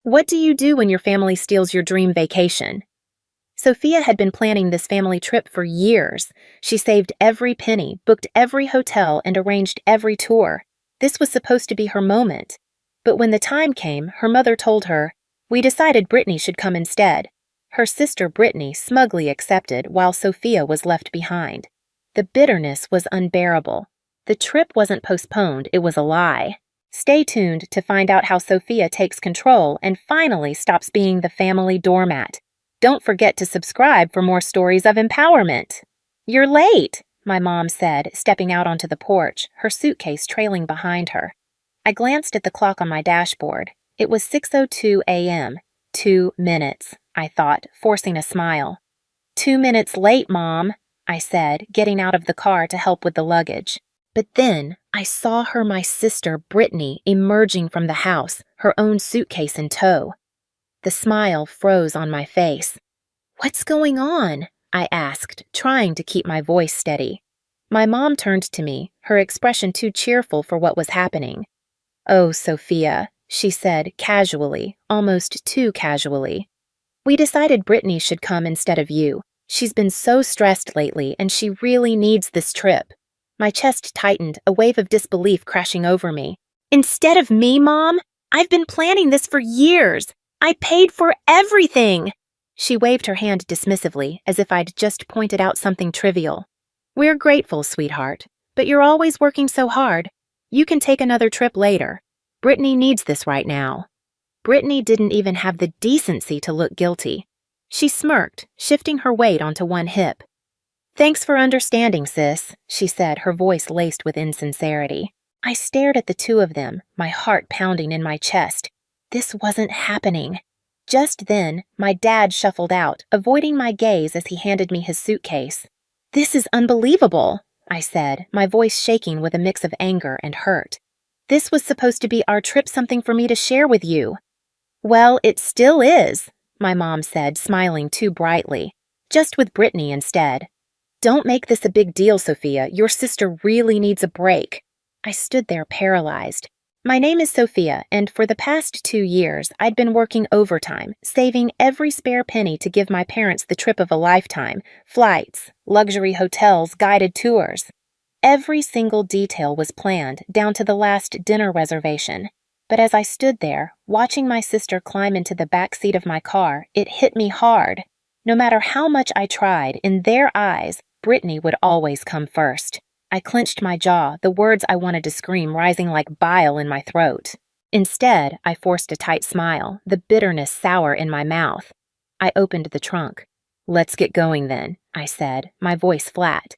What do you do when your family steals your dream vacation? Sophia had been planning this family trip for years. She saved every penny, booked every hotel, and arranged every tour. This was supposed to be her moment. But when the time came, her mother told her, "We decided Brittany should come instead." Her sister Brittany smugly accepted, while Sophia was left behind. The bitterness was unbearable. The trip wasn't postponed, it was a lie. Stay tuned to find out how Sophia takes control and finally stops being the family doormat. Don't forget to subscribe for more stories of empowerment. "You're late," my mom said, stepping out onto the porch, her suitcase trailing behind her. I glanced at the clock on my dashboard. It was 6:02 a.m. 2 minutes, I thought, forcing a smile. "2 minutes late, Mom," I said, getting out of the car to help with the luggage. But then I saw my sister Brittany emerging from the house, her own suitcase in tow. The smile froze on my face. "What's going on?" I asked, trying to keep my voice steady. My mom turned to me, her expression too cheerful for what was happening. "Oh, Sophia," she said casually, almost too casually. "We decided Brittany should come instead of you. She's been so stressed lately, and she really needs this trip." My chest tightened, a wave of disbelief crashing over me. "Instead of me, Mom? I've been planning this for years. I paid for everything." She waved her hand dismissively, as if I'd just pointed out something trivial. "We're grateful, sweetheart, but you're always working so hard. You can take another trip later. Brittany needs this right now." Brittany didn't even have the decency to look guilty. She smirked, shifting her weight onto one hip. "Thanks for understanding, sis," she said, her voice laced with insincerity. I stared at the two of them, my heart pounding in my chest. This wasn't happening. Just then, my dad shuffled out, avoiding my gaze as he handed me his suitcase. "This is unbelievable," I said, my voice shaking with a mix of anger and hurt. "This was supposed to be our trip, something for me to share with you." "Well, it still is," my mom said, smiling too brightly. "Just with Brittany instead." "Don't make this a big deal, Sophia. Your sister really needs a break." I stood there paralyzed. My name is Sophia, and for the past 2 years, I'd been working overtime, saving every spare penny to give my parents the trip of a lifetime: flights, luxury hotels, guided tours. Every single detail was planned, down to the last dinner reservation. But as I stood there, watching my sister climb into the back seat of my car, it hit me hard. No matter how much I tried, in their eyes, Brittany would always come first. I clenched my jaw, the words I wanted to scream rising like bile in my throat. Instead, I forced a tight smile, the bitterness sour in my mouth. I opened the trunk. "Let's get going then," I said, my voice flat.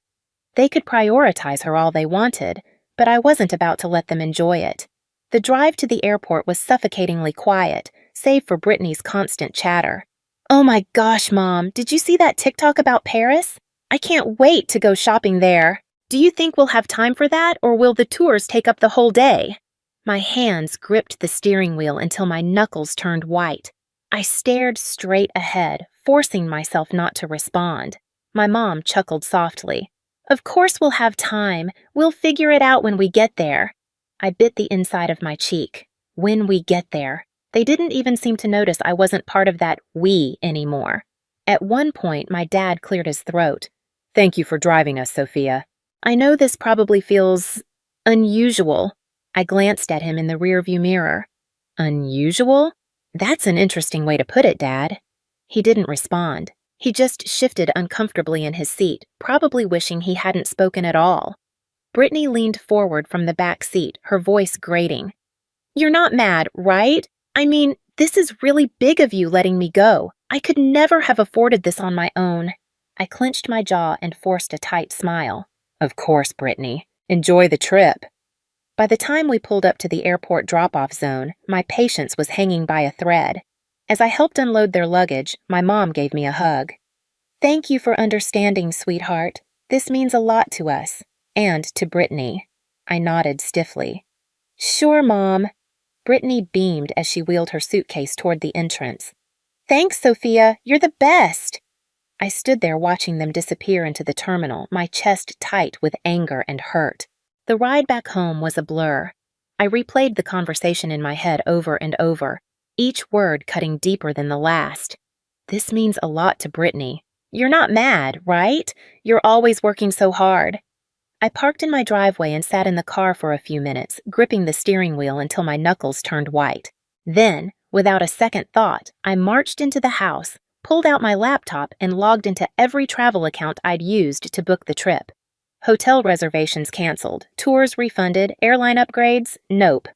They could prioritize her all they wanted, but I wasn't about to let them enjoy it. The drive to the airport was suffocatingly quiet, save for Brittany's constant chatter. "Oh my gosh, Mom, did you see that TikTok about Paris? I can't wait to go shopping there. Do you think we'll have time for that, or will the tours take up the whole day?" My hands gripped the steering wheel until my knuckles turned white. I stared straight ahead, forcing myself not to respond. My mom chuckled softly. "Of course we'll have time. We'll figure it out when we get there." I bit the inside of my cheek. When we get there. They didn't even seem to notice I wasn't part of that "we" anymore. At one point, my dad cleared his throat. "Thank you for driving us, Sophia. I know this probably feels unusual." I glanced at him in the rearview mirror. "Unusual? That's an interesting way to put it, Dad." He didn't respond. He just shifted uncomfortably in his seat, probably wishing he hadn't spoken at all. Brittany leaned forward from the back seat, her voice grating. "You're not mad, right? I mean, this is really big of you letting me go. I could never have afforded this on my own." I clenched my jaw and forced a tight smile. "Of course, Brittany. Enjoy the trip." By the time we pulled up to the airport drop-off zone, my patience was hanging by a thread. As I helped unload their luggage, my mom gave me a hug. "Thank you for understanding, sweetheart. This means a lot to us. And to Brittany." I nodded stiffly. "Sure, Mom." Brittany beamed as she wheeled her suitcase toward the entrance. "Thanks, Sophia. You're the best." I stood there watching them disappear into the terminal, my chest tight with anger and hurt. The ride back home was a blur. I replayed the conversation in my head over and over. each word cutting deeper than the last. This means a lot to Brittany. You're not mad, right? You're always working so hard. I parked in my driveway and sat in the car for a few minutes, gripping the steering wheel until my knuckles turned white. Then, without a second thought, I marched into the house, pulled out my laptop, and logged into every travel account I'd used to book the trip. Hotel reservations canceled, tours refunded, airline upgrades, nope.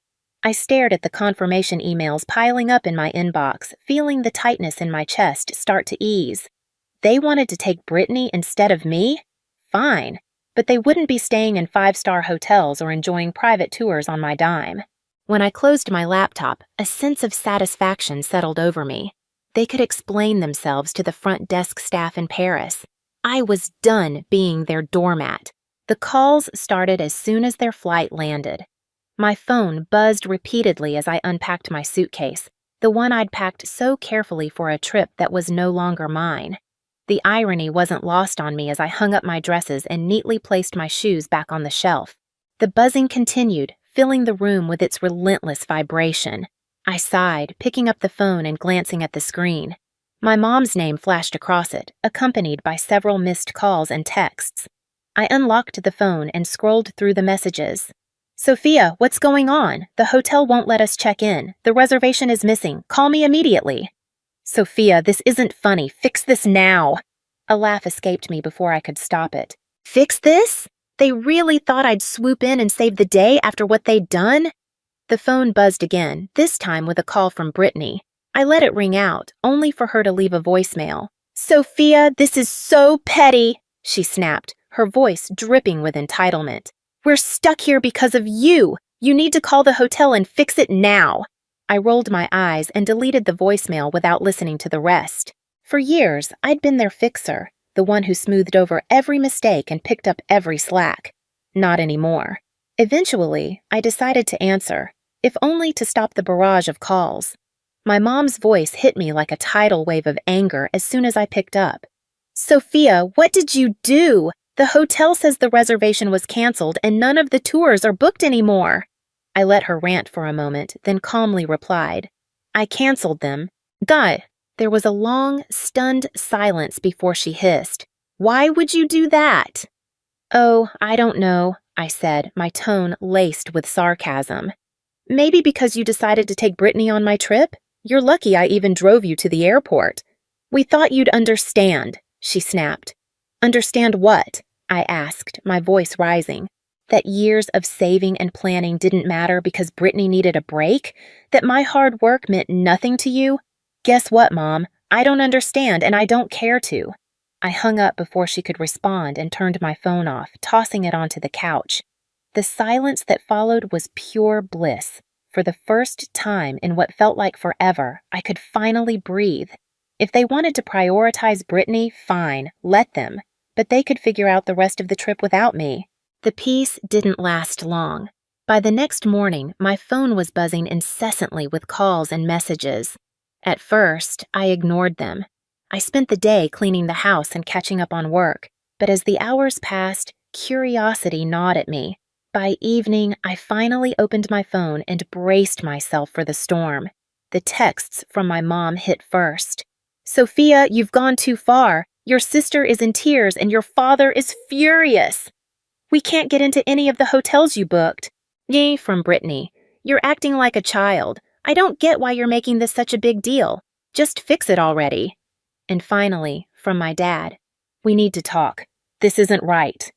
I stared at the confirmation emails piling up in my inbox, feeling the tightness in my chest start to ease. They wanted to take Brittany instead of me? Fine. But they wouldn't be staying in five-star hotels or enjoying private tours on my dime. When I closed my laptop, a sense of satisfaction settled over me. They could explain themselves to the front desk staff in Paris. I was done being their doormat. The calls started as soon as their flight landed. My phone buzzed repeatedly as I unpacked my suitcase, the one I'd packed so carefully for a trip that was no longer mine. The irony wasn't lost on me as I hung up my dresses and neatly placed my shoes back on the shelf. The buzzing continued, filling the room with its relentless vibration. I sighed, picking up the phone and glancing at the screen. My mom's name flashed across it, accompanied by several missed calls and texts. I unlocked the phone and scrolled through the messages. Sophia, what's going on? The hotel won't let us check in. The reservation is missing. Call me immediately. Sophia, this isn't funny. Fix this now. A laugh escaped me before I could stop it. Fix this? They really thought I'd swoop in and save the day after what they'd done? The phone buzzed again, this time with a call from Brittany. I let it ring out, only for her to leave a voicemail. Sophia, this is so petty, she snapped, her voice dripping with entitlement. We're stuck here because of you. You need to call the hotel and fix it now. I rolled my eyes and deleted the voicemail without listening to the rest. For years, I'd been their fixer, the one who smoothed over every mistake and picked up every slack. Not anymore. Eventually, I decided to answer, if only to stop the barrage of calls. My mom's voice hit me like a tidal wave of anger as soon as I picked up. Sophia, what did you do? The hotel says the reservation was canceled and none of the tours are booked anymore. I let her rant for a moment, then calmly replied, I canceled them. Duh. There was a long, stunned silence before she hissed. Why would you do that? Oh, I don't know, I said, my tone laced with sarcasm. Maybe because you decided to take Brittany on my trip? You're lucky I even drove you to the airport. We thought you'd understand, she snapped. Understand what? I asked, my voice rising. That years of saving and planning didn't matter because Brittany needed a break? That my hard work meant nothing to you? Guess what, Mom? I don't understand and I don't care to. I hung up before she could respond and turned my phone off, tossing it onto the couch. The silence that followed was pure bliss. For the first time in what felt like forever, I could finally breathe. If they wanted to prioritize Brittany, fine, let them. But they could figure out the rest of the trip without me. The peace didn't last long. By the next morning, my phone was buzzing incessantly with calls and messages. At first, I ignored them. I spent the day cleaning the house and catching up on work, but as the hours passed, curiosity gnawed at me. By evening, I finally opened my phone and braced myself for the storm. The texts from my mom hit first. Sophia, you've gone too far. Your sister is in tears and your father is furious. We can't get into any of the hotels you booked. Yay, from Brittany. You're acting like a child. I don't get why you're making this such a big deal. Just fix it already. And finally, from my dad, we need to talk. This isn't right.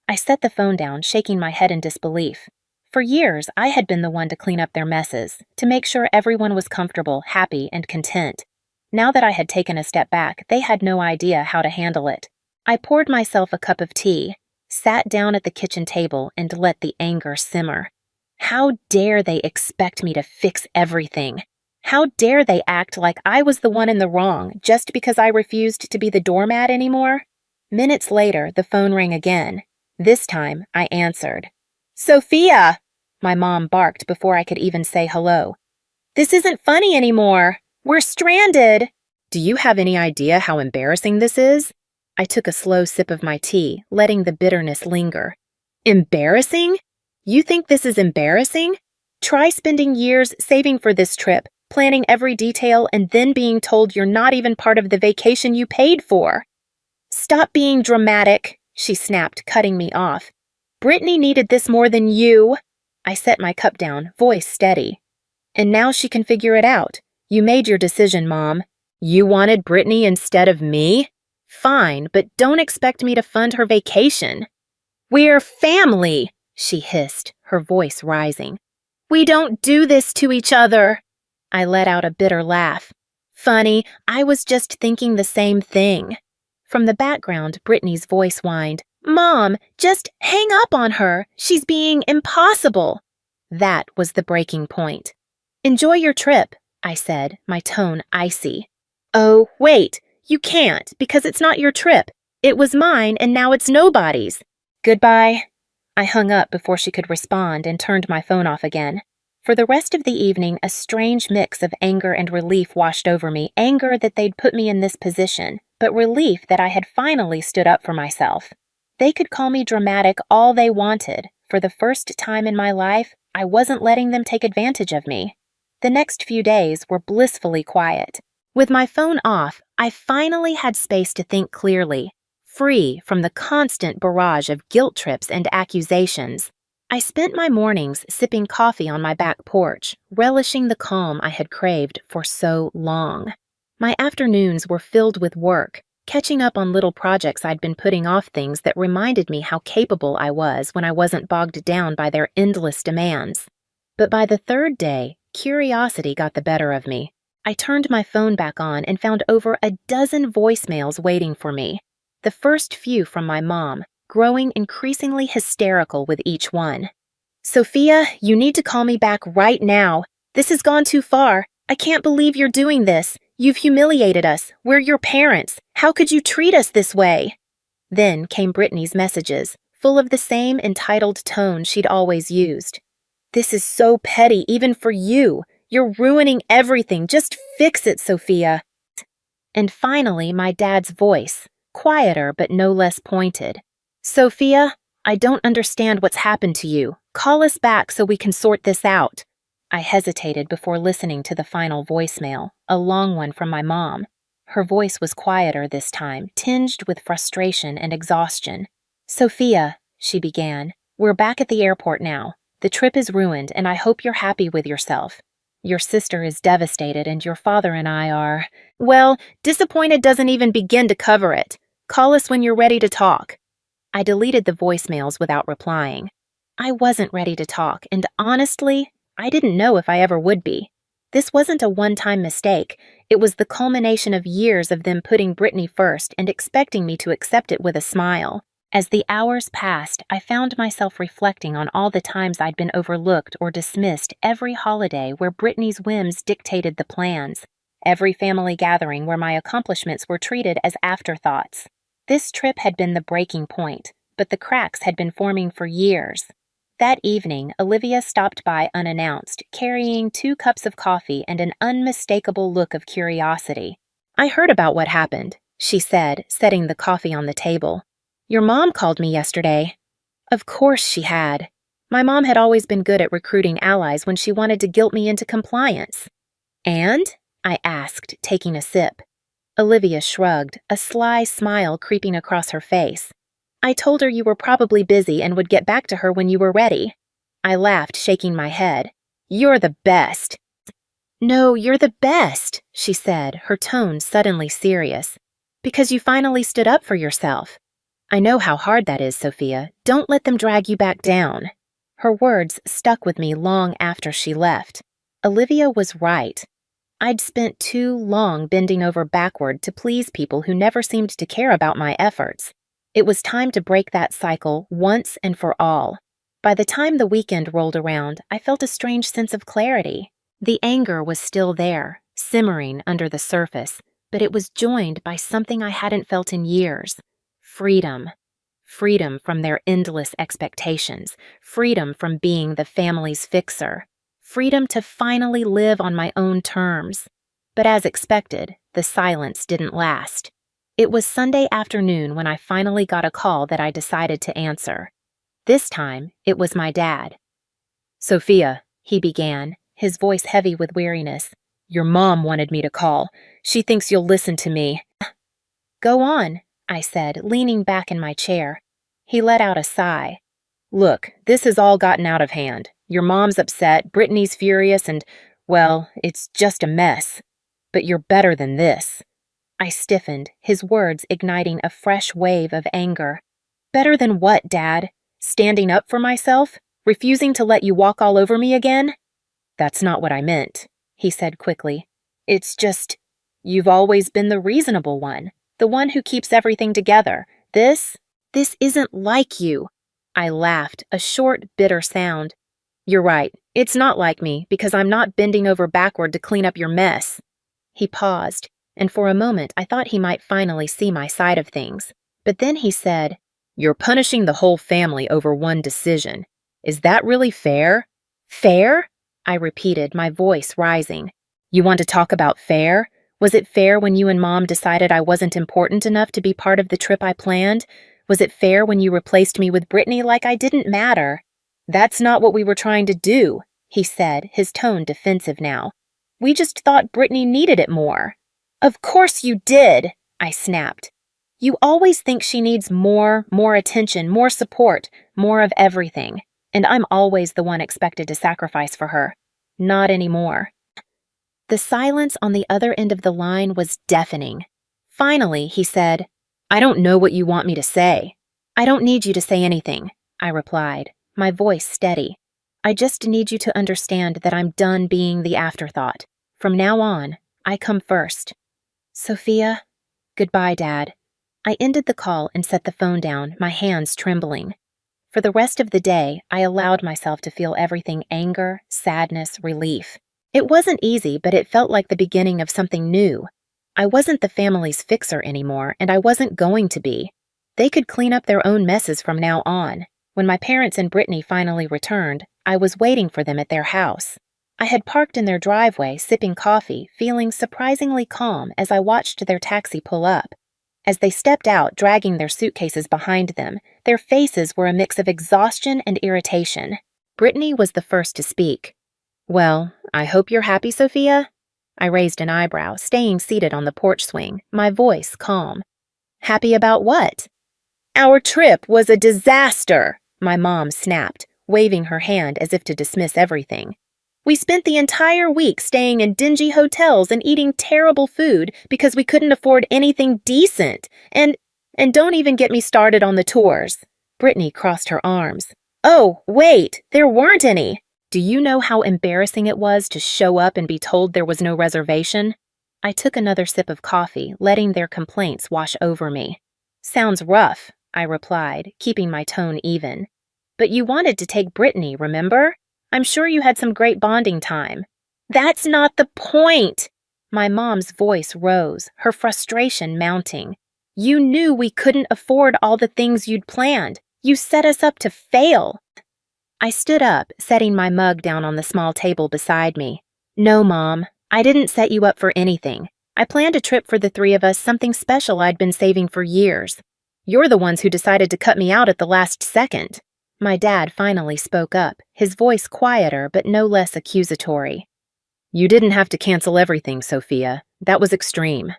I set the phone down, shaking my head in disbelief. For years, I had been the one to clean up their messes, to make sure everyone was comfortable, happy, and content. Now that I had taken a step back, they had no idea how to handle it. I poured myself a cup of tea, sat down at the kitchen table, and let the anger simmer. How dare they expect me to fix everything? How dare they act like I was the one in the wrong just because I refused to be the doormat anymore? Minutes later, the phone rang again. This time, I answered. Sophia! My mom barked before I could even say hello. This isn't funny anymore. We're stranded. Do you have any idea how embarrassing this is? I took a slow sip of my tea, letting the bitterness linger. Embarrassing? You think this is embarrassing? Try spending years saving for this trip, planning every detail and then being told you're not even part of the vacation you paid for. Stop being dramatic, she snapped, cutting me off. Brittany needed this more than you. I set my cup down, voice steady. And now she can figure it out. You made your decision, Mom. You wanted Brittany instead of me? Fine, but don't expect me to fund her vacation. We're family, she hissed, her voice rising. We don't do this to each other. I let out a bitter laugh. Funny, I was just thinking the same thing. From the background, Brittany's voice whined, Mom, just hang up on her. She's being impossible. That was the breaking point. Enjoy your trip, I said, my tone icy. Oh, wait, you can't, because it's not your trip. It was mine, and now it's nobody's. Goodbye. I hung up before she could respond and turned my phone off again. For the rest of the evening, a strange mix of anger and relief washed over me, anger that they'd put me in this position, but relief that I had finally stood up for myself. They could call me dramatic all they wanted. For the first time in my life, I wasn't letting them take advantage of me. The next few days were blissfully quiet. With my phone off, I finally had space to think clearly, free from the constant barrage of guilt trips and accusations. I spent my mornings sipping coffee on my back porch, relishing the calm I had craved for so long. My afternoons were filled with work, catching up on little projects I'd been putting off, things that reminded me how capable I was when I wasn't bogged down by their endless demands. But by the third day, curiosity got the better of me. I turned my phone back on and found over a dozen voicemails waiting for me. The first few from my mom, growing increasingly hysterical with each one. Sophia, you need to call me back right now. This has gone too far. I can't believe you're doing this. You've humiliated us. We're your parents. How could you treat us this way? Then came Brittany's messages, full of the same entitled tone she'd always used. This is so petty, even for you. You're ruining everything. Just fix it, Sophia. And finally, my dad's voice, quieter but no less pointed. Sophia, I don't understand what's happened to you. Call us back so we can sort this out. I hesitated before listening to the final voicemail, a long one from my mom. Her voice was quieter this time, tinged with frustration and exhaustion. Sophia, she began, we're back at the airport now. The trip is ruined, and I hope you're happy with yourself. Your sister is devastated, and your father and I are, well, disappointed doesn't even begin to cover it. Call us when you're ready to talk. I deleted the voicemails without replying. I wasn't ready to talk, and honestly, I didn't know if I ever would be. This wasn't a one-time mistake. It was the culmination of years of them putting Brittany first and expecting me to accept it with a smile. As the hours passed, I found myself reflecting on all the times I'd been overlooked or dismissed every holiday where Brittany's whims dictated the plans, every family gathering where my accomplishments were treated as afterthoughts. This trip had been the breaking point, but the cracks had been forming for years. That evening, Olivia stopped by unannounced, carrying 2 cups of coffee and an unmistakable look of curiosity. I heard about what happened, she said, setting the coffee on the table. Your mom called me yesterday. Of course she had. My mom had always been good at recruiting allies when she wanted to guilt me into compliance. And? I asked, taking a sip. Olivia shrugged, a sly smile creeping across her face. I told her you were probably busy and would get back to her when you were ready. I laughed, shaking my head. You're the best. No, you're the best, she said, her tone suddenly serious. Because you finally stood up for yourself. I know how hard that is, Sophia. Don't let them drag you back down. Her words stuck with me long after she left. Olivia was right. I'd spent too long bending over backward to please people who never seemed to care about my efforts. It was time to break that cycle once and for all. By the time the weekend rolled around, I felt a strange sense of clarity. The anger was still there, simmering under the surface, but it was joined by something I hadn't felt in years. Freedom. Freedom from their endless expectations. Freedom from being the family's fixer. Freedom to finally live on my own terms. But as expected, the silence didn't last. It was Sunday afternoon when I finally got a call that I decided to answer. This time, it was my dad. Sophia, he began, his voice heavy with weariness. Your mom wanted me to call. She thinks you'll listen to me. Go on, I said, leaning back in my chair. He let out a sigh. Look, this has all gotten out of hand. Your mom's upset, Brittany's furious, and, well, it's just a mess. But you're better than this. I stiffened, his words igniting a fresh wave of anger. Better than what, Dad? Standing up for myself? Refusing to let you walk all over me again? That's not what I meant, he said quickly. It's just, you've always been the reasonable one, the one who keeps everything together. This isn't like you. I laughed, a short, bitter sound. You're right, it's not like me, because I'm not bending over backward to clean up your mess. He paused, and for a moment I thought he might finally see my side of things. But then he said, You're punishing the whole family over one decision. Is that really fair? Fair? I repeated, my voice rising. You want to talk about fair? Was it fair when you and Mom decided I wasn't important enough to be part of the trip I planned? Was it fair when you replaced me with Brittany like I didn't matter? That's not what we were trying to do, he said, his tone defensive now. We just thought Brittany needed it more. Of course you did, I snapped. You always think she needs more attention, more support, more of everything. And I'm always the one expected to sacrifice for her. Not anymore. The silence on the other end of the line was deafening. Finally, he said, I don't know what you want me to say. I don't need you to say anything, I replied, my voice steady. I just need you to understand that I'm done being the afterthought. From now on, I come first. Sophia, goodbye, Dad. I ended the call and set the phone down, my hands trembling. For the rest of the day, I allowed myself to feel everything: anger, sadness, relief. It wasn't easy, but it felt like the beginning of something new. I wasn't the family's fixer anymore, and I wasn't going to be. They could clean up their own messes from now on. When my parents and Brittany finally returned, I was waiting for them at their house. I had parked in their driveway, sipping coffee, feeling surprisingly calm as I watched their taxi pull up. As they stepped out, dragging their suitcases behind them, their faces were a mix of exhaustion and irritation. Brittany was the first to speak. Well, I hope you're happy, Sophia? I raised an eyebrow, staying seated on the porch swing, my voice calm. Happy about what? Our trip was a disaster, my mom snapped, waving her hand as if to dismiss everything. We spent the entire week staying in dingy hotels and eating terrible food because we couldn't afford anything decent. And don't even get me started on the tours. Brittany crossed her arms. Oh, wait, there weren't any. Do you know how embarrassing it was to show up and be told there was no reservation? I took another sip of coffee, letting their complaints wash over me. Sounds rough, I replied, keeping my tone even. But you wanted to take Brittany, remember? I'm sure you had some great bonding time. That's not the point! My mom's voice rose, her frustration mounting. You knew we couldn't afford all the things you'd planned. You set us up to fail. I stood up, setting my mug down on the small table beside me. No, Mom, I didn't set you up for anything. I planned a trip for the three of us, something special I'd been saving for years. You're the ones who decided to cut me out at the last second. My dad finally spoke up, his voice quieter but no less accusatory. You didn't have to cancel everything, Sophia. That was extreme.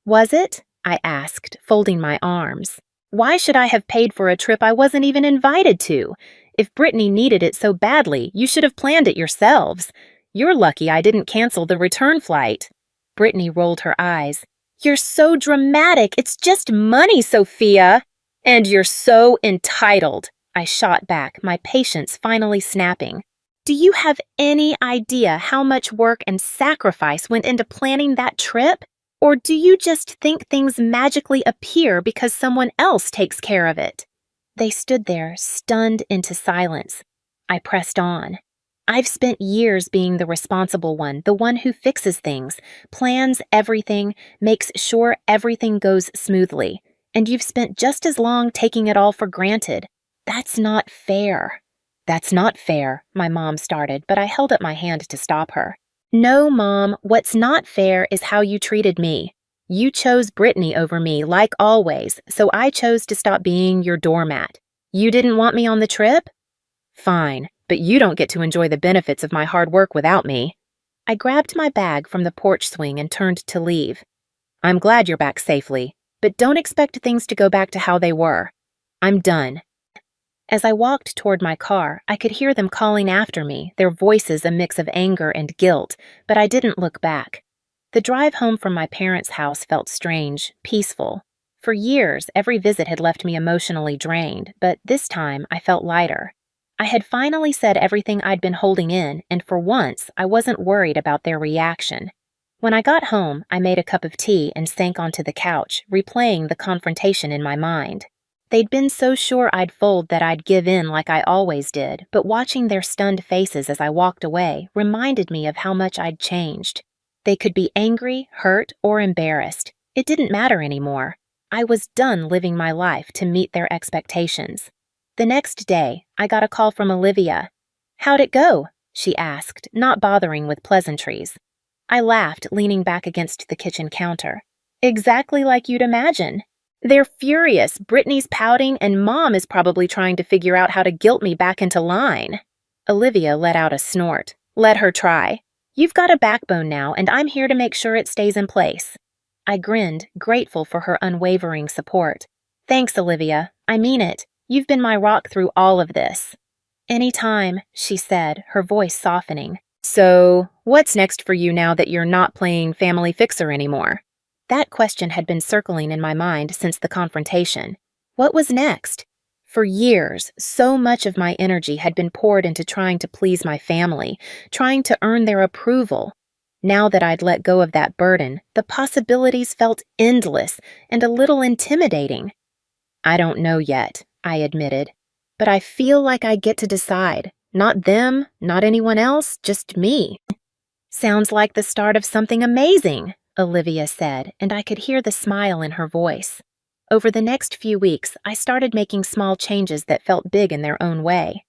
Was it? I asked, folding my arms. Why should I have paid for a trip I wasn't even invited to? If Brittany needed it so badly, you should have planned it yourselves. You're lucky I didn't cancel the return flight. Brittany rolled her eyes. You're so dramatic. It's just money, Sophia. And you're so entitled. I shot back, my patience finally snapping. Do you have any idea how much work and sacrifice went into planning that trip? Or do you just think things magically appear because someone else takes care of it? They stood there, stunned into silence. I pressed on. I've spent years being the responsible one, the one who fixes things, plans everything, makes sure everything goes smoothly. And you've spent just as long taking it all for granted. That's not fair. That's not fair, my mom started, but I held up my hand to stop her. No, Mom, what's not fair is how you treated me. You chose Brittany over me, like always, so I chose to stop being your doormat. You didn't want me on the trip? Fine, but you don't get to enjoy the benefits of my hard work without me. I grabbed my bag from the porch swing and turned to leave. I'm glad you're back safely, but don't expect things to go back to how they were. I'm done. As I walked toward my car, I could hear them calling after me, their voices a mix of anger and guilt, but I didn't look back. The drive home from my parents' house felt strange, peaceful. For years, every visit had left me emotionally drained, but this time I felt lighter. I had finally said everything I'd been holding in, and for once, I wasn't worried about their reaction. When I got home, I made a cup of tea and sank onto the couch, replaying the confrontation in my mind. They'd been so sure I'd fold that I'd give in like I always did, but watching their stunned faces as I walked away reminded me of how much I'd changed. They could be angry, hurt, or embarrassed. It didn't matter anymore. I was done living my life to meet their expectations. The next day, I got a call from Olivia. "How'd it go?" she asked, not bothering with pleasantries. I laughed, leaning back against the kitchen counter. "Exactly like you'd imagine. They're furious, Brittany's pouting, and Mom is probably trying to figure out how to guilt me back into line." Olivia let out a snort. "Let her try. You've got a backbone now, and I'm here to make sure it stays in place." I grinned, grateful for her unwavering support. "Thanks, Olivia. I mean it. You've been my rock through all of this." "Anytime," she said, her voice softening. "So, what's next for you now that you're not playing family fixer anymore?" That question had been circling in my mind since the confrontation. What was next? For years, so much of my energy had been poured into trying to please my family, trying to earn their approval. Now that I'd let go of that burden, the possibilities felt endless and a little intimidating. "I don't know yet," I admitted, "but I feel like I get to decide. Not them, not anyone else, just me." "Sounds like the start of something amazing," Olivia said, and I could hear the smile in her voice. Over the next few weeks, I started making small changes that felt big in their own way.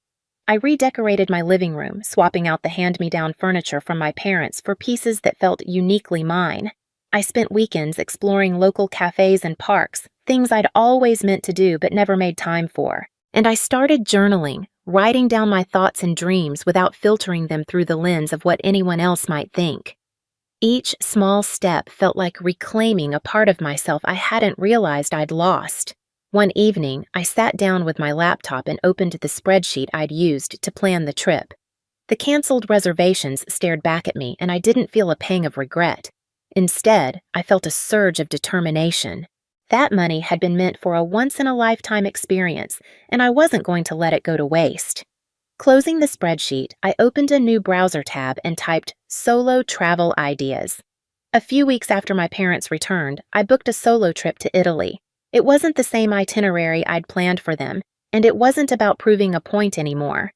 I redecorated my living room, swapping out the hand-me-down furniture from my parents for pieces that felt uniquely mine. I spent weekends exploring local cafes and parks, things I'd always meant to do but never made time for. And I started journaling, writing down my thoughts and dreams without filtering them through the lens of what anyone else might think. Each small step felt like reclaiming a part of myself I hadn't realized I'd lost. One evening, I sat down with my laptop and opened the spreadsheet I'd used to plan the trip. The canceled reservations stared back at me, and I didn't feel a pang of regret. Instead, I felt a surge of determination. That money had been meant for a once-in-a-lifetime experience, and I wasn't going to let it go to waste. Closing the spreadsheet, I opened a new browser tab and typed "solo travel ideas." A few weeks after my parents returned, I booked a solo trip to Italy. It wasn't the same itinerary I'd planned for them, and it wasn't about proving a point anymore.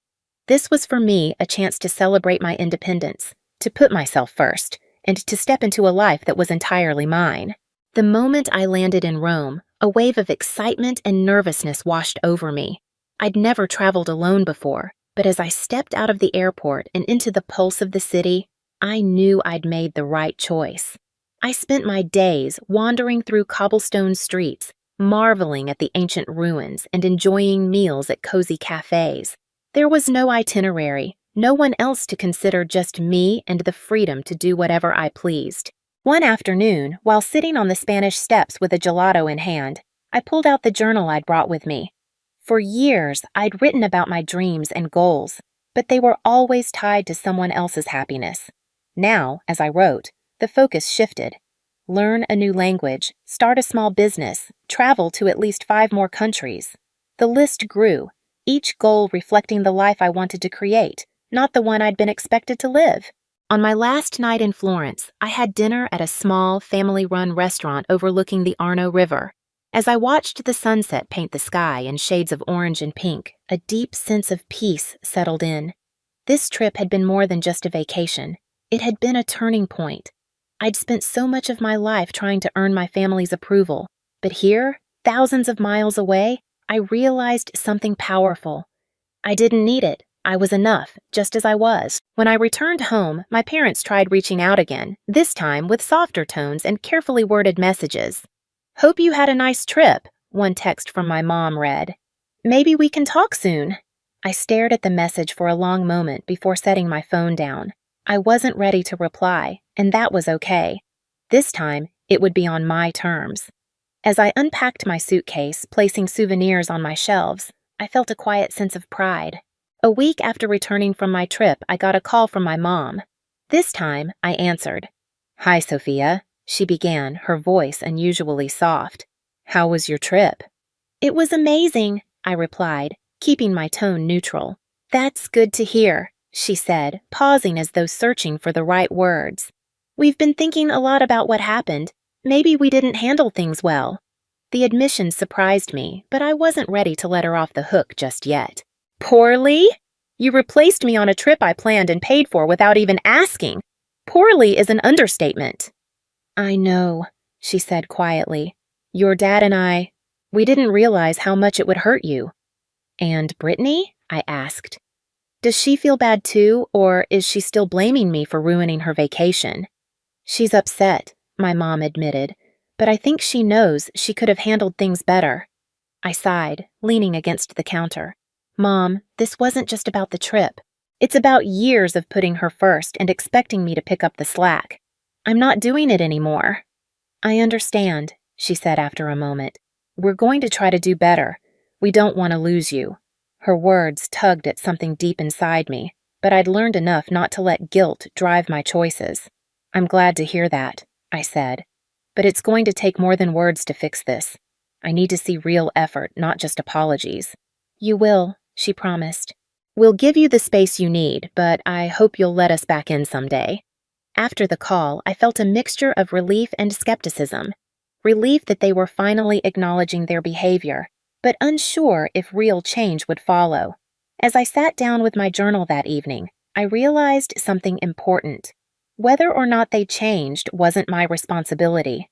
This was for me a chance to celebrate my independence, to put myself first, and to step into a life that was entirely mine. The moment I landed in Rome, a wave of excitement and nervousness washed over me. I'd never traveled alone before, but as I stepped out of the airport and into the pulse of the city, I knew I'd made the right choice. I spent my days wandering through cobblestone streets, marveling at the ancient ruins and enjoying meals at cozy cafes. There was no itinerary, no one else to consider, just me and the freedom to do whatever I pleased. One afternoon, while sitting on the Spanish steps with a gelato in hand, I pulled out the journal I'd brought with me. For years, I'd written about my dreams and goals, but they were always tied to someone else's happiness. Now, as I wrote, the focus shifted. Learn a new language, start a small business, travel to at least 5 more countries. The list grew, each goal reflecting the life I wanted to create, not the one I'd been expected to live. On my last night in Florence, I had dinner at a small, family-run restaurant overlooking the Arno River. As I watched the sunset paint the sky in shades of orange and pink, a deep sense of peace settled in. This trip had been more than just a vacation. It had been a turning point. I'd spent so much of my life trying to earn my family's approval, but here, thousands of miles away, I realized something powerful. I didn't need it. I was enough, just as I was. When I returned home, my parents tried reaching out again, this time with softer tones and carefully worded messages. "Hope you had a nice trip," one text from my mom read. "Maybe we can talk soon." I stared at the message for a long moment before setting my phone down. I wasn't ready to reply, and that was okay. This time, it would be on my terms. As I unpacked my suitcase, placing souvenirs on my shelves, I felt a quiet sense of pride. A week after returning from my trip, I got a call from my mom. This time, I answered. "Hi, Sophia," she began, her voice unusually soft. "How was your trip?" "It was amazing," I replied, keeping my tone neutral. "That's good to hear," she said, pausing as though searching for the right words. "We've been thinking a lot about what happened. Maybe we didn't handle things well." The admission surprised me, but I wasn't ready to let her off the hook just yet. "Poorly? You replaced me on a trip I planned and paid for without even asking. Poorly is an understatement." "I know," she said quietly. "Your dad and we didn't realize how much it would hurt you." "And Brittany?" I asked. "Does she feel bad too, or is she still blaming me for ruining her vacation?" "She's upset," my mom admitted, "but I think she knows she could have handled things better." I sighed, leaning against the counter. "Mom, this wasn't just about the trip. It's about years of putting her first and expecting me to pick up the slack. I'm not doing it anymore." "I understand," she said after a moment. "We're going to try to do better. We don't want to lose you." Her words tugged at something deep inside me, but I'd learned enough not to let guilt drive my choices. "I'm glad to hear that," I said. "But it's going to take more than words to fix this. I need to see real effort, not just apologies." "You will," she promised. "We'll give you the space you need, but I hope you'll let us back in someday." After the call, I felt a mixture of relief and skepticism. Relief that they were finally acknowledging their behavior, but unsure if real change would follow. As I sat down with my journal that evening, I realized something important. Whether or not they changed wasn't my responsibility.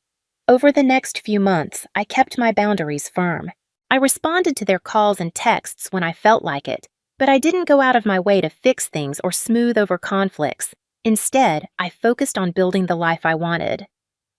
Over the next few months, I kept my boundaries firm. I responded to their calls and texts when I felt like it, but I didn't go out of my way to fix things or smooth over conflicts. Instead, I focused on building the life I wanted.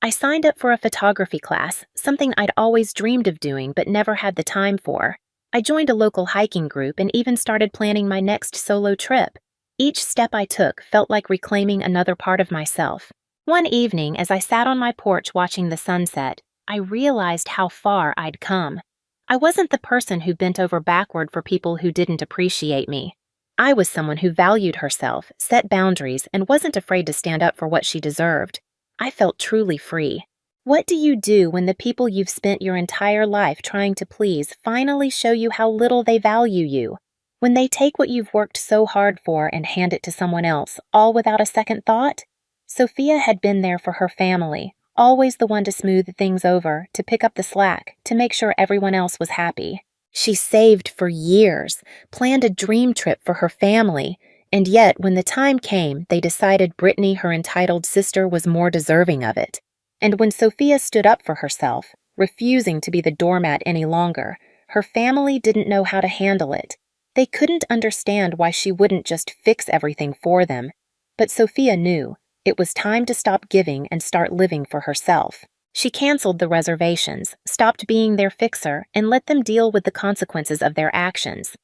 I signed up for a photography class, something I'd always dreamed of doing but never had the time for. I joined a local hiking group and even started planning my next solo trip. Each step I took felt like reclaiming another part of myself. One evening, as I sat on my porch watching the sunset, I realized how far I'd come. I wasn't the person who bent over backward for people who didn't appreciate me. I was someone who valued herself, set boundaries, and wasn't afraid to stand up for what she deserved. I felt truly free. What do you do when the people you've spent your entire life trying to please finally show you how little they value you? When they take what you've worked so hard for and hand it to someone else, all without a second thought? Sophia had been there for her family, always the one to smooth things over, to pick up the slack, to make sure everyone else was happy. She saved for years, planned a dream trip for her family, and yet when the time came, they decided Brittany, her entitled sister, was more deserving of it. And when Sophia stood up for herself, refusing to be the doormat any longer, her family didn't know how to handle it. They couldn't understand why she wouldn't just fix everything for them. But Sophia knew. It was time to stop giving and start living for herself. She canceled the reservations, stopped being their fixer, and let them deal with the consequences of their actions.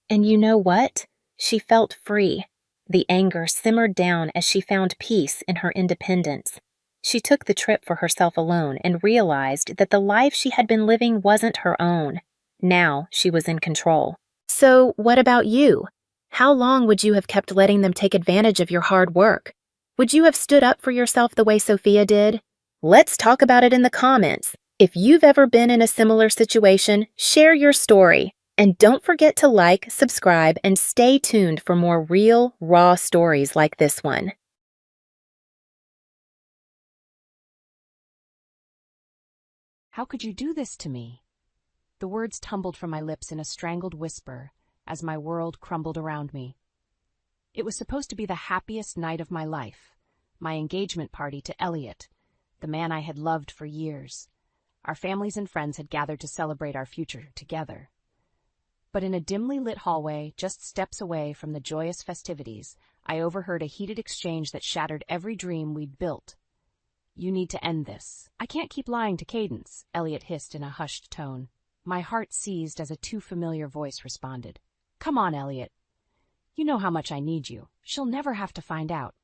And you know what? She felt free. The anger simmered down as she found peace in her independence. She took the trip for herself alone and realized that the life she had been living wasn't her own. Now she was in control. So, what about you? How long would you have kept letting them take advantage of your hard work? Would you have stood up for yourself the way Sophia did? Let's talk about it in the comments. If you've ever been in a similar situation, share your story. And don't forget to like, subscribe, and stay tuned for more real, raw stories like this one. How could you do this to me? The words tumbled from my lips in a strangled whisper as my world crumbled around me. It was supposed to be the happiest night of my life, my engagement party to Elliot, the man I had loved for years. Our families and friends had gathered to celebrate our future together. But in a dimly lit hallway, just steps away from the joyous festivities, I overheard a heated exchange that shattered every dream we'd built. "You need to end this. I can't keep lying to Cadence," Elliot hissed in a hushed tone. My heart seized as a too familiar voice responded. "Come on, Elliot. You know how much I need you. She'll never have to find out."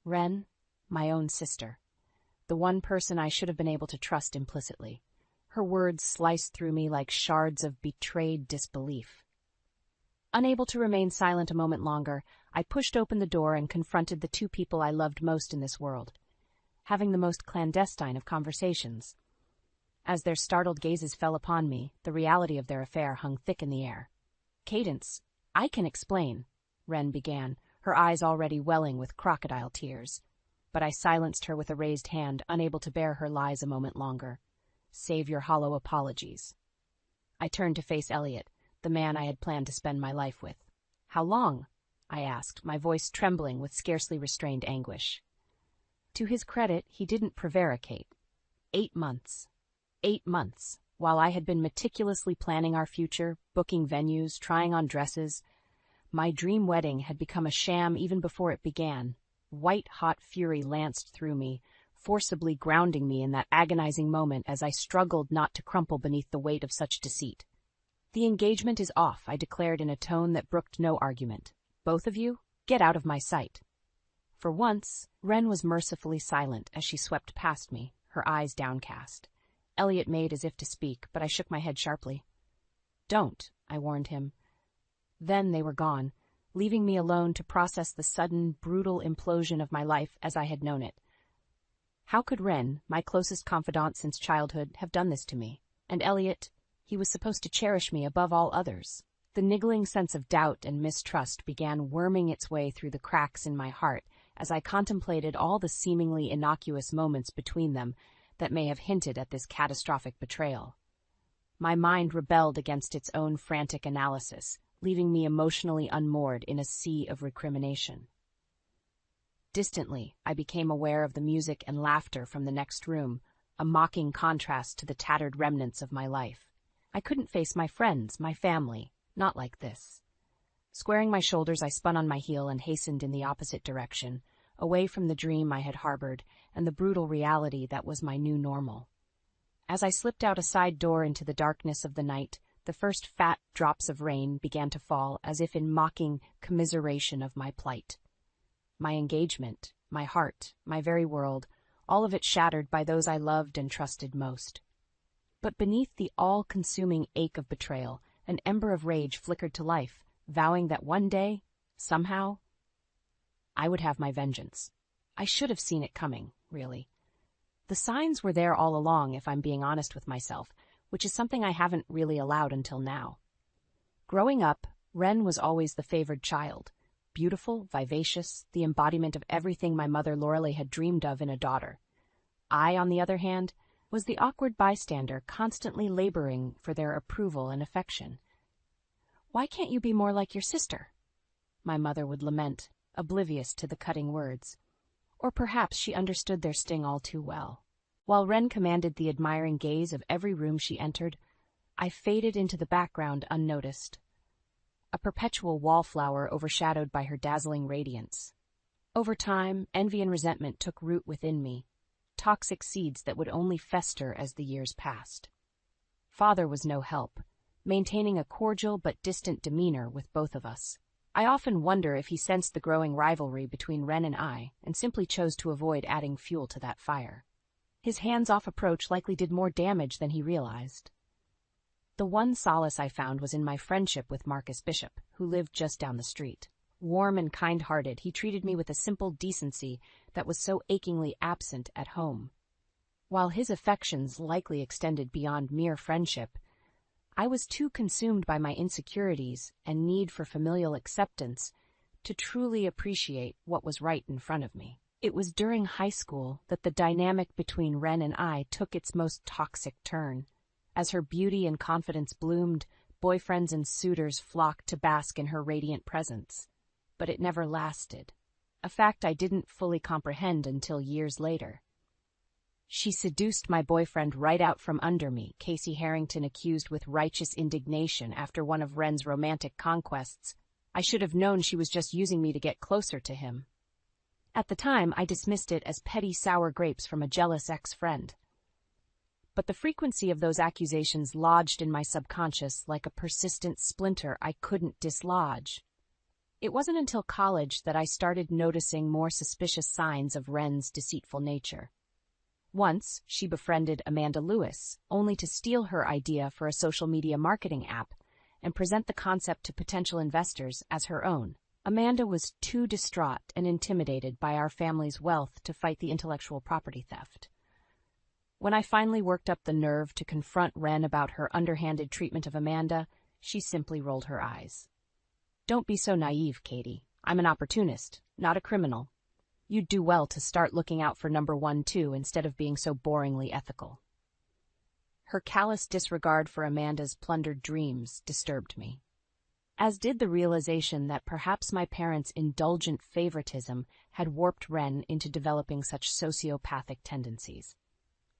Ren, my own sister. The one person I should have been able to trust implicitly. Her words sliced through me like shards of betrayed disbelief. Unable to remain silent a moment longer, I pushed open the door and confronted the two people I loved most in this world, having the most clandestine of conversations. As their startled gazes fell upon me, the reality of their affair hung thick in the air. Cadence, I can explain, Ren began, her eyes already welling with crocodile tears. But I silenced her with a raised hand, unable to bear her lies a moment longer. Save your hollow apologies. I turned to face Elliot, the man I had planned to spend my life with. How long? I asked, my voice trembling with scarcely restrained anguish. To his credit, he didn't prevaricate. 8 months. 8 months, while I had been meticulously planning our future, booking venues, trying on dresses. My dream wedding had become a sham even before it began. White-hot fury lanced through me, forcibly grounding me in that agonizing moment as I struggled not to crumple beneath the weight of such deceit. The engagement is off, I declared in a tone that brooked no argument. Both of you, get out of my sight. For once, Ren was mercifully silent as she swept past me, her eyes downcast. Elliot made as if to speak, but I shook my head sharply. Don't, I warned him. Then they were gone, leaving me alone to process the sudden, brutal implosion of my life as I had known it. How could Ren, my closest confidant since childhood, have done this to me? And Elliot, he was supposed to cherish me above all others. The niggling sense of doubt and mistrust began worming its way through the cracks in my heart as I contemplated all the seemingly innocuous moments between them that may have hinted at this catastrophic betrayal. My mind rebelled against its own frantic analysis, leaving me emotionally unmoored in a sea of recrimination. Distantly, I became aware of the music and laughter from the next room, a mocking contrast to the tattered remnants of my life. I couldn't face my friends, my family, not like this. Squaring my shoulders, I spun on my heel and hastened in the opposite direction, away from the dream I had harbored and the brutal reality that was my new normal. As I slipped out a side door into the darkness of the night, the first fat drops of rain began to fall as if in mocking commiseration of my plight. My engagement, my heart, my very world, all of it shattered by those I loved and trusted most. But beneath the all-consuming ache of betrayal, an ember of rage flickered to life, vowing that one day, somehow, I would have my vengeance. I should have seen it coming, really. The signs were there all along, if I'm being honest with myself, which is something I haven't really allowed until now. Growing up, Ren was always the favored child. Beautiful, vivacious, the embodiment of everything my mother Lorelei had dreamed of in a daughter. I, on the other hand, was the awkward bystander constantly laboring for their approval and affection. "Why can't you be more like your sister?" my mother would lament, oblivious to the cutting words. Or perhaps she understood their sting all too well. While Ren commanded the admiring gaze of every room she entered, I faded into the background unnoticed, a perpetual wallflower overshadowed by her dazzling radiance. Over time, envy and resentment took root within me, toxic seeds that would only fester as the years passed. Father was no help, maintaining a cordial but distant demeanor with both of us. I often wonder if he sensed the growing rivalry between Ren and I and simply chose to avoid adding fuel to that fire. His hands-off approach likely did more damage than he realized. The one solace I found was in my friendship with Marcus Bishop, who lived just down the street. Warm and kind-hearted, he treated me with a simple decency that was so achingly absent at home. While his affections likely extended beyond mere friendship, I was too consumed by my insecurities and need for familial acceptance to truly appreciate what was right in front of me. It was during high school that the dynamic between Ren and I took its most toxic turn. As her beauty and confidence bloomed, boyfriends and suitors flocked to bask in her radiant presence. But it never lasted, a fact I didn't fully comprehend until years later. She seduced my boyfriend right out from under me, Casey Harrington accused with righteous indignation after one of Ren's romantic conquests. I should have known she was just using me to get closer to him. At the time, I dismissed it as petty sour grapes from a jealous ex-friend. But the frequency of those accusations lodged in my subconscious like a persistent splinter I couldn't dislodge. It wasn't until college that I started noticing more suspicious signs of Wren's deceitful nature. Once, she befriended Amanda Lewis, only to steal her idea for a social media marketing app and present the concept to potential investors as her own. Amanda was too distraught and intimidated by our family's wealth to fight the intellectual property theft. When I finally worked up the nerve to confront Wren about her underhanded treatment of Amanda, she simply rolled her eyes. "Don't be so naive, Katie. I'm an opportunist, not a criminal. You'd do well to start looking out for number one, too, instead of being so boringly ethical." Her callous disregard for Amanda's plundered dreams disturbed me, as did the realization that perhaps my parents' indulgent favoritism had warped Wren into developing such sociopathic tendencies.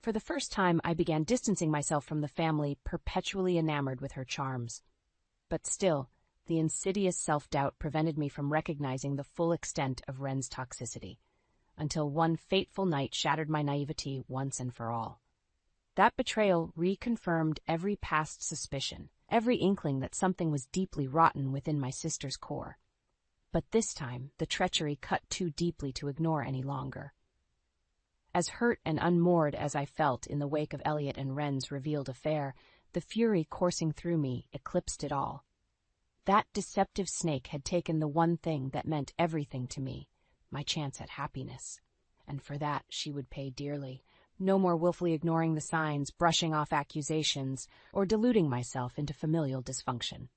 For the first time, I began distancing myself from the family, perpetually enamored with her charms. But still, the insidious self-doubt prevented me from recognizing the full extent of Wren's toxicity, until one fateful night shattered my naivety once and for all. That betrayal reconfirmed every past suspicion, every inkling that something was deeply rotten within my sister's core. But this time, the treachery cut too deeply to ignore any longer. As hurt and unmoored as I felt in the wake of Elliot and Wren's revealed affair, the fury coursing through me eclipsed it all. That deceptive snake had taken the one thing that meant everything to me, my chance at happiness. And for that she would pay dearly. No more willfully ignoring the signs, brushing off accusations, or deluding myself into familial dysfunction.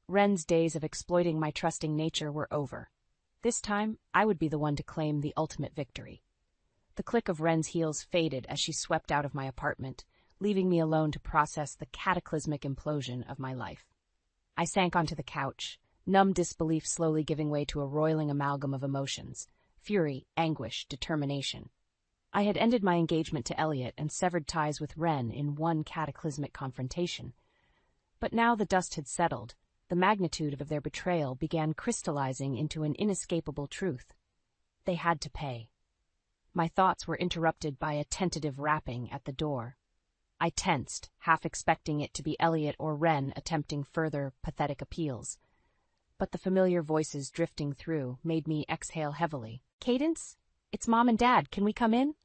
Wren's days of exploiting my trusting nature were over. This time, I would be the one to claim the ultimate victory. The click of Wren's heels faded as she swept out of my apartment, leaving me alone to process the cataclysmic implosion of my life. I sank onto the couch, numb disbelief slowly giving way to a roiling amalgam of emotions: fury, anguish, determination. I had ended my engagement to Elliot and severed ties with Wren in one cataclysmic confrontation. But now the dust had settled. The magnitude of their betrayal began crystallizing into an inescapable truth. They had to pay. My thoughts were interrupted by a tentative rapping at the door. I tensed, half expecting it to be Elliot or Wren attempting further pathetic appeals. But the familiar voices drifting through made me exhale heavily. "Cadence? It's Mom and Dad. Can we come in?"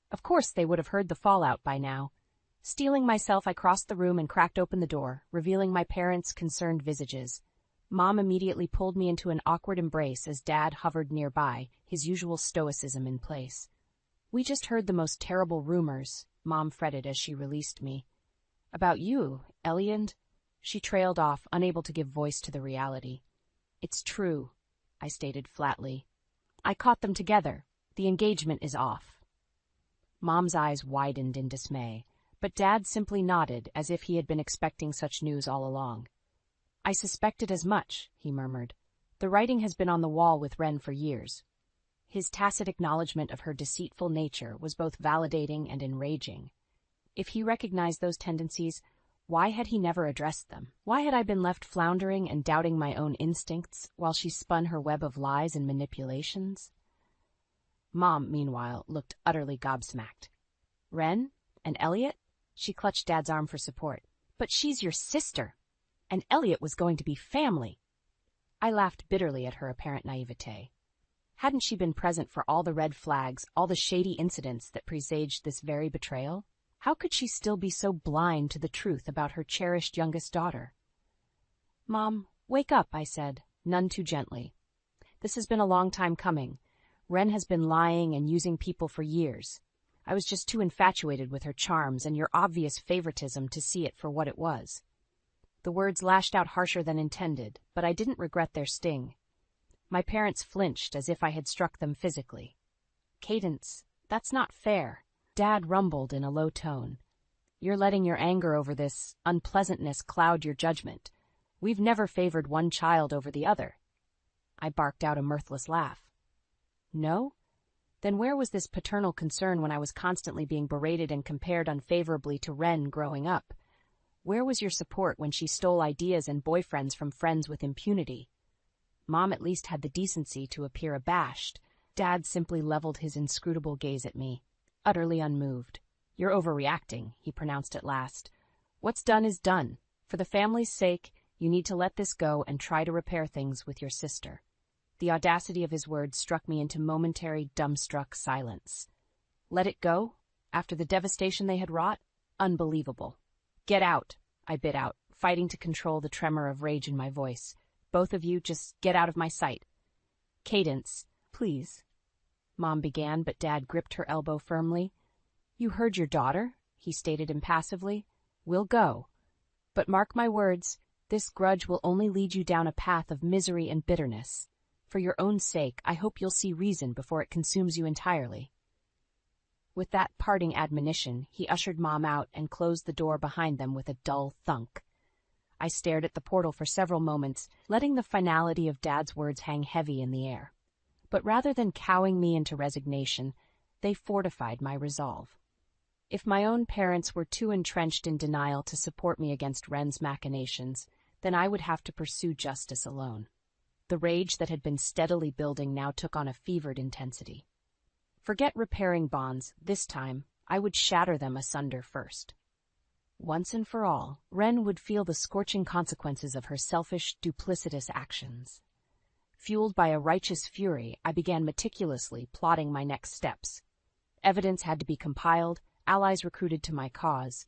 Of course they would have heard the fallout by now. Steeling myself, I crossed the room and cracked open the door, revealing my parents' concerned visages. Mom immediately pulled me into an awkward embrace as Dad hovered nearby, his usual stoicism in place. "We just heard the most terrible rumors," Mom fretted as she released me. "About you, Ellie, and—" She trailed off, unable to give voice to the reality. "It's true," I stated flatly. "I caught them together. The engagement is off." Mom's eyes widened in dismay, but Dad simply nodded as if he had been expecting such news all along. "I suspected as much," he murmured. "The writing has been on the wall with Wren for years." His tacit acknowledgement of her deceitful nature was both validating and enraging. If he recognized those tendencies, why had he never addressed them? Why had I been left floundering and doubting my own instincts while she spun her web of lies and manipulations? Mom, meanwhile, looked utterly gobsmacked. "Wren? And Elliot?" She clutched Dad's arm for support. "But she's your sister, and Elliot was going to be family." I laughed bitterly at her apparent naivete. Hadn't she been present for all the red flags, all the shady incidents that presaged this very betrayal? How could she still be so blind to the truth about her cherished youngest daughter? "Mom, wake up," I said, none too gently. "This has been a long time coming. Wren has been lying and using people for years. I was just too infatuated with her charms and your obvious favoritism to see it for what it was." The words lashed out harsher than intended, but I didn't regret their sting. My parents flinched as if I had struck them physically. "Cadence, that's not fair." Dad rumbled in a low tone. "You're letting your anger over this unpleasantness cloud your judgment. We've never favored one child over the other." I barked out a mirthless laugh. "No? Then where was this paternal concern when I was constantly being berated and compared unfavorably to Wren growing up? Where was your support when she stole ideas and boyfriends from friends with impunity?" Mom at least had the decency to appear abashed. Dad simply leveled his inscrutable gaze at me, utterly unmoved. "You're overreacting," he pronounced at last. "What's done is done. For the family's sake, You need to let this go and try to repair things with your sister. The audacity of his words struck me into momentary, dumbstruck silence. Let it go? After the devastation they had wrought? Unbelievable. Get out, I bit out, fighting to control the tremor of rage in my voice. Both of you, just get out of my sight. Cadence, please, Mom began, but Dad gripped her elbow firmly. You heard your daughter, he stated impassively. We'll go. But mark my words, this grudge will only lead you down a path of misery and bitterness. For your own sake, I hope you'll see reason before it consumes you entirely. With that parting admonition, he ushered Mom out and closed the door behind them with a dull thunk. I stared at the portal for several moments, letting the finality of Dad's words hang heavy in the air. But rather than cowing me into resignation, they fortified my resolve. If my own parents were too entrenched in denial to support me against Wren's machinations, then I would have to pursue justice alone. The rage that had been steadily building now took on a fevered intensity. Forget repairing bonds, this time I would shatter them asunder first. Once and for all, Wren would feel the scorching consequences of her selfish, duplicitous actions. Fueled by a righteous fury, I began meticulously plotting my next steps. Evidence had to be compiled, allies recruited to my cause.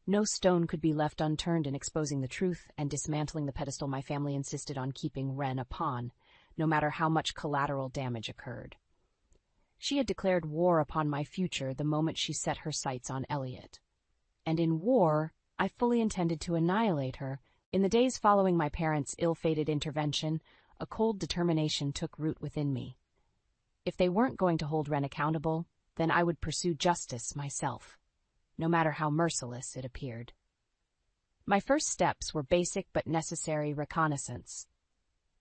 No stone could be left unturned in exposing the truth and dismantling the pedestal my family insisted on keeping Wren upon, no matter how much collateral damage occurred. She had declared war upon my future the moment she set her sights on Elliot. And in war, I fully intended to annihilate her. In the days following my parents' ill-fated intervention, a cold determination took root within me. If they weren't going to hold Wren accountable, then I would pursue justice myself, no matter how merciless it appeared. My first steps were basic but necessary reconnaissance.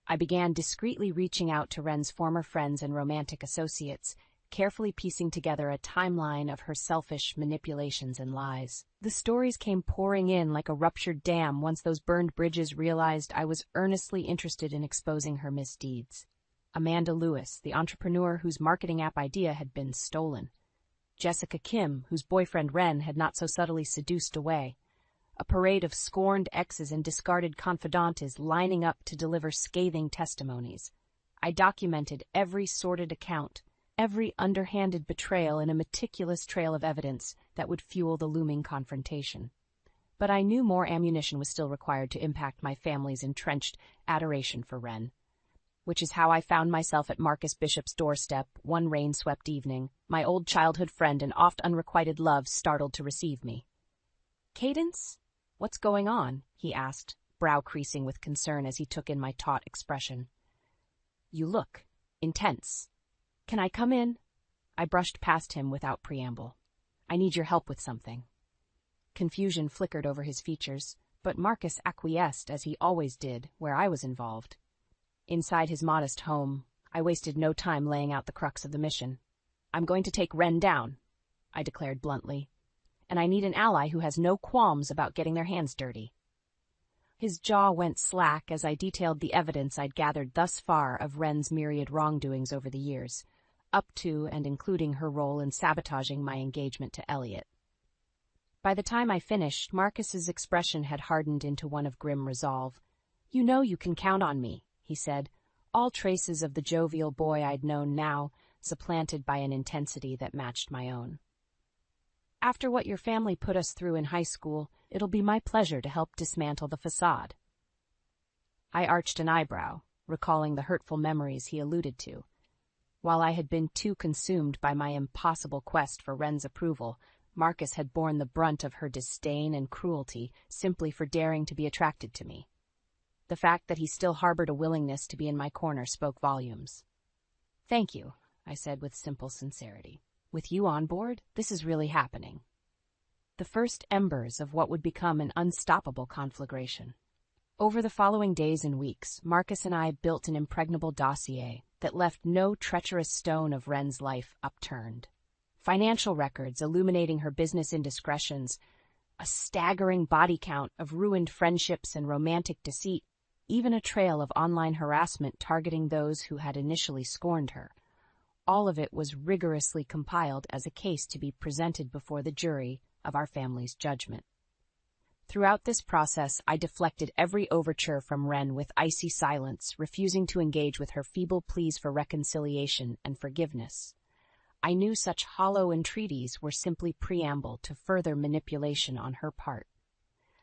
I began discreetly reaching out to Wren's former friends and romantic associates, carefully piecing together a timeline of her selfish manipulations and lies. The stories came pouring in like a ruptured dam once those burned bridges realized I was earnestly interested in exposing her misdeeds. Amanda Lewis, the entrepreneur whose marketing app idea had been stolen. Jessica Kim, whose boyfriend Wren had not so subtly seduced away. A parade of scorned exes and discarded confidantes lining up to deliver scathing testimonies. I documented every sordid account, every underhanded betrayal in a meticulous trail of evidence that would fuel the looming confrontation. But I knew more ammunition was still required to impact my family's entrenched adoration for Wren, which is how I found myself at Marcus Bishop's doorstep one rain-swept evening, my old childhood friend and oft-unrequited love startled to receive me. Cadence? What's going on? He asked, brow creasing with concern as he took in my taut expression. You look intense. Can I come in? I brushed past him without preamble. I need your help with something. Confusion flickered over his features, but Marcus acquiesced as he always did where I was involved. Inside his modest home, I wasted no time laying out the crux of the mission. I'm going to take Wren down, I declared bluntly, and I need an ally who has no qualms about getting their hands dirty. His jaw went slack as I detailed the evidence I'd gathered thus far of Wren's myriad wrongdoings over the years, up to and including her role in sabotaging my engagement to Elliot. By the time I finished, Marcus's expression had hardened into one of grim resolve. You know you can count on me, he said, all traces of the jovial boy I'd known now supplanted by an intensity that matched my own. After what your family put us through in high school, it'll be my pleasure to help dismantle the facade. I arched an eyebrow, recalling the hurtful memories he alluded to. While I had been too consumed by my impossible quest for Wren's approval, Marcus had borne the brunt of her disdain and cruelty simply for daring to be attracted to me. The fact that he still harbored a willingness to be in my corner spoke volumes. Thank you, I said with simple sincerity. With you on board, this is really happening. The first embers of what would become an unstoppable conflagration. Over the following days and weeks, Marcus and I built an impregnable dossier that left no treacherous stone of Wren's life upturned. Financial records illuminating her business indiscretions, a staggering body count of ruined friendships and romantic deceit, even a trail of online harassment targeting those who had initially scorned her. All of it was rigorously compiled as a case to be presented before the jury of our family's judgment. Throughout this process, I deflected every overture from Ren with icy silence, refusing to engage with her feeble pleas for reconciliation and forgiveness. I knew such hollow entreaties were simply preamble to further manipulation on her part.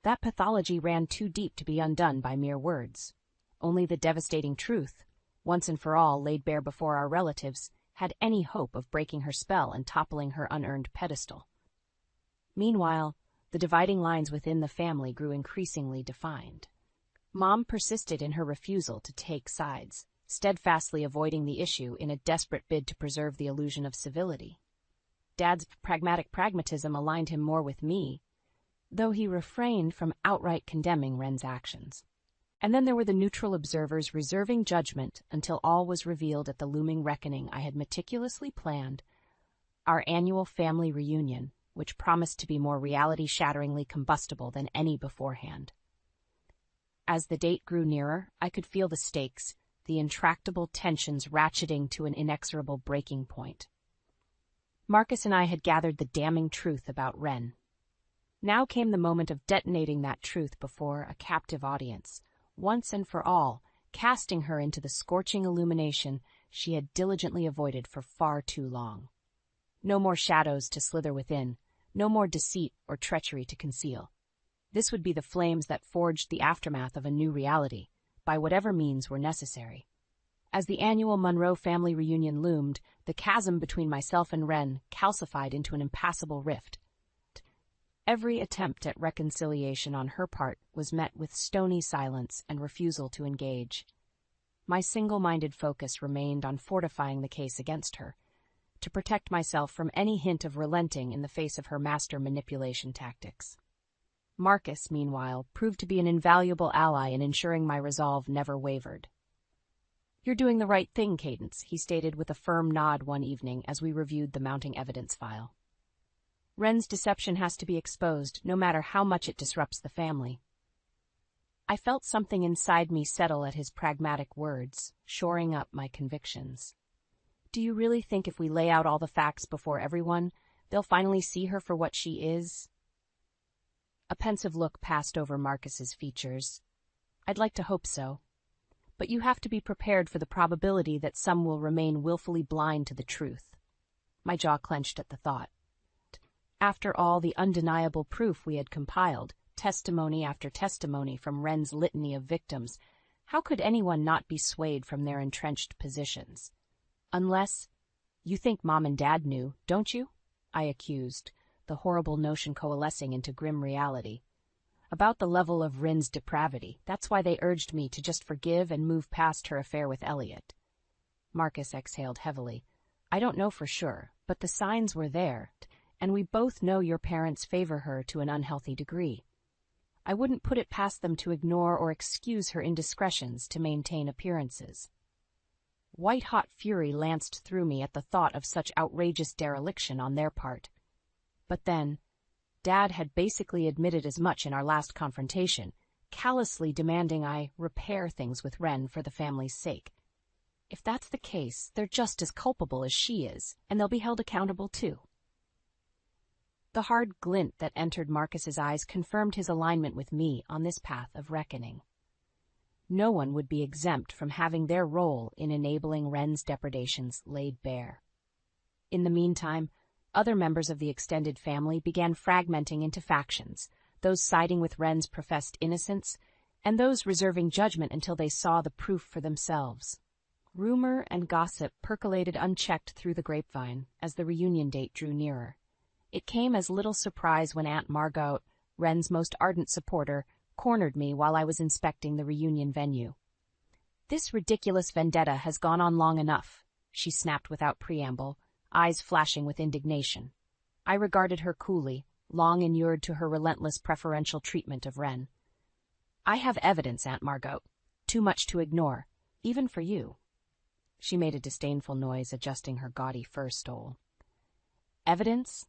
That pathology ran too deep to be undone by mere words. Only the devastating truth, once and for all laid bare before our relatives, had any hope of breaking her spell and toppling her unearned pedestal. Meanwhile, the dividing lines within the family grew increasingly defined. Mom persisted in her refusal to take sides, steadfastly avoiding the issue in a desperate bid to preserve the illusion of civility. Dad's pragmatic pragmatism aligned him more with me, though he refrained from outright condemning Ren's actions. And then there were the neutral observers reserving judgment until all was revealed at the looming reckoning I had meticulously planned, our annual family reunion, which promised to be more reality-shatteringly combustible than any beforehand. As the date grew nearer, I could feel the stakes, the intractable tensions ratcheting to an inexorable breaking point. Marcus and I had gathered the damning truth about Ren. Now came the moment of detonating that truth before a captive audience, once and for all, casting her into the scorching illumination she had diligently avoided for far too long. No more shadows to slither within, no more deceit or treachery to conceal. This would be the flames that forged the aftermath of a new reality, by whatever means were necessary. As the annual Monroe family reunion loomed, the chasm between myself and Ren calcified into an impassable rift. Every attempt at reconciliation on her part was met with stony silence and refusal to engage. My single-minded focus remained on fortifying the case against her, to protect myself from any hint of relenting in the face of her master manipulation tactics. Marcus, meanwhile, proved to be an invaluable ally in ensuring my resolve never wavered. "You're doing the right thing, Cadence," he stated with a firm nod one evening as we reviewed the mounting evidence file. "Ren's deception has to be exposed, no matter how much it disrupts the family." I felt something inside me settle at his pragmatic words, shoring up my convictions. "Do you really think if we lay out all the facts before everyone, they'll finally see her for what she is?" A pensive look passed over Marcus's features. "I'd like to hope so. But you have to be prepared for the probability that some will remain willfully blind to the truth." My jaw clenched at the thought. After all the undeniable proof we had compiled, testimony after testimony from Ren's litany of victims, how could anyone not be swayed from their entrenched positions? "Unless you think Mom and Dad knew, don't you?" I accused, the horrible notion coalescing into grim reality. "About the level of Ren's depravity, that's why they urged me to just forgive and move past her affair with Elliot." Marcus exhaled heavily. "I don't know for sure, but the signs were there, and we both know your parents favor her to an unhealthy degree. I wouldn't put it past them to ignore or excuse her indiscretions to maintain appearances." White-hot fury lanced through me at the thought of such outrageous dereliction on their part. But then, Dad had basically admitted as much in our last confrontation, callously demanding I repair things with Ren for the family's sake. If that's the case, they're just as culpable as she is, and they'll be held accountable too. The hard glint that entered Marcus's eyes confirmed his alignment with me on this path of reckoning. No one would be exempt from having their role in enabling Ren's depredations laid bare. In the meantime, other members of the extended family began fragmenting into factions, those siding with Ren's professed innocence, and those reserving judgment until they saw the proof for themselves. Rumor and gossip percolated unchecked through the grapevine as the reunion date drew nearer. It came as little surprise when Aunt Margot, Ren's most ardent supporter, cornered me while I was inspecting the reunion venue. "This ridiculous vendetta has gone on long enough," she snapped without preamble, eyes flashing with indignation. I regarded her coolly, long inured to her relentless preferential treatment of Ren. "I have evidence, Aunt Margot. Too much to ignore, even for you." She made a disdainful noise, adjusting her gaudy fur stole. "Evidence?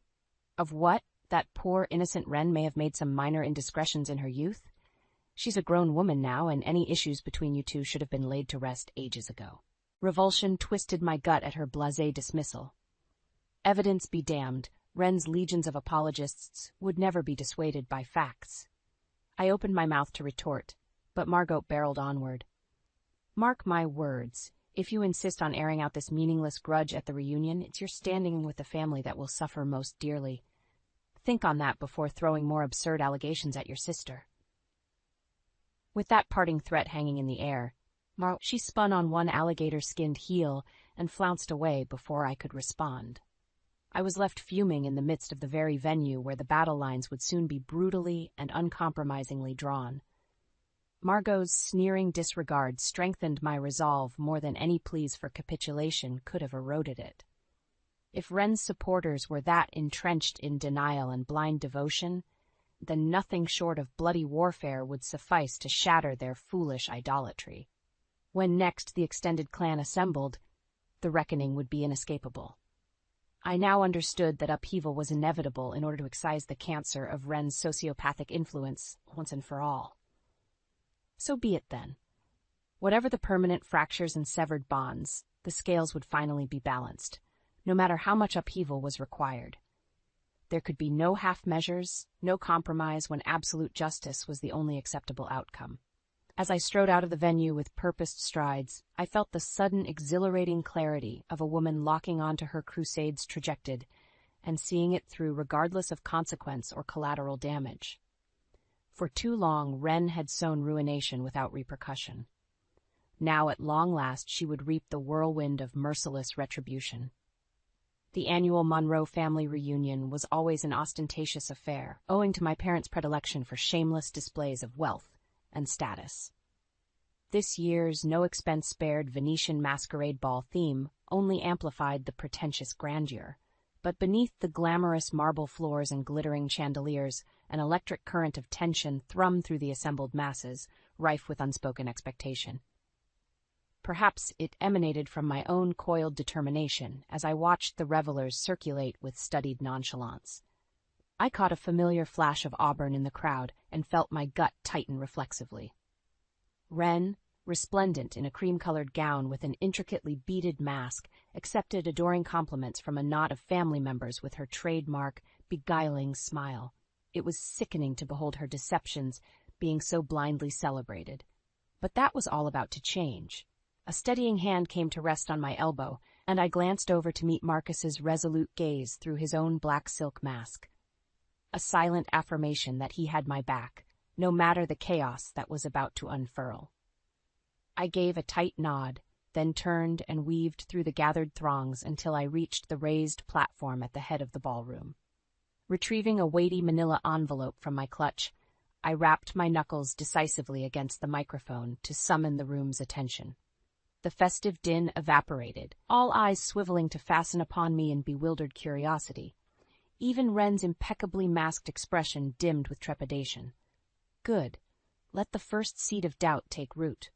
Of what? That poor, innocent Ren may have made some minor indiscretions in her youth? She's a grown woman now, and any issues between you two should have been laid to rest ages ago." Revulsion twisted my gut at her blasé dismissal. Evidence be damned, Ren's legions of apologists would never be dissuaded by facts. I opened my mouth to retort, but Margot barreled onward. Mark my words, if you insist on airing out this meaningless grudge at the reunion, it's your standing with the family that will suffer most dearly. Think on that before throwing more absurd allegations at your sister. With that parting threat hanging in the air, she spun on one alligator-skinned heel and flounced away before I could respond. I was left fuming in the midst of the very venue where the battle lines would soon be brutally and uncompromisingly drawn. Margot's sneering disregard strengthened my resolve more than any pleas for capitulation could have eroded it. If Ren's supporters were that entrenched in denial and blind devotion, then nothing short of bloody warfare would suffice to shatter their foolish idolatry. When next the extended clan assembled, the reckoning would be inescapable. I now understood that upheaval was inevitable in order to excise the cancer of Ren's sociopathic influence once and for all. So be it then. Whatever the permanent fractures and severed bonds, the scales would finally be balanced, no matter how much upheaval was required. There could be no half measures, no compromise when absolute justice was the only acceptable outcome. As I strode out of the venue with purposed strides, I felt the sudden exhilarating clarity of a woman locking onto her crusade's trajectory and seeing it through regardless of consequence or collateral damage. For too long, Ren had sown ruination without repercussion. Now, at long last, she would reap the whirlwind of merciless retribution. The annual Monroe family reunion was always an ostentatious affair, owing to my parents' predilection for shameless displays of wealth and status. This year's no-expense-spared Venetian masquerade ball theme only amplified the pretentious grandeur, but beneath the glamorous marble floors and glittering chandeliers, an electric current of tension thrummed through the assembled masses, rife with unspoken expectation. Perhaps it emanated from my own coiled determination as I watched the revelers circulate with studied nonchalance. I caught a familiar flash of auburn in the crowd and felt my gut tighten reflexively. Ren, resplendent in a cream-colored gown with an intricately beaded mask, accepted adoring compliments from a knot of family members with her trademark, beguiling smile. It was sickening to behold her deceptions being so blindly celebrated. But that was all about to change. A steadying hand came to rest on my elbow, and I glanced over to meet Marcus's resolute gaze through his own black silk mask. A silent affirmation that he had my back, no matter the chaos that was about to unfurl. I gave a tight nod, then turned and weaved through the gathered throngs until I reached the raised platform at the head of the ballroom. Retrieving a weighty manila envelope from my clutch, I rapped my knuckles decisively against the microphone to summon the room's attention. The festive din evaporated, all eyes swiveling to fasten upon me in bewildered curiosity. Even Ren's impeccably masked expression dimmed with trepidation. Good. Let the first seed of doubt take root.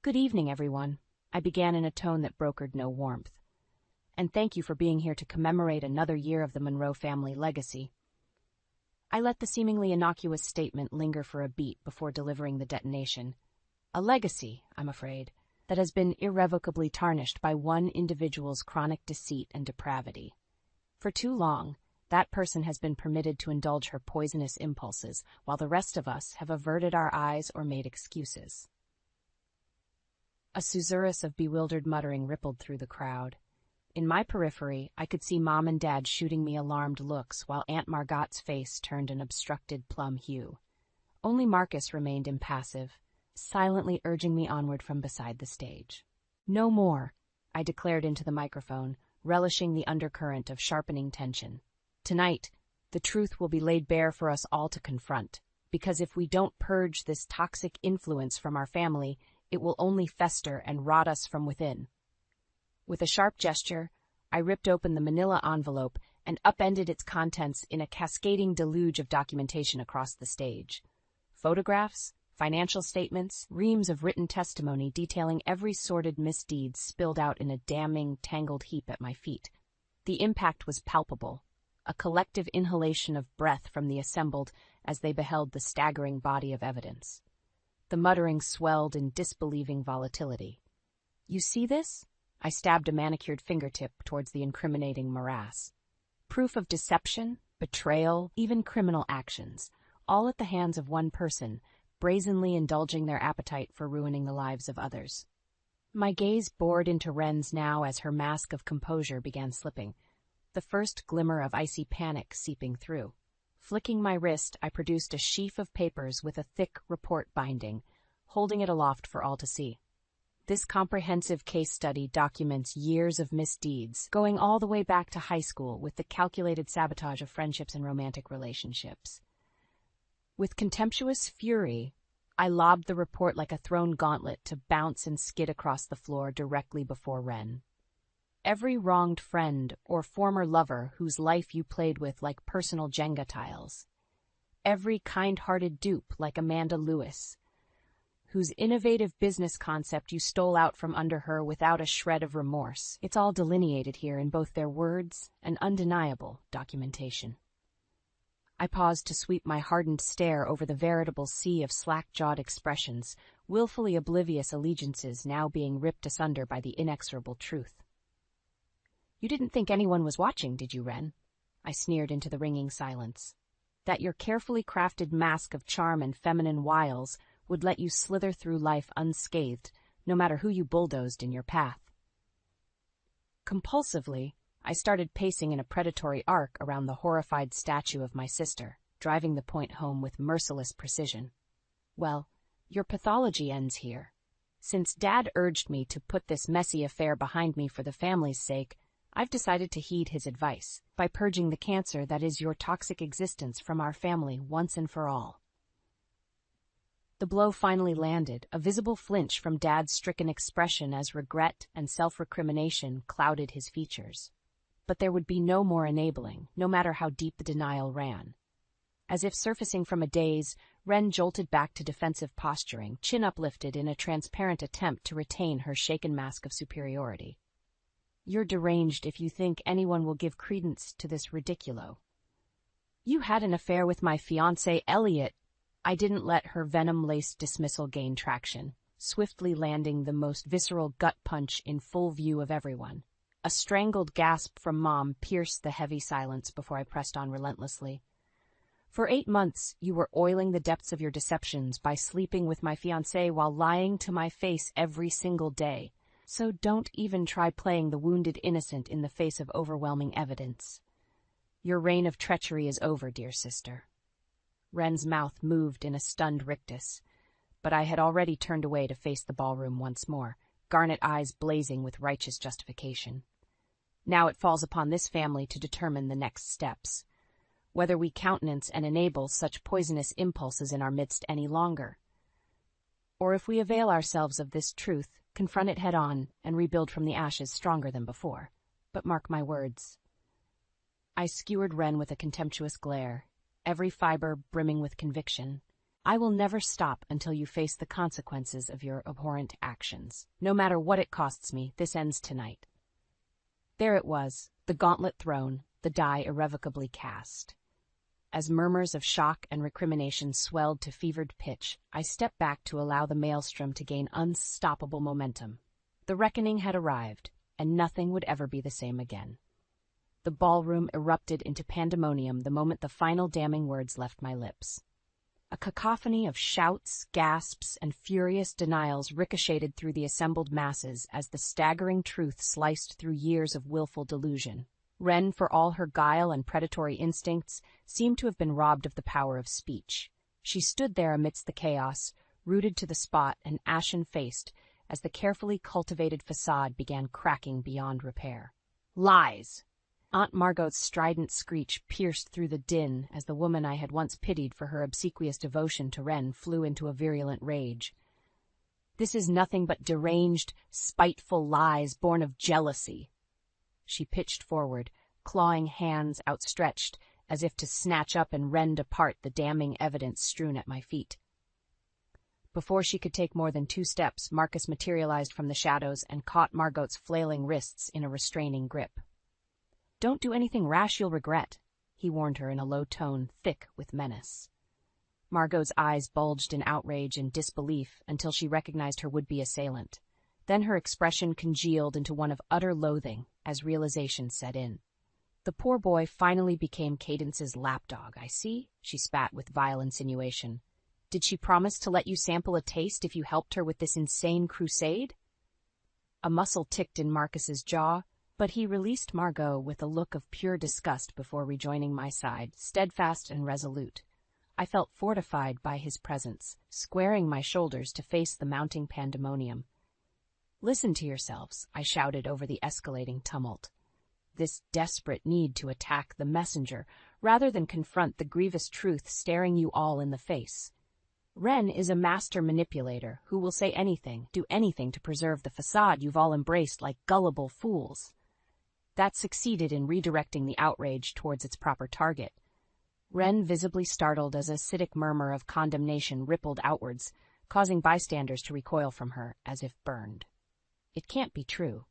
Good evening, everyone, I began in a tone that brokered no warmth. And thank you for being here to commemorate another year of the Monroe family legacy. I let the seemingly innocuous statement linger for a beat before delivering the detonation. A legacy, I'm afraid, that has been irrevocably tarnished by one individual's chronic deceit and depravity. For too long, that person has been permitted to indulge her poisonous impulses, while the rest of us have averted our eyes or made excuses. A susurrus of bewildered muttering rippled through the crowd. In my periphery, I could see Mom and Dad shooting me alarmed looks while Aunt Margot's face turned an obstructed plum hue. Only Marcus remained impassive, silently urging me onward from beside the stage. No more, I declared into the microphone, relishing the undercurrent of sharpening tension. Tonight, the truth will be laid bare for us all to confront, because if we don't purge this toxic influence from our family, it will only fester and rot us from within. With a sharp gesture, I ripped open the manila envelope and upended its contents in a cascading deluge of documentation across the stage. Photographs, financial statements, reams of written testimony detailing every sordid misdeed spilled out in a damning, tangled heap at my feet. The impact was palpable, a collective inhalation of breath from the assembled as they beheld the staggering body of evidence. The muttering swelled in disbelieving volatility. You see this? I stabbed a manicured fingertip towards the incriminating morass. Proof of deception, betrayal, even criminal actions, all at the hands of one person, brazenly indulging their appetite for ruining the lives of others. My gaze bored into Wren's now as her mask of composure began slipping, the first glimmer of icy panic seeping through. Flicking my wrist, I produced a sheaf of papers with a thick report binding, holding it aloft for all to see. This comprehensive case study documents years of misdeeds, going all the way back to high school with the calculated sabotage of friendships and romantic relationships. With contemptuous fury, I lobbed the report like a thrown gauntlet to bounce and skid across the floor directly before Wren. Every wronged friend or former lover whose life you played with like personal Jenga tiles. Every kind-hearted dupe like Amanda Lewis, whose innovative business concept you stole out from under her without a shred of remorse. It's all delineated here in both their words and undeniable documentation. I paused to sweep my hardened stare over the veritable sea of slack-jawed expressions, willfully oblivious allegiances now being ripped asunder by the inexorable truth. You didn't think anyone was watching, did you, Wren? I sneered into the ringing silence. That your carefully crafted mask of charm and feminine wiles would let you slither through life unscathed, no matter who you bulldozed in your path. Compulsively, I started pacing in a predatory arc around the horrified statue of my sister, driving the point home with merciless precision. Well, your pathology ends here. Since Dad urged me to put this messy affair behind me for the family's sake, I've decided to heed his advice by purging the cancer that is your toxic existence from our family once and for all. The blow finally landed, a visible flinch from Dad's stricken expression as regret and self-recrimination clouded his features. But there would be no more enabling, no matter how deep the denial ran. As if surfacing from a daze, Wren jolted back to defensive posturing, chin uplifted in a transparent attempt to retain her shaken mask of superiority. You're deranged if you think anyone will give credence to this ridiculo. You had an affair with my fiancé, Elliot. I didn't let her venom-laced dismissal gain traction, swiftly landing the most visceral gut punch in full view of everyone. A strangled gasp from Mom pierced the heavy silence before I pressed on relentlessly. For 8 months, you were oiling the depths of your deceptions by sleeping with my fiancé while lying to my face every single day. So don't even try playing the wounded innocent in the face of overwhelming evidence. Your reign of treachery is over, dear sister. Wren's mouth moved in a stunned rictus, but I had already turned away to face the ballroom once more, garnet eyes blazing with righteous justification. Now it falls upon this family to determine the next steps, whether we countenance and enable such poisonous impulses in our midst any longer, or if we avail ourselves of this truth, confront it head-on, and rebuild from the ashes stronger than before. But mark my words. I skewered Wren with a contemptuous glare, every fiber brimming with conviction. I will never stop until you face the consequences of your abhorrent actions. No matter what it costs me, this ends tonight. There it was, the gauntlet thrown, the die irrevocably cast. As murmurs of shock and recrimination swelled to fevered pitch, I stepped back to allow the maelstrom to gain unstoppable momentum. The reckoning had arrived, and nothing would ever be the same again. The ballroom erupted into pandemonium the moment the final damning words left my lips. A cacophony of shouts, gasps, and furious denials ricocheted through the assembled masses as the staggering truth sliced through years of willful delusion. Wren, for all her guile and predatory instincts, seemed to have been robbed of the power of speech. She stood there amidst the chaos, rooted to the spot and ashen-faced, as the carefully cultivated facade began cracking beyond repair. Lies! Aunt Margot's strident screech pierced through the din as the woman I had once pitied for her obsequious devotion to Wren flew into a virulent rage. This is nothing but deranged, spiteful lies born of jealousy. She pitched forward, clawing hands outstretched, as if to snatch up and rend apart the damning evidence strewn at my feet. Before she could take more than 2 steps, Marcus materialized from the shadows and caught Margot's flailing wrists in a restraining grip. "Don't do anything rash you'll regret," he warned her in a low tone thick with menace. Margot's eyes bulged in outrage and disbelief until she recognized her would-be assailant. Then her expression congealed into one of utter loathing as realization set in. The poor boy finally became Cadence's lapdog, I see, she spat with vile insinuation. Did she promise to let you sample a taste if you helped her with this insane crusade? A muscle ticked in Marcus's jaw, but he released Margot with a look of pure disgust before rejoining my side, steadfast and resolute. I felt fortified by his presence, squaring my shoulders to face the mounting pandemonium. Listen to yourselves, I shouted over the escalating tumult. This desperate need to attack the messenger, rather than confront the grievous truth staring you all in the face. Ren is a master manipulator who will say anything, do anything to preserve the facade you've all embraced like gullible fools. That succeeded in redirecting the outrage towards its proper target. Ren visibly startled as a acidic murmur of condemnation rippled outwards, causing bystanders to recoil from her, as if burned. It can't be true,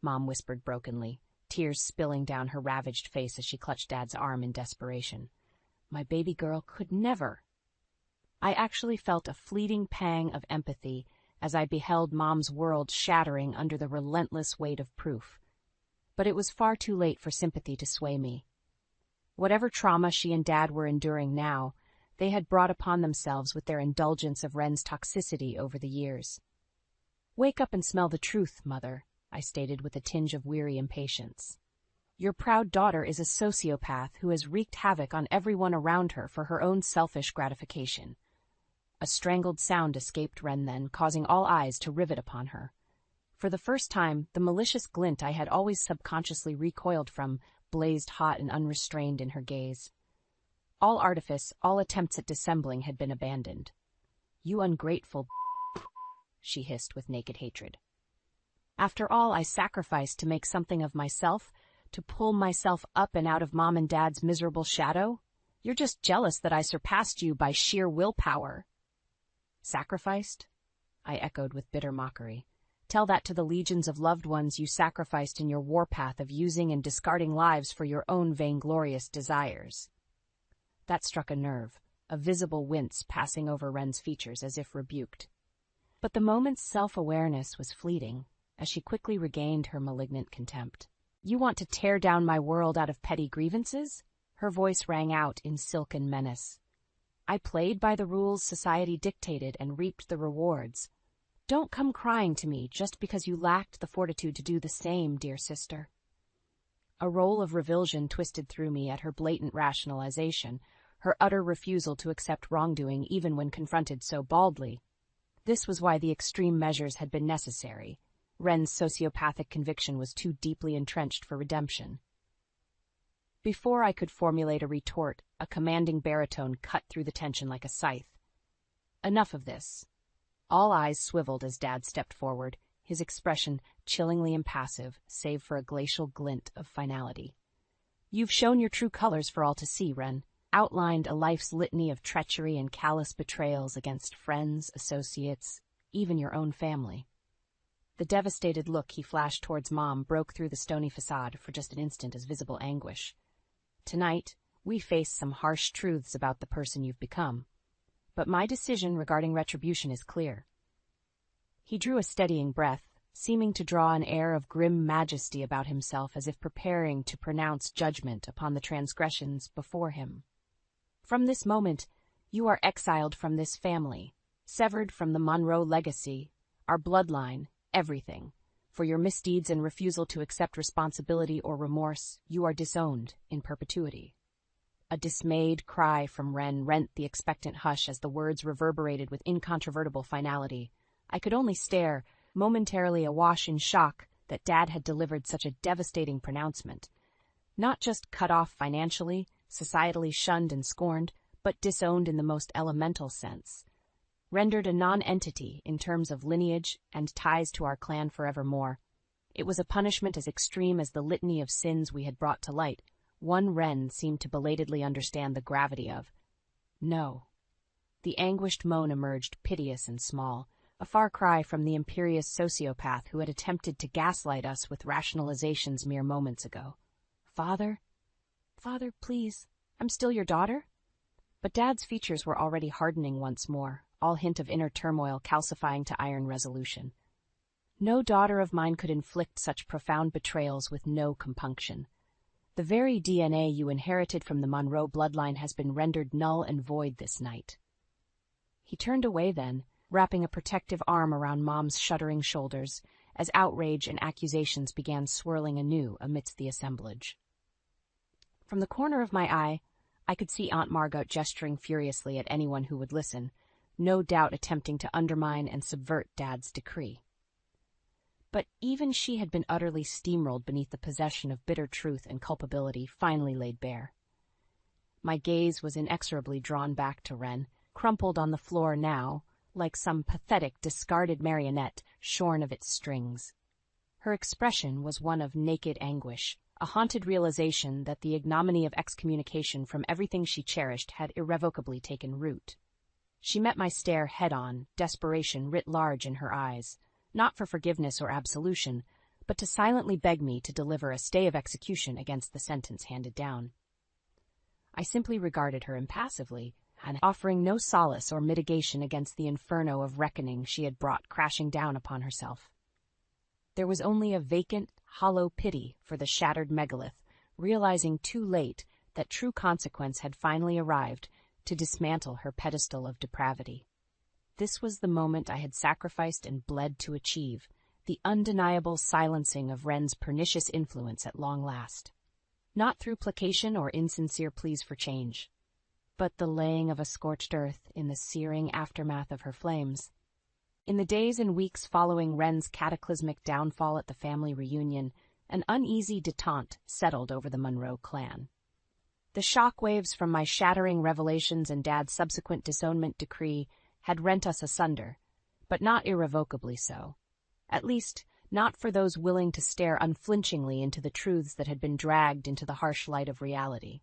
Mom whispered brokenly, tears spilling down her ravaged face as she clutched Dad's arm in desperation. My baby girl could never. I actually felt a fleeting pang of empathy as I beheld Mom's world shattering under the relentless weight of proof. But it was far too late for sympathy to sway me. Whatever trauma she and Dad were enduring now, they had brought upon themselves with their indulgence of Ren's toxicity over the years. Wake up and smell the truth, Mother, I stated with a tinge of weary impatience. Your proud daughter is a sociopath who has wreaked havoc on everyone around her for her own selfish gratification. A strangled sound escaped Ren then, causing all eyes to rivet upon her. For the first time, the malicious glint I had always subconsciously recoiled from blazed hot and unrestrained in her gaze. All artifice, all attempts at dissembling had been abandoned. You ungrateful she hissed with naked hatred. After all I sacrificed to make something of myself, to pull myself up and out of Mom and Dad's miserable shadow? You're just jealous that I surpassed you by sheer willpower. Sacrificed? I echoed with bitter mockery. Tell that to the legions of loved ones you sacrificed in your warpath of using and discarding lives for your own vainglorious desires. That struck a nerve, a visible wince passing over Ren's features as if rebuked. But the moment's self-awareness was fleeting, as she quickly regained her malignant contempt. You want to tear down my world out of petty grievances? Her voice rang out in silken menace. I played by the rules society dictated and reaped the rewards. Don't come crying to me just because you lacked the fortitude to do the same, dear sister. A roll of revulsion twisted through me at her blatant rationalization, her utter refusal to accept wrongdoing even when confronted so baldly. This was why the extreme measures had been necessary. Ren's sociopathic conviction was too deeply entrenched for redemption. Before I could formulate a retort, a commanding baritone cut through the tension like a scythe. Enough of this. All eyes swiveled as Dad stepped forward, his expression chillingly impassive, save for a glacial glint of finality. You've shown your true colors for all to see, Ren. Outlined a life's litany of treachery and callous betrayals against friends, associates, even your own family. The devastated look he flashed towards Mom broke through the stony facade for just an instant as visible anguish. Tonight, we face some harsh truths about the person you've become. But my decision regarding retribution is clear. He drew a steadying breath, seeming to draw an air of grim majesty about himself as if preparing to pronounce judgment upon the transgressions before him. From this moment, you are exiled from this family, severed from the Monroe legacy, our bloodline, everything. For your misdeeds and refusal to accept responsibility or remorse, you are disowned in perpetuity. A dismayed cry from Ren rent the expectant hush as the words reverberated with incontrovertible finality. I could only stare, momentarily awash in shock that Dad had delivered such a devastating pronouncement. Not just cut off financially, societally shunned and scorned, but disowned in the most elemental sense. Rendered a non-entity in terms of lineage and ties to our clan forevermore. It was a punishment as extreme as the litany of sins we had brought to light. One Ren seemed to belatedly understand the gravity of. No. The anguished moan emerged piteous and small, a far cry from the imperious sociopath who had attempted to gaslight us with rationalizations mere moments ago. Father? Father, please, I'm still your daughter? But Dad's features were already hardening once more, all hint of inner turmoil calcifying to iron resolution. No daughter of mine could inflict such profound betrayals with no compunction. The very DNA you inherited from the Monroe bloodline has been rendered null and void this night. He turned away then, wrapping a protective arm around Mom's shuddering shoulders, as outrage and accusations began swirling anew amidst the assemblage. From the corner of my eye, I could see Aunt Margot gesturing furiously at anyone who would listen, no doubt attempting to undermine and subvert Dad's decree. But even she had been utterly steamrolled beneath the possession of bitter truth and culpability finally laid bare. My gaze was inexorably drawn back to Wren, crumpled on the floor now, like some pathetic, discarded marionette shorn of its strings. Her expression was one of naked anguish, a haunted realization that the ignominy of excommunication from everything she cherished had irrevocably taken root. She met my stare head-on, desperation writ large in her eyes, not for forgiveness or absolution, but to silently beg me to deliver a stay of execution against the sentence handed down. I simply regarded her impassively, and offering no solace or mitigation against the inferno of reckoning she had brought crashing down upon herself. There was only a vacant, hollow pity for the shattered megalith, realizing too late that true consequence had finally arrived to dismantle her pedestal of depravity. This was the moment I had sacrificed and bled to achieve, the undeniable silencing of Wren's pernicious influence at long last. Not through placation or insincere pleas for change, but the laying of a scorched earth in the searing aftermath of her flames. In the days and weeks following Wren's cataclysmic downfall at the family reunion, an uneasy detente settled over the Monroe clan. The shockwaves from my shattering revelations and Dad's subsequent disownment decree had rent us asunder, but not irrevocably so. At least, not for those willing to stare unflinchingly into the truths that had been dragged into the harsh light of reality.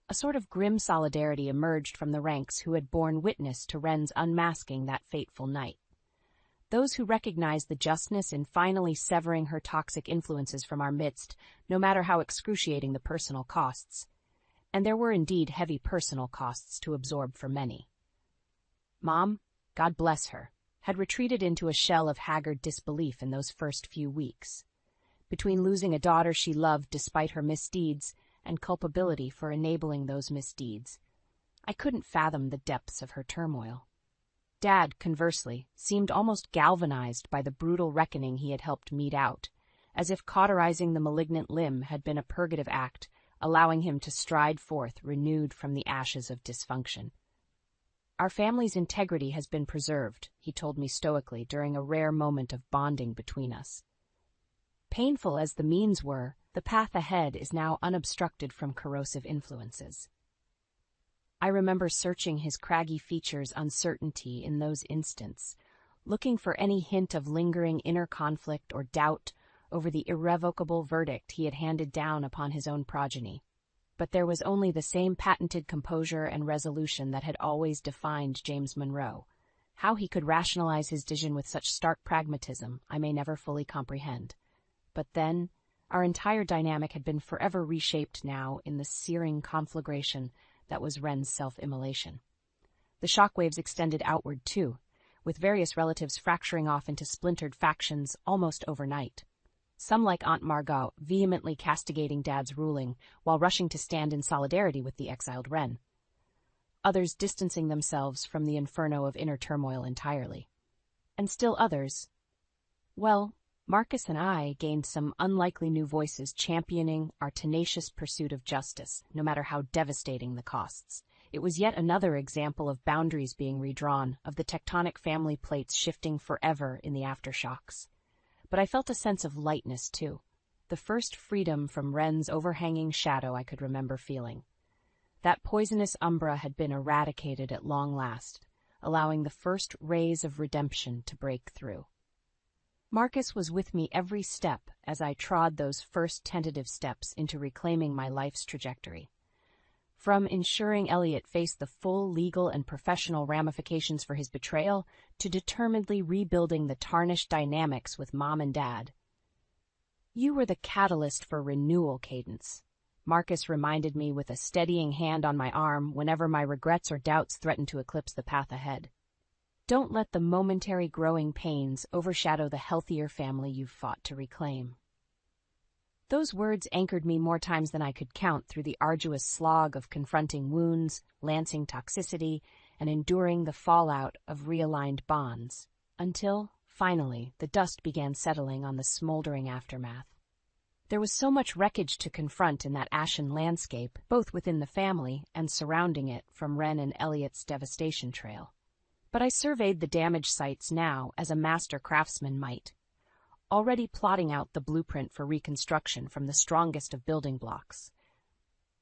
A sort of grim solidarity emerged from the ranks who had borne witness to Wren's unmasking that fateful night. Those who recognized the justness in finally severing her toxic influences from our midst, no matter how excruciating the personal costs. And there were indeed heavy personal costs to absorb for many. Mom, God bless her, had retreated into a shell of haggard disbelief in those first few weeks. Between losing a daughter she loved despite her misdeeds and culpability for enabling those misdeeds, I couldn't fathom the depths of her turmoil. Dad, conversely, seemed almost galvanized by the brutal reckoning he had helped mete out, as if cauterizing the malignant limb had been a purgative act, allowing him to stride forth renewed from the ashes of dysfunction. Our family's integrity has been preserved, he told me stoically during a rare moment of bonding between us. Painful as the means were, the path ahead is now unobstructed from corrosive influences. I remember searching his craggy features' uncertainty in those instants, looking for any hint of lingering inner conflict or doubt over the irrevocable verdict he had handed down upon his own progeny. But there was only the same patented composure and resolution that had always defined James Monroe. How he could rationalize his decision with such stark pragmatism, I may never fully comprehend. But then, our entire dynamic had been forever reshaped now in the searing conflagration that was Wren's self-immolation. The shockwaves extended outward, too, with various relatives fracturing off into splintered factions almost overnight. Some, like Aunt Margot, vehemently castigating Dad's ruling while rushing to stand in solidarity with the exiled Wren. Others distancing themselves from the inferno of inner turmoil entirely. And still others, well, Marcus and I gained some unlikely new voices championing our tenacious pursuit of justice, no matter how devastating the costs. It was yet another example of boundaries being redrawn, of the tectonic family plates shifting forever in the aftershocks. But I felt a sense of lightness, too, the first freedom from Wren's overhanging shadow I could remember feeling. That poisonous umbra had been eradicated at long last, allowing the first rays of redemption to break through. Marcus was with me every step as I trod those first tentative steps into reclaiming my life's trajectory. From ensuring Elliot faced the full legal and professional ramifications for his betrayal to determinedly rebuilding the tarnished dynamics with Mom and Dad. You were the catalyst for renewal, Cadence, Marcus reminded me with a steadying hand on my arm whenever my regrets or doubts threatened to eclipse the path ahead. Don't let the momentary growing pains overshadow the healthier family you've fought to reclaim. Those words anchored me more times than I could count through the arduous slog of confronting wounds, lancing toxicity, and enduring the fallout of realigned bonds, until, finally, the dust began settling on the smoldering aftermath. There was so much wreckage to confront in that ashen landscape, both within the family and surrounding it from Wren and Elliot's devastation trail. But I surveyed the damaged sites now as a master craftsman might, already plotting out the blueprint for reconstruction from the strongest of building blocks.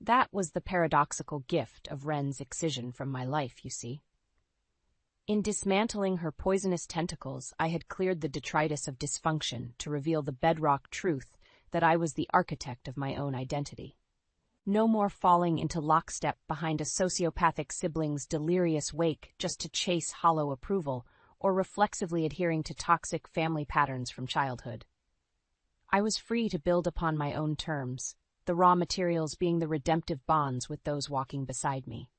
That was the paradoxical gift of Wren's excision from my life, you see. In dismantling her poisonous tentacles, I had cleared the detritus of dysfunction to reveal the bedrock truth that I was the architect of my own identity. No more falling into lockstep behind a sociopathic sibling's delirious wake just to chase hollow approval, or reflexively adhering to toxic family patterns from childhood. I was free to build upon my own terms, the raw materials being the redemptive bonds with those walking beside me.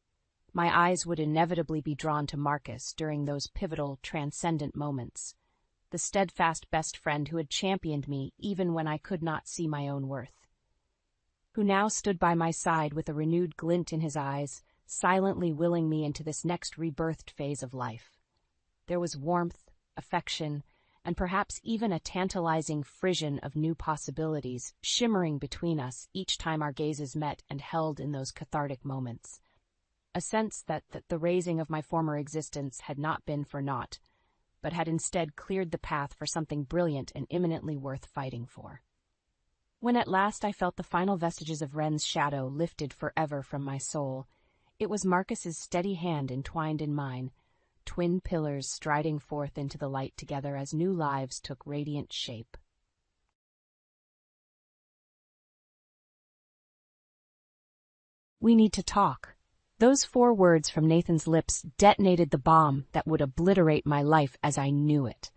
My eyes would inevitably be drawn to Marcus during those pivotal, transcendent moments, the steadfast best friend who had championed me even when I could not see my own worth, who now stood by my side with a renewed glint in his eyes, silently willing me into this next rebirthed phase of life. There was warmth, affection, and perhaps even a tantalizing frisson of new possibilities shimmering between us each time our gazes met and held in those cathartic moments. A sense that the raising of my former existence had not been for naught, but had instead cleared the path for something brilliant and imminently worth fighting for. When at last I felt the final vestiges of Wren's shadow lifted forever from my soul, it was Marcus's steady hand entwined in mine, twin pillars striding forth into the light together as new lives took radiant shape. "We need to talk." Those 4 words from Nathan's lips detonated the bomb that would obliterate my life as I knew it.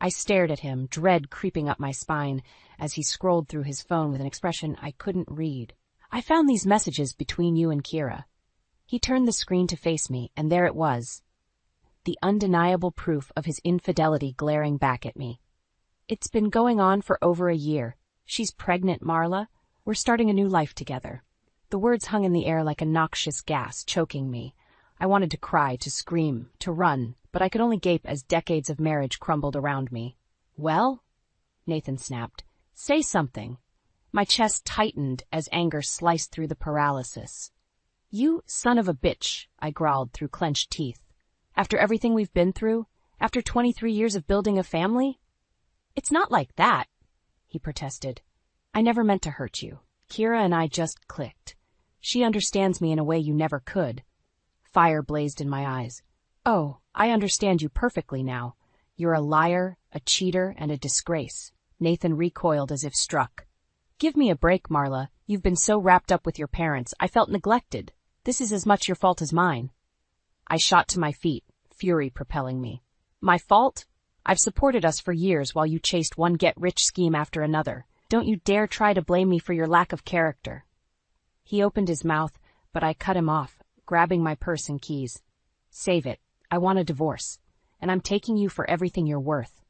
I stared at him, dread creeping up my spine, as he scrolled through his phone with an expression I couldn't read. "I found these messages between you and Kira." He turned the screen to face me, and there it was, the undeniable proof of his infidelity glaring back at me. "It's been going on for over a year. She's pregnant, Marla. We're starting a new life together." The words hung in the air like a noxious gas, choking me. I wanted to cry, to scream, to run, but I could only gape as decades of marriage crumbled around me. "Well?" Nathan snapped. "Say something." My chest tightened as anger sliced through the paralysis. "You son of a bitch," I growled through clenched teeth. "After everything we've been through? After 23 years of building a family?" "It's not like that," he protested. "I never meant to hurt you. Kira and I just clicked. She understands me in a way you never could." Fire blazed in my eyes. "Oh, I understand you perfectly now. You're a liar, a cheater, and a disgrace." Nathan recoiled as if struck. "Give me a break, Marla. You've been so wrapped up with your parents, I felt neglected. This is as much your fault as mine." I shot to my feet, fury propelling me. "My fault? I've supported us for years while you chased one get-rich scheme after another. Don't you dare try to blame me for your lack of character." He opened his mouth, but I cut him off, grabbing my purse and keys. "Save it. I want a divorce, and I'm taking you for everything you're worth."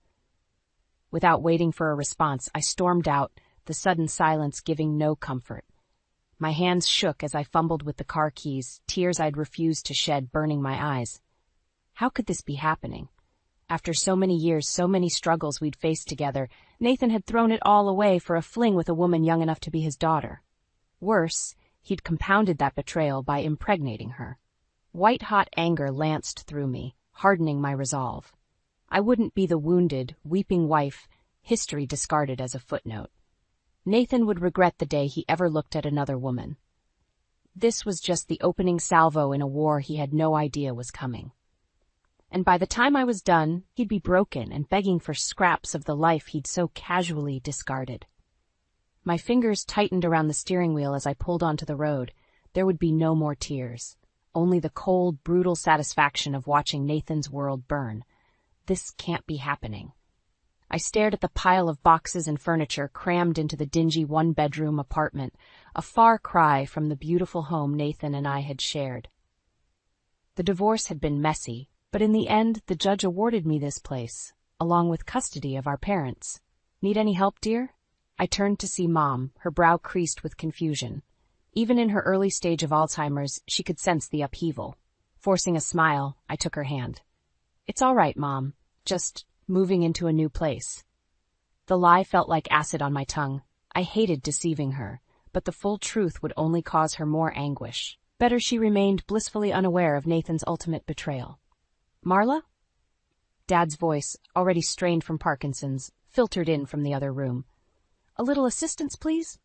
Without waiting for a response, I stormed out, the sudden silence giving no comfort. My hands shook as I fumbled with the car keys, tears I'd refused to shed burning my eyes. How could this be happening? After so many years, so many struggles we'd faced together, Nathan had thrown it all away for a fling with a woman young enough to be his daughter. Worse, he'd compounded that betrayal by impregnating her. White-hot anger lanced through me, hardening my resolve. I wouldn't be the wounded, weeping wife history discarded as a footnote. Nathan would regret the day he ever looked at another woman. This was just the opening salvo in a war he had no idea was coming. And by the time I was done, he'd be broken and begging for scraps of the life he'd so casually discarded. My fingers tightened around the steering wheel as I pulled onto the road. There would be no more tears, only the cold, brutal satisfaction of watching Nathan's world burn. This can't be happening. I stared at the pile of boxes and furniture crammed into the dingy one-bedroom apartment, a far cry from the beautiful home Nathan and I had shared. The divorce had been messy, but in the end the judge awarded me this place, along with custody of our parents. "Need any help, dear?" I turned to see Mom, her brow creased with confusion. Even in her early stage of Alzheimer's, she could sense the upheaval. Forcing a smile, I took her hand. "It's all right, Mom. Just moving into a new place." The lie felt like acid on my tongue. I hated deceiving her, but the full truth would only cause her more anguish. Better she remained blissfully unaware of Nathan's ultimate betrayal. "Marla?" Dad's voice, already strained from Parkinson's, filtered in from the other room. "A little assistance, please?"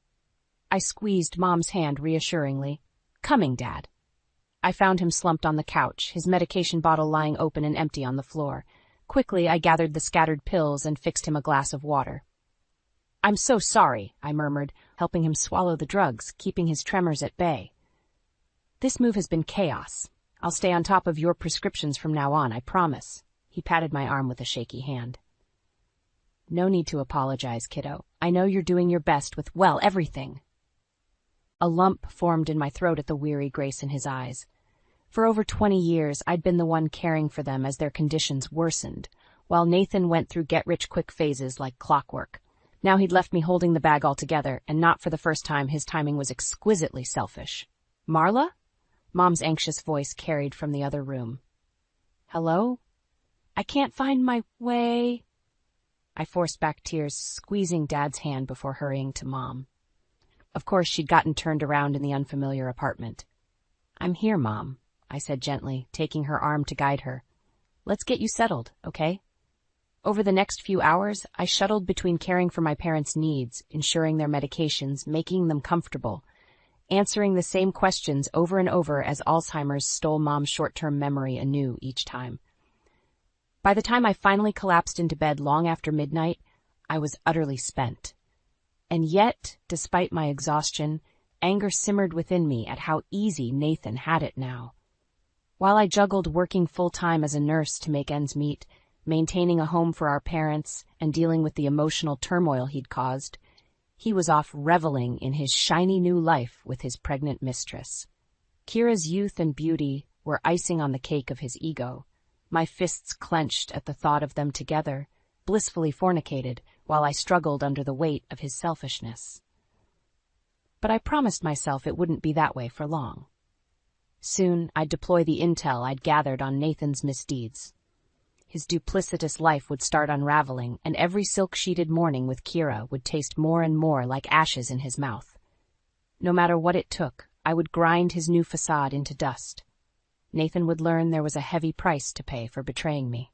I squeezed Mom's hand reassuringly. "Coming, Dad." I found him slumped on the couch, his medication bottle lying open and empty on the floor. Quickly, I gathered the scattered pills and fixed him a glass of water. "I'm so sorry," I murmured, helping him swallow the drugs, keeping his tremors at bay. "This move has been chaos. I'll stay on top of your prescriptions from now on, I promise." He patted my arm with a shaky hand. "No need to apologize, kiddo. I know you're doing your best with, well, everything." A lump formed in my throat at the weary grace in his eyes. For over 20 years, I'd been the one caring for them as their conditions worsened, while Nathan went through get-rich-quick phases like clockwork. Now he'd left me holding the bag altogether, and not for the first time his timing was exquisitely selfish. "Marla?" Mom's anxious voice carried from the other room. "Hello? I can't find my way." I forced back tears, squeezing Dad's hand before hurrying to Mom. Of course, she'd gotten turned around in the unfamiliar apartment. "I'm here, Mom," I said gently, taking her arm to guide her. "Let's get you settled, okay?" Over the next few hours, I shuttled between caring for my parents' needs, ensuring their medications, making them comfortable, answering the same questions over and over as Alzheimer's stole Mom's short-term memory anew each time. By the time I finally collapsed into bed long after midnight, I was utterly spent. And yet, despite my exhaustion, anger simmered within me at how easy Nathan had it now. While I juggled working full-time as a nurse to make ends meet, maintaining a home for our parents, and dealing with the emotional turmoil he'd caused, he was off reveling in his shiny new life with his pregnant mistress. Kira's youth and beauty were icing on the cake of his ego. My fists clenched at the thought of them together, blissfully fornicated, while I struggled under the weight of his selfishness. But I promised myself it wouldn't be that way for long. Soon I'd deploy the intel I'd gathered on Nathan's misdeeds. His duplicitous life would start unraveling, and every silk-sheeted morning with Kira would taste more and more like ashes in his mouth. No matter what it took, I would grind his new facade into dust. Nathan would learn there was a heavy price to pay for betraying me.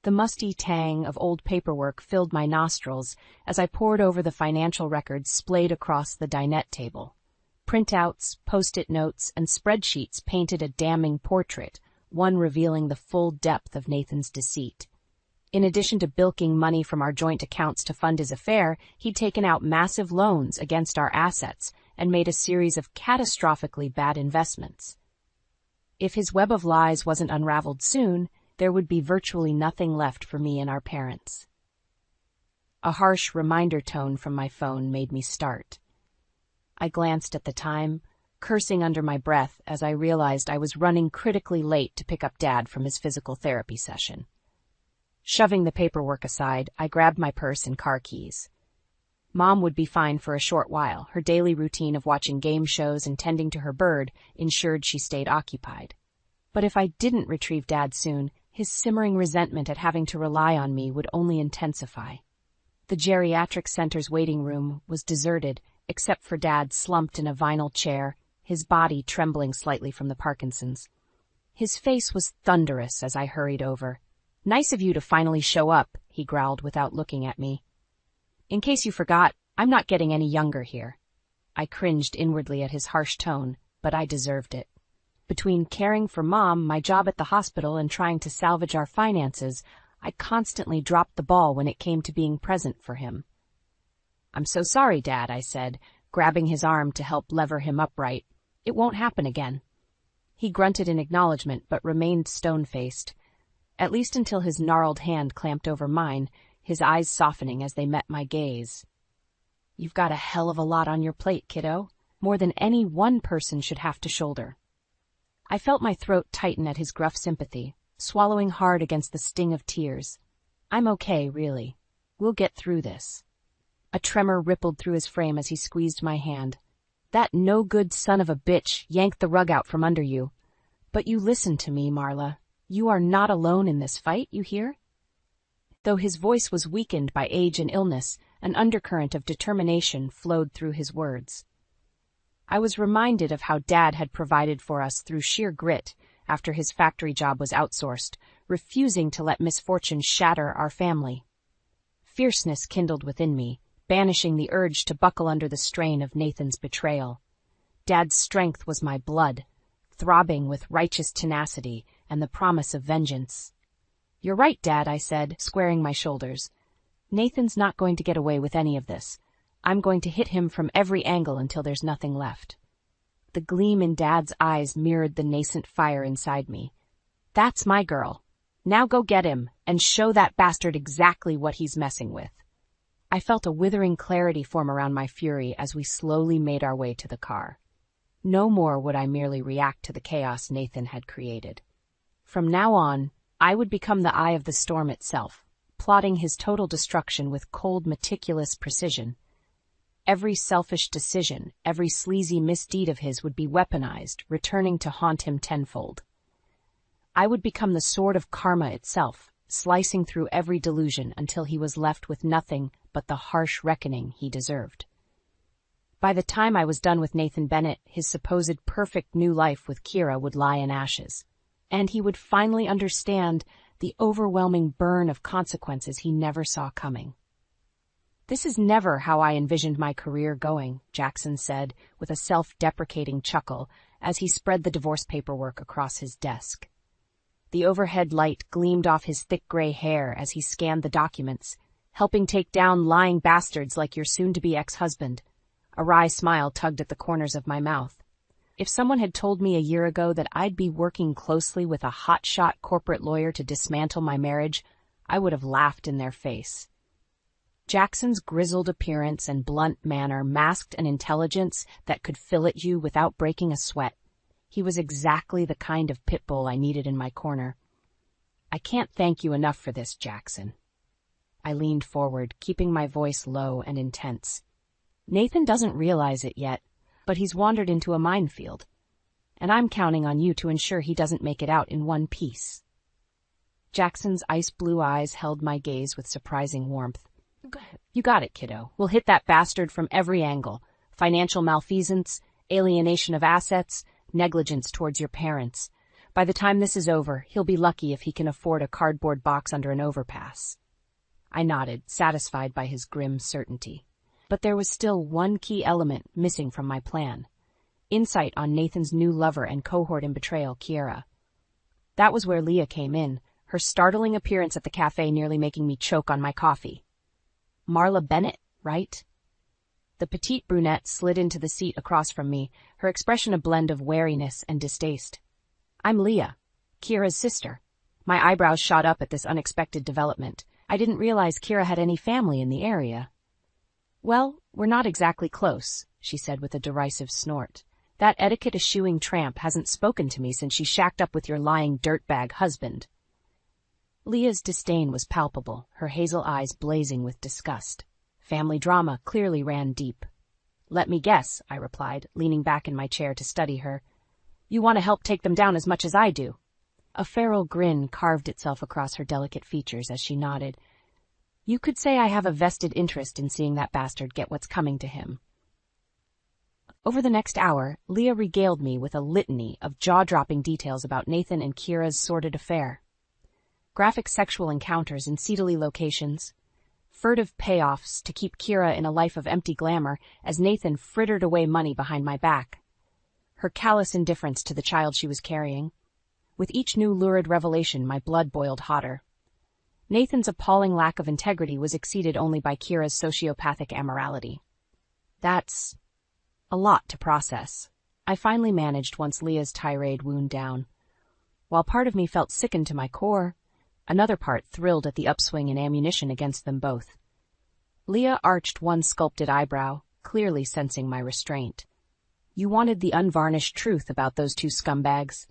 The musty tang of old paperwork filled my nostrils as I pored over the financial records splayed across the dinette table. Printouts, post-it notes, and spreadsheets painted a damning portrait, one revealing the full depth of Nathan's deceit. In addition to bilking money from our joint accounts to fund his affair, he'd taken out massive loans against our assets and made a series of catastrophically bad investments. If his web of lies wasn't unraveled soon, there would be virtually nothing left for me and our parents. A harsh reminder tone from my phone made me start. I glanced at the time, cursing under my breath as I realized I was running critically late to pick up Dad from his physical therapy session. Shoving the paperwork aside, I grabbed my purse and car keys. Mom would be fine for a short while. Her daily routine of watching game shows and tending to her bird ensured she stayed occupied. But if I didn't retrieve Dad soon, his simmering resentment at having to rely on me would only intensify. The geriatric center's waiting room was deserted, except for Dad slumped in a vinyl chair, his body trembling slightly from the Parkinson's. His face was thunderous as I hurried over. "Nice of you to finally show up," he growled without looking at me. "In case you forgot, I'm not getting any younger here." I cringed inwardly at his harsh tone, but I deserved it. Between caring for Mom, my job at the hospital, and trying to salvage our finances, I constantly dropped the ball when it came to being present for him. "I'm so sorry, Dad," I said, grabbing his arm to help lever him upright. "It won't happen again." He grunted in acknowledgement but remained stone-faced, at least until his gnarled hand clamped over mine, his eyes softening as they met my gaze. "You've got a hell of a lot on your plate, kiddo, more than any one person should have to shoulder." I felt my throat tighten at his gruff sympathy, swallowing hard against the sting of tears. "I'm okay, really. We'll get through this." A tremor rippled through his frame as he squeezed my hand. That no-good son of a bitch yanked the rug out from under you. But you listen to me, Marla. You are not alone in this fight, you hear? Though his voice was weakened by age and illness, an undercurrent of determination flowed through his words. I was reminded of how Dad had provided for us through sheer grit after his factory job was outsourced, refusing to let misfortune shatter our family. Fierceness kindled within me, banishing the urge to buckle under the strain of Nathan's betrayal. Dad's strength was my blood, throbbing with righteous tenacity and the promise of vengeance. You're right, Dad, I said, squaring my shoulders. Nathan's not going to get away with any of this. I'm going to hit him from every angle until there's nothing left. The gleam in Dad's eyes mirrored the nascent fire inside me. That's my girl. Now go get him and show that bastard exactly what he's messing with. I felt a withering clarity form around my fury as we slowly made our way to the car. No more would I merely react to the chaos Nathan had created. From now on, I would become the eye of the storm itself, plotting his total destruction with cold, meticulous precision. Every selfish decision, every sleazy misdeed of his would be weaponized, returning to haunt him tenfold. I would become the sword of karma itself, slicing through every delusion until he was left with nothing but the harsh reckoning he deserved. By the time I was done with Nathan Bennett, his supposed perfect new life with Kira would lie in ashes, and he would finally understand the overwhelming burn of consequences he never saw coming. This is never how I envisioned my career going, Jackson said with a self-deprecating chuckle as he spread the divorce paperwork across his desk. The overhead light gleamed off his thick gray hair as he scanned the documents, helping take down lying bastards like your soon-to-be ex-husband. A wry smile tugged at the corners of my mouth. If someone had told me a year ago that I'd be working closely with a hotshot corporate lawyer to dismantle my marriage, I would have laughed in their face. Jackson's grizzled appearance and blunt manner masked an intelligence that could fillet you without breaking a sweat. He was exactly the kind of pit bull I needed in my corner. I can't thank you enough for this, Jackson. I leaned forward, keeping my voice low and intense. Nathan doesn't realize it yet, but he's wandered into a minefield, and I'm counting on you to ensure he doesn't make it out in one piece. Jackson's ice-blue eyes held my gaze with surprising warmth. You got it, kiddo. We'll hit that bastard from every angle. Financial malfeasance, alienation of assets, negligence towards your parents. By the time this is over, he'll be lucky if he can afford a cardboard box under an overpass. I nodded, satisfied by his grim certainty. But there was still one key element missing from my plan. Insight on Nathan's new lover and cohort in betrayal, Kira. That was where Leah came in, her startling appearance at the cafe nearly making me choke on my coffee. Marla Bennett, right? The petite brunette slid into the seat across from me, her expression a blend of wariness and distaste. I'm Leah, Kira's sister. My eyebrows shot up at this unexpected development. I didn't realize Kira had any family in the area. Well, we're not exactly close, she said with a derisive snort. That etiquette-eschewing tramp hasn't spoken to me since she shacked up with your lying dirtbag husband. Leah's disdain was palpable, her hazel eyes blazing with disgust. Family drama clearly ran deep. Let me guess, I replied, leaning back in my chair to study her. You want to help take them down as much as I do. A feral grin carved itself across her delicate features as she nodded. You could say I have a vested interest in seeing that bastard get what's coming to him. Over the next hour, Leah regaled me with a litany of jaw-dropping details about Nathan and Kira's sordid affair. Graphic sexual encounters in seedily locations, furtive payoffs to keep Kira in a life of empty glamour as Nathan frittered away money behind my back. Her callous indifference to the child she was carrying. With each new lurid revelation, my blood boiled hotter. Nathan's appalling lack of integrity was exceeded only by Kira's sociopathic amorality. That's a lot to process. I finally managed once Leah's tirade wound down. While part of me felt sickened to my core, another part thrilled at the upswing in ammunition against them both. Leah arched one sculpted eyebrow, clearly sensing my restraint. You wanted the unvarnished truth about those two scumbags.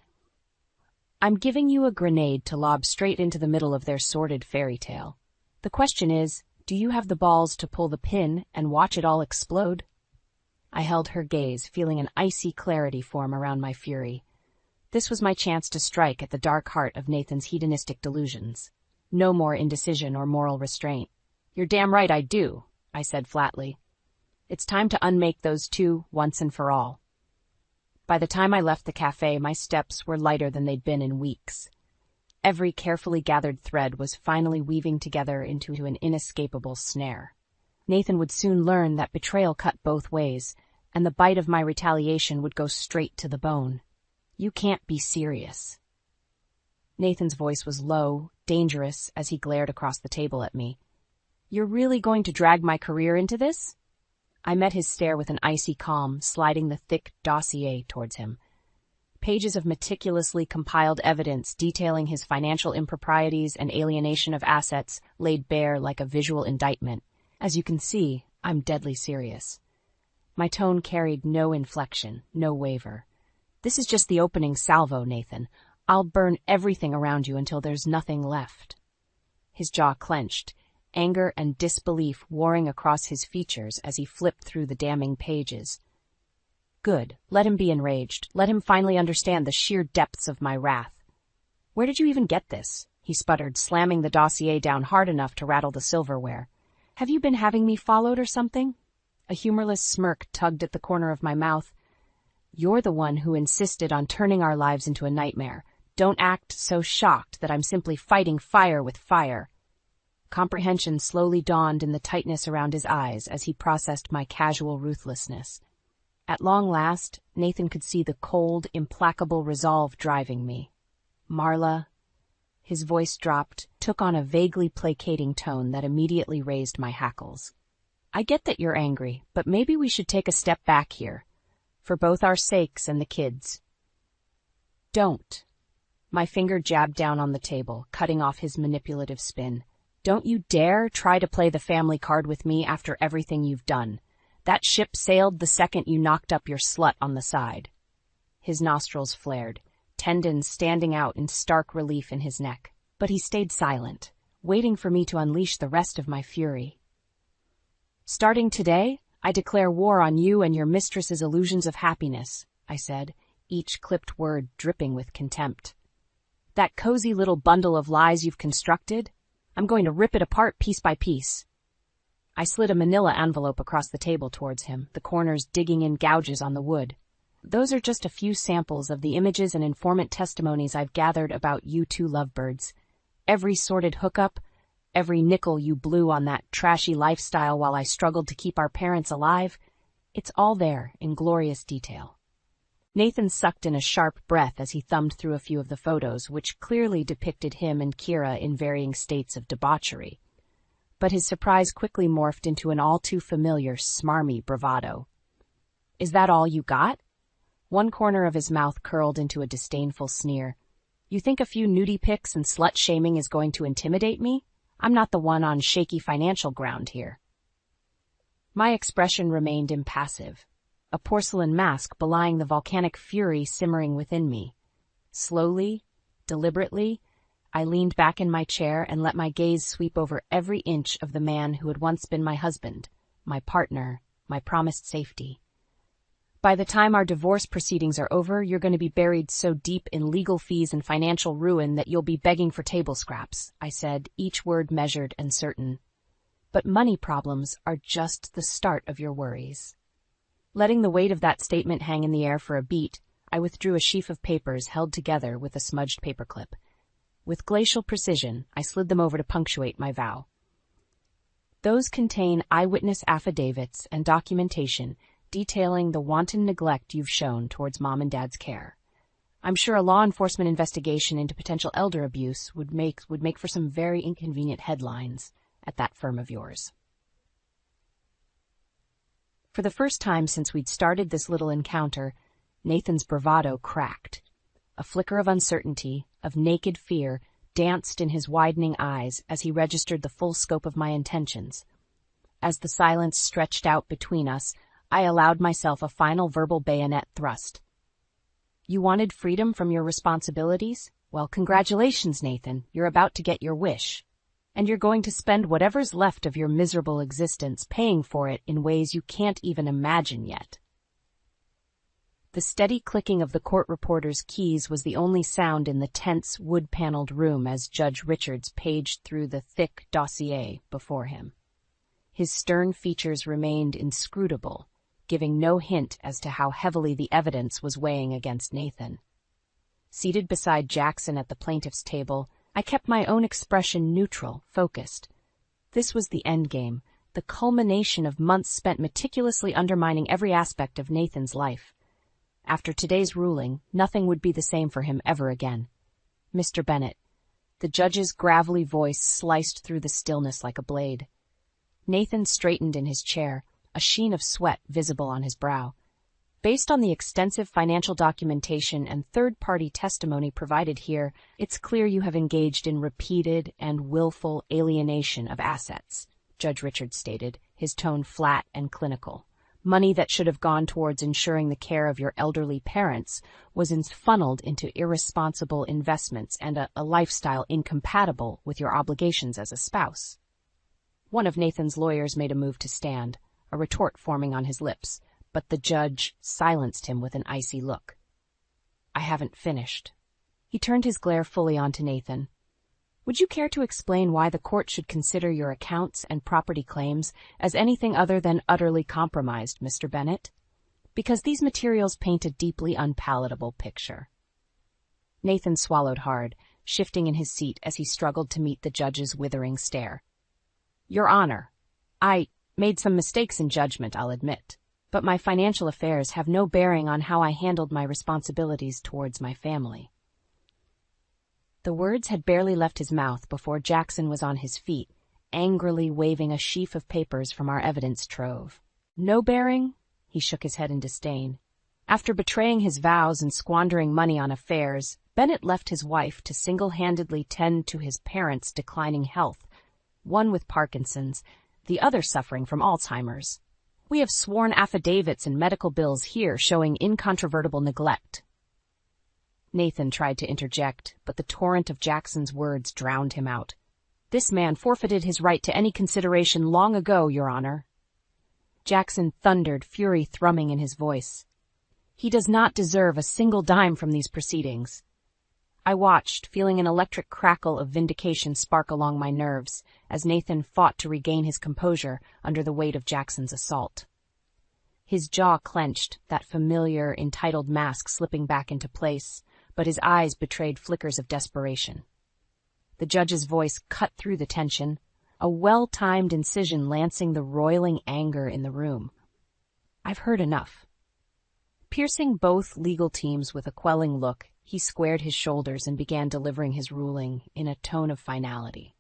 I'm giving you a grenade to lob straight into the middle of their sordid fairy tale. The question is, Do you have the balls to pull the pin and watch it all explode? I held her gaze, feeling an icy clarity form around my fury. This was my chance to strike at the dark heart of Nathan's hedonistic delusions. No more indecision or moral restraint. You're damn right I do, I said flatly. It's time to unmake those two once and for all. By the time I left the cafe, my steps were lighter than they'd been in weeks. Every carefully gathered thread was finally weaving together into an inescapable snare. Nathan would soon learn that betrayal cut both ways, and the bite of my retaliation would go straight to the bone. You can't be serious. Nathan's voice was low, dangerous, as he glared across the table at me. You're really going to drag my career into this? I met his stare with an icy calm, sliding the thick dossier towards him. Pages of meticulously compiled evidence detailing his financial improprieties and alienation of assets laid bare like a visual indictment. As you can see, I'm deadly serious. My tone carried no inflection, no waver. This is just the opening salvo, Nathan. I'll burn everything around you until there's nothing left. His jaw clenched, anger and disbelief warring across his features as he flipped through the damning pages. Good. Let him be enraged. Let him finally understand the sheer depths of my wrath. Where did you even get this? He sputtered, slamming the dossier down hard enough to rattle the silverware. Have you been having me followed or something? A humorless smirk tugged at the corner of my mouth. You're the one who insisted on turning our lives into a nightmare. Don't act so shocked that I'm simply fighting fire with fire. Comprehension slowly dawned in the tightness around his eyes as he processed my casual ruthlessness. At long last, Nathan could see the cold, implacable resolve driving me. Marla. His voice dropped, took on a vaguely placating tone that immediately raised my hackles. I get that you're angry, but maybe we should take a step back here. For both our sakes and the kids. Don't. My finger jabbed down on the table, cutting off his manipulative spin. Don't you dare try to play the family card with me after everything you've done. That ship sailed the second you knocked up your slut on the side. His nostrils flared, tendons standing out in stark relief in his neck. But he stayed silent, waiting for me to unleash the rest of my fury. Starting today, I declare war on you and your mistress's illusions of happiness, I said, each clipped word dripping with contempt. That cozy little bundle of lies you've constructed, I'm going to rip it apart piece by piece. I slid a manila envelope across the table towards him, the corners digging in gouges on the wood. Those are just a few samples of the images and informant testimonies I've gathered about you two lovebirds. Every sordid hookup, every nickel you blew on that trashy lifestyle while I struggled to keep our parents alive, it's all there in glorious detail. Nathan sucked in a sharp breath as he thumbed through a few of the photos, which clearly depicted him and Kira in varying states of debauchery. But his surprise quickly morphed into an all-too-familiar, smarmy bravado. Is that all you got? One corner of his mouth curled into a disdainful sneer. You think a few nudie pics and slut-shaming is going to intimidate me? I'm not the one on shaky financial ground here. My expression remained impassive, a porcelain mask belying the volcanic fury simmering within me. Slowly, deliberately, I leaned back in my chair and let my gaze sweep over every inch of the man who had once been my husband, my partner, my promised safety. By the time our divorce proceedings are over, you're going to be buried so deep in legal fees and financial ruin that you'll be begging for table scraps, I said, each word measured and certain. But money problems are just the start of your worries. Letting the weight of that statement hang in the air for a beat, I withdrew a sheaf of papers held together with a smudged paperclip. With glacial precision, I slid them over to punctuate my vow. Those contain eyewitness affidavits and documentation detailing the wanton neglect you've shown towards Mom and Dad's care. I'm sure a law enforcement investigation into potential elder abuse would make for some very inconvenient headlines at that firm of yours. For the first time since we'd started this little encounter, Nathan's bravado cracked. A flicker of uncertainty, of naked fear, danced in his widening eyes as he registered the full scope of my intentions. As the silence stretched out between us, I allowed myself a final verbal bayonet thrust. You wanted freedom from your responsibilities? Well, congratulations, Nathan. You're about to get your wish. And you're going to spend whatever's left of your miserable existence paying for it in ways you can't even imagine yet. The steady clicking of the court reporter's keys was the only sound in the tense, wood-paneled room as Judge Richards paged through the thick dossier before him. His stern features remained inscrutable, giving no hint as to how heavily the evidence was weighing against Nathan. Seated beside Jackson at the plaintiff's table, I kept my own expression neutral, focused. This was the endgame, the culmination of months spent meticulously undermining every aspect of Nathan's life. After today's ruling, nothing would be the same for him ever again. Mr. Bennett. The judge's gravelly voice sliced through the stillness like a blade. Nathan straightened in his chair, a sheen of sweat visible on his brow. Based on the extensive financial documentation and third-party testimony provided here, it's clear you have engaged in repeated and willful alienation of assets, Judge Richards stated, his tone flat and clinical. Money that should have gone towards ensuring the care of your elderly parents was funneled into irresponsible investments and a lifestyle incompatible with your obligations as a spouse. One of Nathan's lawyers made a move to stand, a retort forming on his lips, but the judge silenced him with an icy look. I haven't finished. He turned his glare fully onto Nathan. Would you care to explain why the court should consider your accounts and property claims as anything other than utterly compromised, Mr. Bennett? Because these materials paint a deeply unpalatable picture. Nathan swallowed hard, shifting in his seat as he struggled to meet the judge's withering stare. Your Honor, I made some mistakes in judgment, I'll admit, but my financial affairs have no bearing on how I handled my responsibilities towards my family. The words had barely left his mouth before Jackson was on his feet, angrily waving a sheaf of papers from our evidence trove. No bearing? He shook his head in disdain. After betraying his vows and squandering money on affairs, Bennett left his wife to single-handedly tend to his parents' declining health, one with Parkinson's, the other suffering from Alzheimer's. We have sworn affidavits and medical bills here showing incontrovertible neglect. Nathan tried to interject, but the torrent of Jackson's words drowned him out. This man forfeited his right to any consideration long ago, Your Honor. Jackson thundered, fury thrumming in his voice. He does not deserve a single dime from these proceedings. I watched, feeling an electric crackle of vindication spark along my nerves, as Nathan fought to regain his composure under the weight of Jackson's assault. His jaw clenched, that familiar, entitled mask slipping back into place, but his eyes betrayed flickers of desperation. The judge's voice cut through the tension, a well-timed incision lancing the roiling anger in the room. I've heard enough. Piercing both legal teams with a quelling look, he squared his shoulders and began delivering his ruling in a tone of finality.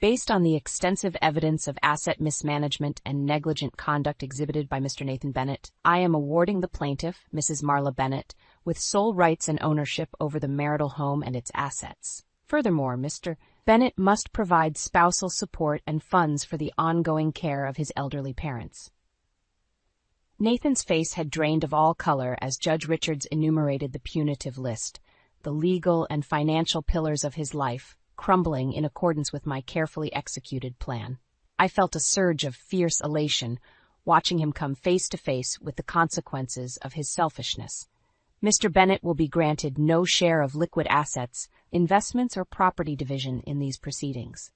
Based on the extensive evidence of asset mismanagement and negligent conduct exhibited by Mr. Nathan Bennett, I am awarding the plaintiff, Mrs. Marla Bennett, with sole rights and ownership over the marital home and its assets. Furthermore, Mr. Bennett must provide spousal support and funds for the ongoing care of his elderly parents. Nathan's face had drained of all color as Judge Richards enumerated the punitive list, the legal and financial pillars of his life, crumbling in accordance with my carefully executed plan. I felt a surge of fierce elation, watching him come face to face with the consequences of his selfishness. Mr. Bennett will be granted no share of liquid assets, investments, or property division in these proceedings.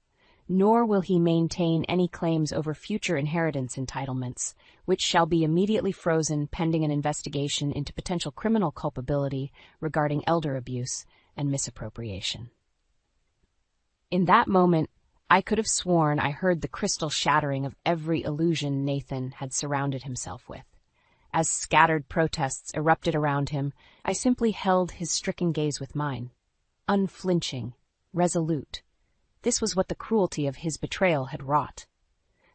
Nor will he maintain any claims over future inheritance entitlements, which shall be immediately frozen pending an investigation into potential criminal culpability regarding elder abuse and misappropriation. In that moment, I could have sworn I heard the crystal shattering of every illusion Nathan had surrounded himself with. As scattered protests erupted around him, I simply held his stricken gaze with mine. Unflinching, resolute. This was what the cruelty of his betrayal had wrought.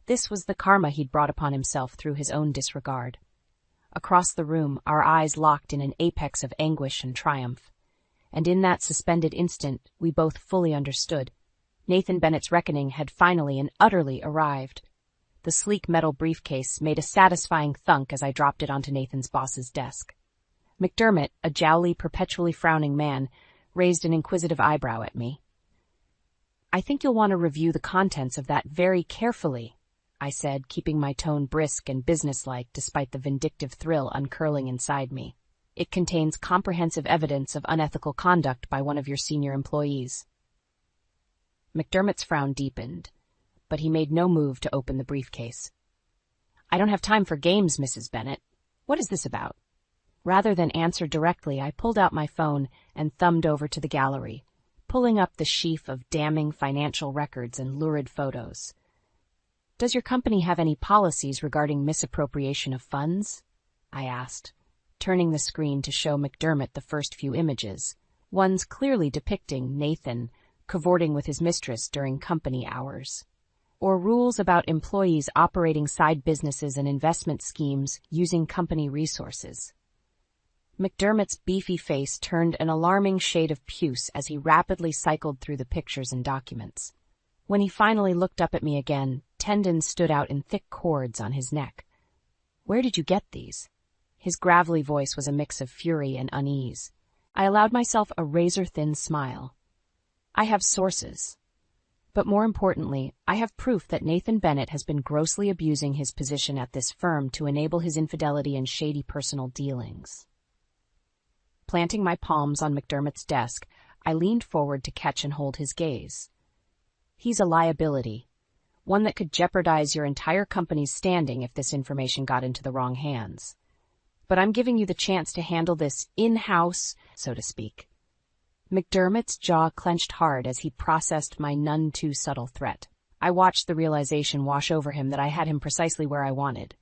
This was the karma he'd brought upon himself through his own disregard. Across the room, our eyes locked in an apex of anguish and triumph. And in that suspended instant, we both fully understood. Nathan Bennett's reckoning had finally and utterly arrived. The sleek metal briefcase made a satisfying thunk as I dropped it onto Nathan's boss's desk. McDermott, a jowly, perpetually frowning man, raised an inquisitive eyebrow at me. I think you'll want to review the contents of that very carefully, I said, keeping my tone brisk and businesslike despite the vindictive thrill uncurling inside me. It contains comprehensive evidence of unethical conduct by one of your senior employees. McDermott's frown deepened, but he made no move to open the briefcase. I don't have time for games, Mrs. Bennet. What is this about? Rather than answer directly, I pulled out my phone and thumbed over to the gallery, pulling up the sheaf of damning financial records and lurid photos. Does your company have any policies regarding misappropriation of funds? I asked, turning the screen to show McDermott the first few images, ones clearly depicting Nathan cavorting with his mistress during company hours, or rules about employees operating side businesses and investment schemes using company resources. McDermott's beefy face turned an alarming shade of puce as he rapidly cycled through the pictures and documents. When he finally looked up at me again, tendons stood out in thick cords on his neck. Where did you get these? His gravelly voice was a mix of fury and unease. I allowed myself a razor-thin smile. I have sources. But more importantly, I have proof that Nathan Bennet has been grossly abusing his position at this firm to enable his infidelity and shady personal dealings. Planting my palms on McDermott's desk, I leaned forward to catch and hold his gaze. He's a liability, one that could jeopardize your entire company's standing if this information got into the wrong hands. But I'm giving you the chance to handle this in-house, so to speak. McDermott's jaw clenched hard as he processed my none-too-subtle threat. I watched the realization wash over him that I had him precisely where I wanted.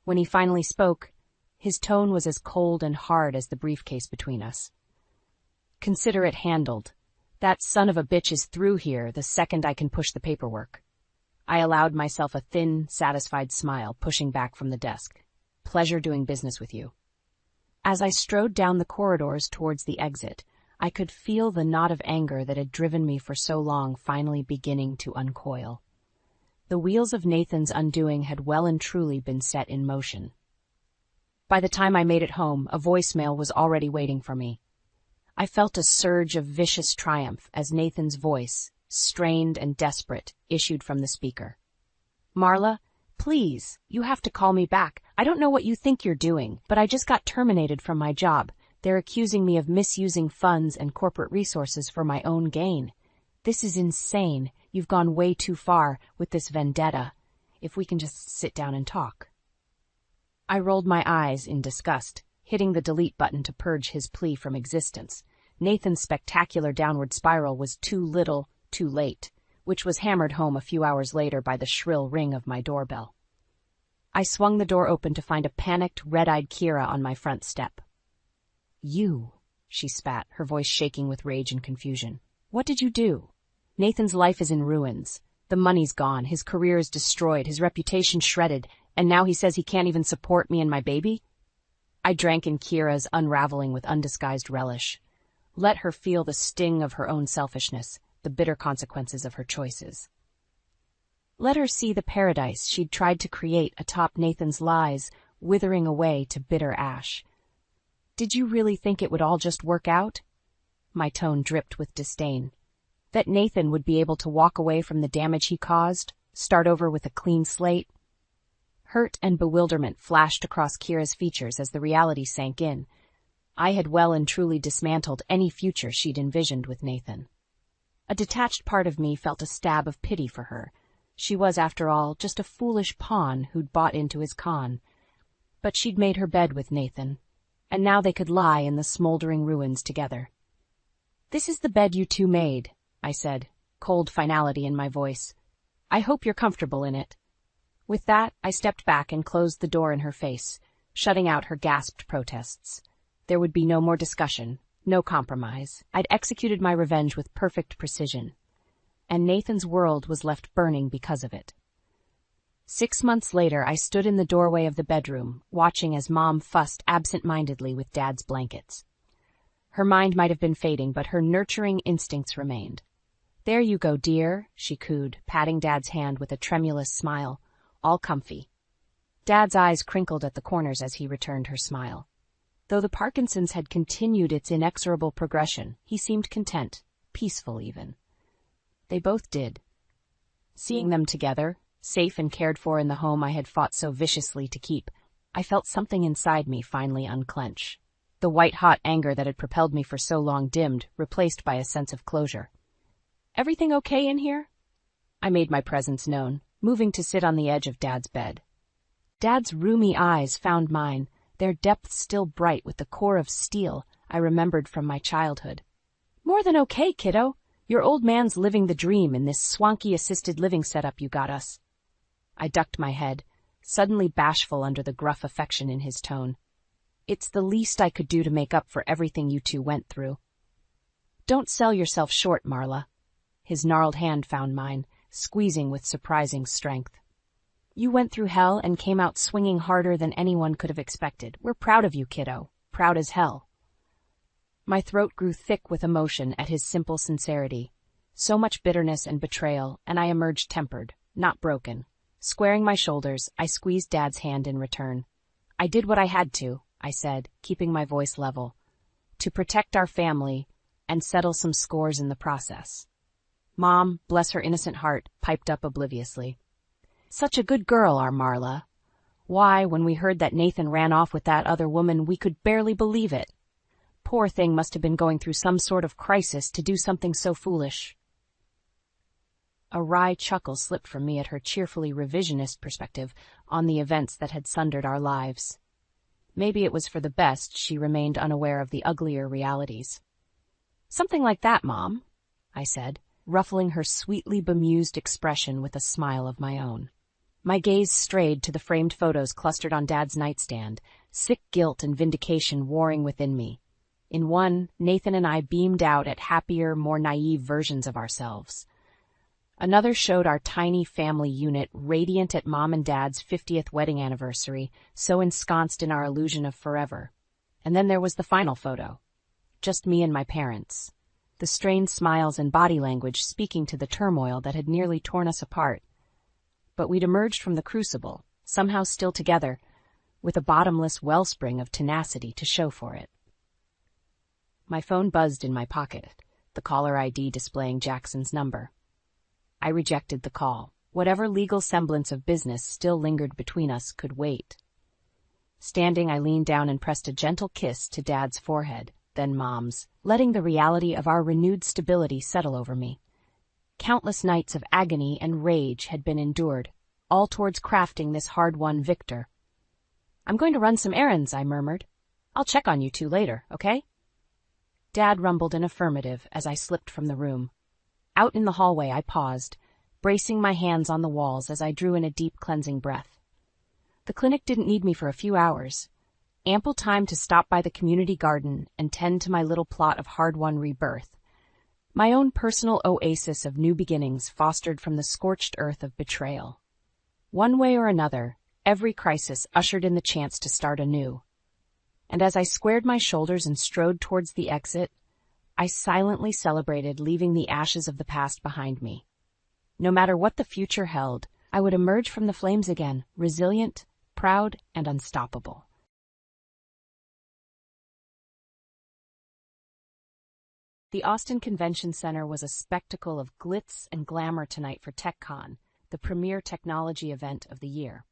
When he finally spoke, his tone was as cold and hard as the briefcase between us. Consider it handled. That son of a bitch is through here the second I can push the paperwork. I allowed myself a thin, satisfied smile, pushing back from the desk. Pleasure doing business with you. As I strode down the corridors towards the exit, I could feel the knot of anger that had driven me for so long finally beginning to uncoil. The wheels of Nathan's undoing had well and truly been set in motion. By the time I made it home, a voicemail was already waiting for me. I felt a surge of vicious triumph as Nathan's voice, strained and desperate, issued from the speaker. Marla, please, you have to call me back. I don't know what you think you're doing, but I just got terminated from my job. They're accusing me of misusing funds and corporate resources for my own gain. This is insane. You've gone way too far with this vendetta. If we can just sit down and talk. I rolled my eyes in disgust, hitting the delete button to purge his plea from existence. Nathan's spectacular downward spiral was too little, too late, which was hammered home a few hours later by the shrill ring of my doorbell. I swung the door open to find a panicked, red-eyed Kira on my front step. You, she spat, her voice shaking with rage and confusion. What did you do? Nathan's life is in ruins. The money's gone, his career is destroyed, his reputation shredded, and now he says he can't even support me and my baby? I drank in Kira's unraveling with undisguised relish. Let her feel the sting of her own selfishness, the bitter consequences of her choices. Let her see the paradise she'd tried to create atop Nathan's lies, withering away to bitter ash. Did you really think it would all just work out? My tone dripped with disdain. That Nathan would be able to walk away from the damage he caused, start over with a clean slate? Hurt and bewilderment flashed across Kira's features as the reality sank in. I had well and truly dismantled any future she'd envisioned with Nathan. A detached part of me felt a stab of pity for her. She was, after all, just a foolish pawn who'd bought into his con. But she'd made her bed with Nathan, and now they could lie in the smoldering ruins together. This is the bed you two made, I said, cold finality in my voice. I hope you're comfortable in it. With that, I stepped back and closed the door in her face, shutting out her gasped protests. There would be no more discussion, no compromise. I'd executed my revenge with perfect precision, and Nathan's world was left burning because of it. 6 months later, I stood in the doorway of the bedroom, watching as Mom fussed absent-mindedly with Dad's blankets. Her mind might have been fading, but her nurturing instincts remained. There you go, dear, she cooed, patting Dad's hand with a tremulous smile. All comfy. Dad's eyes crinkled at the corners as he returned her smile. Though the Parkinson's had continued its inexorable progression, he seemed content, peaceful even. They both did. Seeing them together, safe and cared for in the home I had fought so viciously to keep, I felt something inside me finally unclench. The white-hot anger that had propelled me for so long dimmed, replaced by a sense of closure. "Everything okay in here?" I made my presence known, moving to sit on the edge of Dad's bed. Dad's roomy eyes found mine, their depths still bright with the core of steel I remembered from my childhood. "More than okay, kiddo. Your old man's living the dream in this swanky assisted living setup you got us." I ducked my head, suddenly bashful under the gruff affection in his tone. "It's the least I could do to make up for everything you two went through." "Don't sell yourself short, Marla." His gnarled hand found mine, squeezing with surprising strength. "You went through hell and came out swinging harder than anyone could have expected. We're proud of you, kiddo. Proud as hell." My throat grew thick with emotion at his simple sincerity. So much bitterness and betrayal, and I emerged tempered, not broken. Squaring my shoulders, I squeezed Dad's hand in return. "I did what I had to," I said, keeping my voice level, "to protect our family and settle some scores in the process." Mom, bless her innocent heart, piped up obliviously. "Such a good girl, our Marla. Why, when we heard that Nathan ran off with that other woman, we could barely believe it. Poor thing must have been going through some sort of crisis to do something so foolish." A wry chuckle slipped from me at her cheerfully revisionist perspective on the events that had sundered our lives. Maybe it was for the best she remained unaware of the uglier realities. "Something like that, Mom," I said, ruffling her sweetly bemused expression with a smile of my own. My gaze strayed to the framed photos clustered on Dad's nightstand, sick guilt and vindication warring within me. In one, Nathan and I beamed out at happier, more naive versions of ourselves. Another showed our tiny family unit radiant at Mom and Dad's 50th wedding anniversary, so ensconced in our illusion of forever. And then there was the final photo. Just me and my parents. The strained smiles and body language speaking to the turmoil that had nearly torn us apart. But we'd emerged from the crucible, somehow still together, with a bottomless wellspring of tenacity to show for it. My phone buzzed in my pocket, the caller ID displaying Jackson's number. I rejected the call. Whatever legal semblance of business still lingered between us could wait. Standing, I leaned down and pressed a gentle kiss to Dad's forehead, then Mom's, letting the reality of our renewed stability settle over me. Countless nights of agony and rage had been endured, all towards crafting this hard-won victor. "I'm going to run some errands," I murmured. "I'll check on you two later, okay?" Dad rumbled an affirmative as I slipped from the room. Out in the hallway I paused, bracing my hands on the walls as I drew in a deep cleansing breath. The clinic didn't need me for a few hours. Ample time to stop by the community garden and tend to my little plot of hard-won rebirth. My own personal oasis of new beginnings fostered from the scorched earth of betrayal. One way or another, every crisis ushered in the chance to start anew. And as I squared my shoulders and strode towards the exit, I silently celebrated leaving the ashes of the past behind me. No matter what the future held, I would emerge from the flames again, resilient, proud, and unstoppable. The Austin Convention Center was a spectacle of glitz and glamour tonight for TechCon, the premier technology event of the year.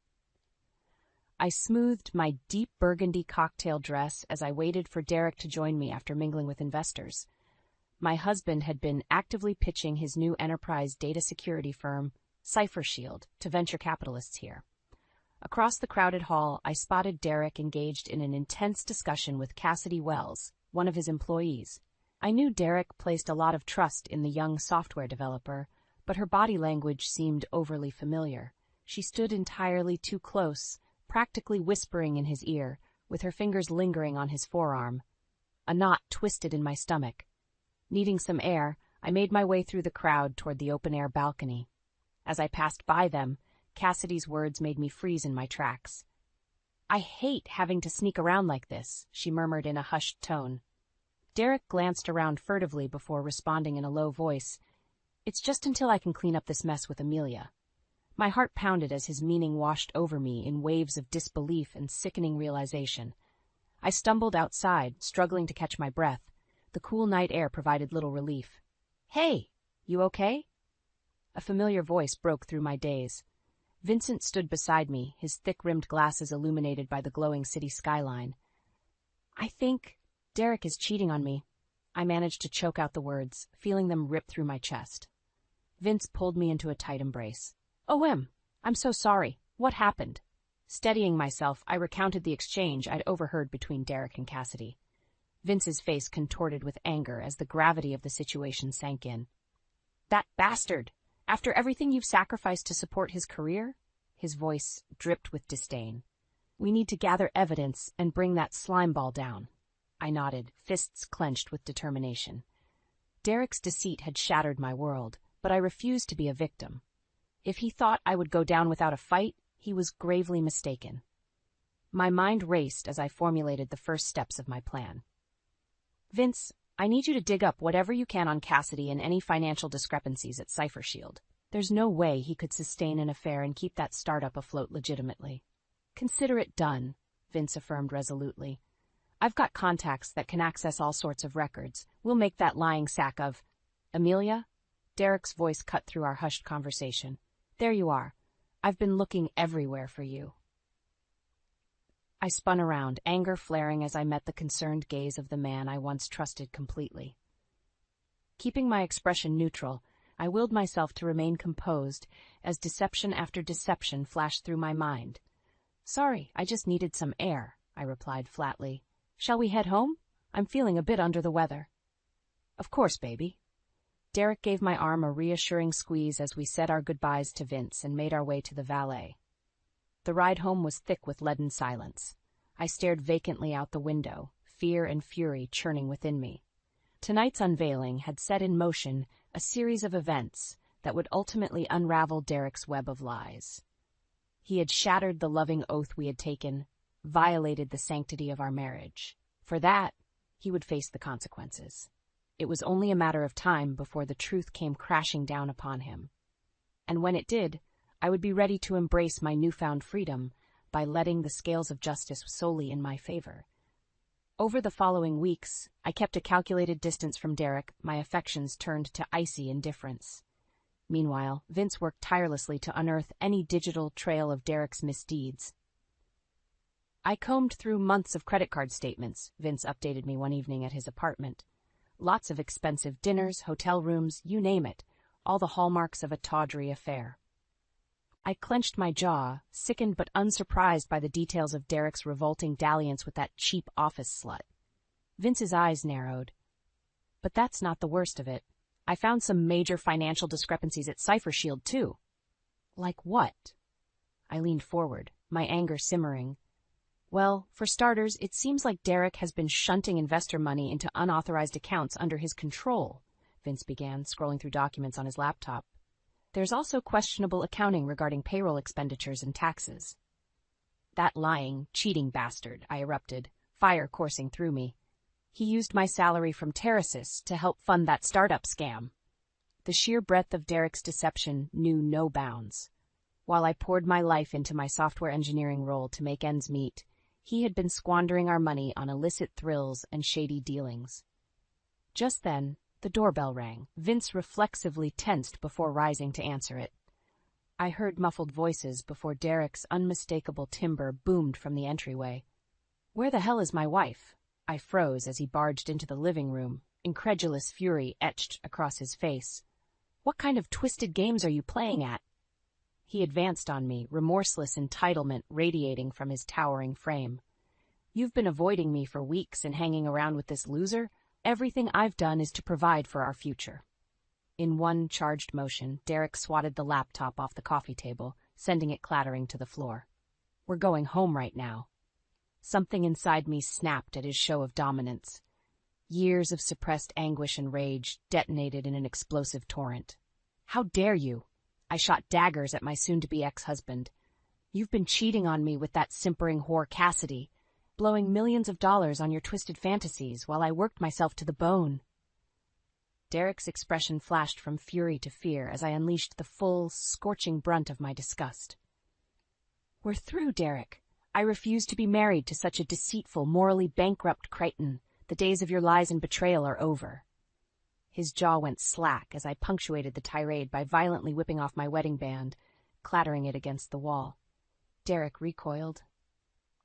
I smoothed my deep burgundy cocktail dress as I waited for Derek to join me after mingling with investors. My husband had been actively pitching his new enterprise data security firm, CipherShield, to venture capitalists here. Across the crowded hall, I spotted Derek engaged in an intense discussion with Cassidy Wells, one of his employees. I knew Derek placed a lot of trust in the young software developer, but her body language seemed overly familiar. She stood entirely too close, practically whispering in his ear, with her fingers lingering on his forearm. A knot twisted in my stomach. Needing some air, I made my way through the crowd toward the open-air balcony. As I passed by them, Cassidy's words made me freeze in my tracks. "I hate having to sneak around like this," she murmured in a hushed tone. Derek glanced around furtively before responding in a low voice. "It's just until I can clean up this mess with Amelia." My heart pounded as his meaning washed over me in waves of disbelief and sickening realization. I stumbled outside, struggling to catch my breath. The cool night air provided little relief. "Hey, you okay?" A familiar voice broke through my daze. Vincent stood beside me, his thick-rimmed glasses illuminated by the glowing city skyline. I think Derek is cheating on me. I managed to choke out the words, feeling them rip through my chest. Vince pulled me into a tight embrace. I'm so sorry. What happened? Steadying myself, I recounted the exchange I'd overheard between Derek and Cassidy. Vince's face contorted with anger as the gravity of the situation sank in. That bastard! After everything you've sacrificed to support his career? His voice dripped with disdain. We need to gather evidence and bring that slimeball down. I nodded, fists clenched with determination. Derek's deceit had shattered my world, but I refused to be a victim. If he thought I would go down without a fight, he was gravely mistaken. My mind raced as I formulated the first steps of my plan. Vince, I need you to dig up whatever you can on Cassidy and any financial discrepancies at Cypher Shield. There's no way he could sustain an affair and keep that startup afloat legitimately. Consider it done, Vince affirmed resolutely. I've got contacts that can access all sorts of records. We'll make that lying sack of... Amelia? Derek's voice cut through our hushed conversation. There you are. I've been looking everywhere for you. I spun around, anger flaring as I met the concerned gaze of the man I once trusted completely. Keeping my expression neutral, I willed myself to remain composed as deception after deception flashed through my mind. Sorry, I just needed some air, I replied flatly. Shall we head home? I'm feeling a bit under the weather. Of course, baby. Derek gave my arm a reassuring squeeze as we said our goodbyes to Vince and made our way to the valet. The ride home was thick with leaden silence. I stared vacantly out the window, fear and fury churning within me. Tonight's unveiling had set in motion a series of events that would ultimately unravel Derek's web of lies. He had shattered the loving oath we had taken, violated the sanctity of our marriage. For that, he would face the consequences. It was only a matter of time before the truth came crashing down upon him. And when it did, I would be ready to embrace my newfound freedom by letting the scales of justice solely in my favor. Over the following weeks, I kept a calculated distance from Derek, my affections turned to icy indifference. Meanwhile, Vince worked tirelessly to unearth any digital trail of Derek's misdeeds. I combed through months of credit card statements, Vince updated me one evening at his apartment. Lots of expensive dinners, hotel rooms, you name it, all the hallmarks of a tawdry affair. I clenched my jaw, sickened but unsurprised by the details of Derek's revolting dalliance with that cheap office slut. Vince's eyes narrowed. But that's not the worst of it. I found some major financial discrepancies at Cypher Shield, too. Like what? I leaned forward, my anger simmering. Well, for starters, it seems like Derek has been shunting investor money into unauthorized accounts under his control, Vince began, scrolling through documents on his laptop. There's also questionable accounting regarding payroll expenditures and taxes. That lying, cheating bastard, I erupted, fire coursing through me. He used my salary from Terrasis to help fund that startup scam. The sheer breadth of Derek's deception knew no bounds. While I poured my life into my software engineering role to make ends meet, he had been squandering our money on illicit thrills and shady dealings. Just then, the doorbell rang. Vince reflexively tensed before rising to answer it. I heard muffled voices before Derek's unmistakable timbre boomed from the entryway. Where the hell is my wife? I froze as he barged into the living room, incredulous fury etched across his face. What kind of twisted games are you playing at? He advanced on me, remorseless entitlement radiating from his towering frame. You've been avoiding me for weeks and hanging around with this loser? Everything I've done is to provide for our future. In one charged motion, Derek swatted the laptop off the coffee table, sending it clattering to the floor. We're going home right now. Something inside me snapped at his show of dominance. Years of suppressed anguish and rage detonated in an explosive torrent. How dare you? I shot daggers at my soon-to-be ex-husband. You've been cheating on me with that simpering whore Cassidy, blowing millions of dollars on your twisted fantasies while I worked myself to the bone. Derek's expression flashed from fury to fear as I unleashed the full, scorching brunt of my disgust. We're through, Derek. I refuse to be married to such a deceitful, morally bankrupt cretin. The days of your lies and betrayal are over. His jaw went slack as I punctuated the tirade by violently whipping off my wedding band, clattering it against the wall. Derek recoiled,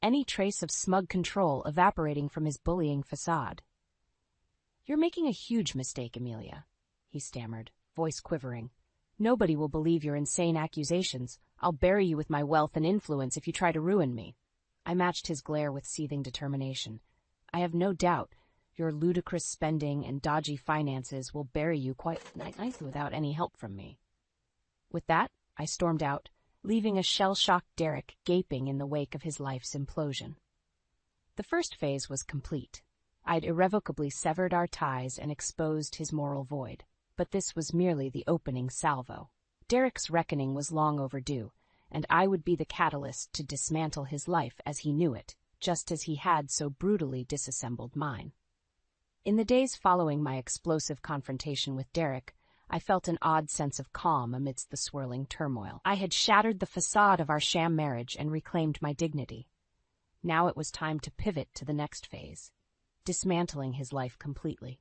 any trace of smug control evaporating from his bullying facade. "You're making a huge mistake, Amelia," he stammered, voice quivering. "Nobody will believe your insane accusations. I'll bury you with my wealth and influence if you try to ruin me." I matched his glare with seething determination. "I have no doubt your ludicrous spending and dodgy finances will bury you quite nicely without any help from me." With that, I stormed out, leaving a shell-shocked Derek gaping in the wake of his life's implosion. The first phase was complete. I'd irrevocably severed our ties and exposed his moral void. But this was merely the opening salvo. Derek's reckoning was long overdue, and I would be the catalyst to dismantle his life as he knew it, just as he had so brutally disassembled mine. In the days following my explosive confrontation with Derek, I felt an odd sense of calm amidst the swirling turmoil. I had shattered the facade of our sham marriage and reclaimed my dignity. Now it was time to pivot to the next phase, dismantling his life completely.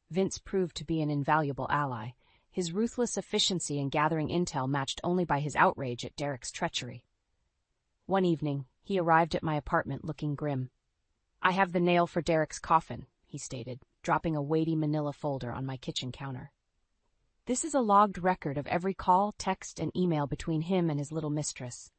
Vince proved to be an invaluable ally, his ruthless efficiency in gathering intel matched only by his outrage at Derek's treachery. One evening, he arrived at my apartment looking grim. "I have the nail for Derek's coffin," he stated, dropping a weighty manila folder on my kitchen counter. "This is a logged record of every call, text, and email between him and his little mistress."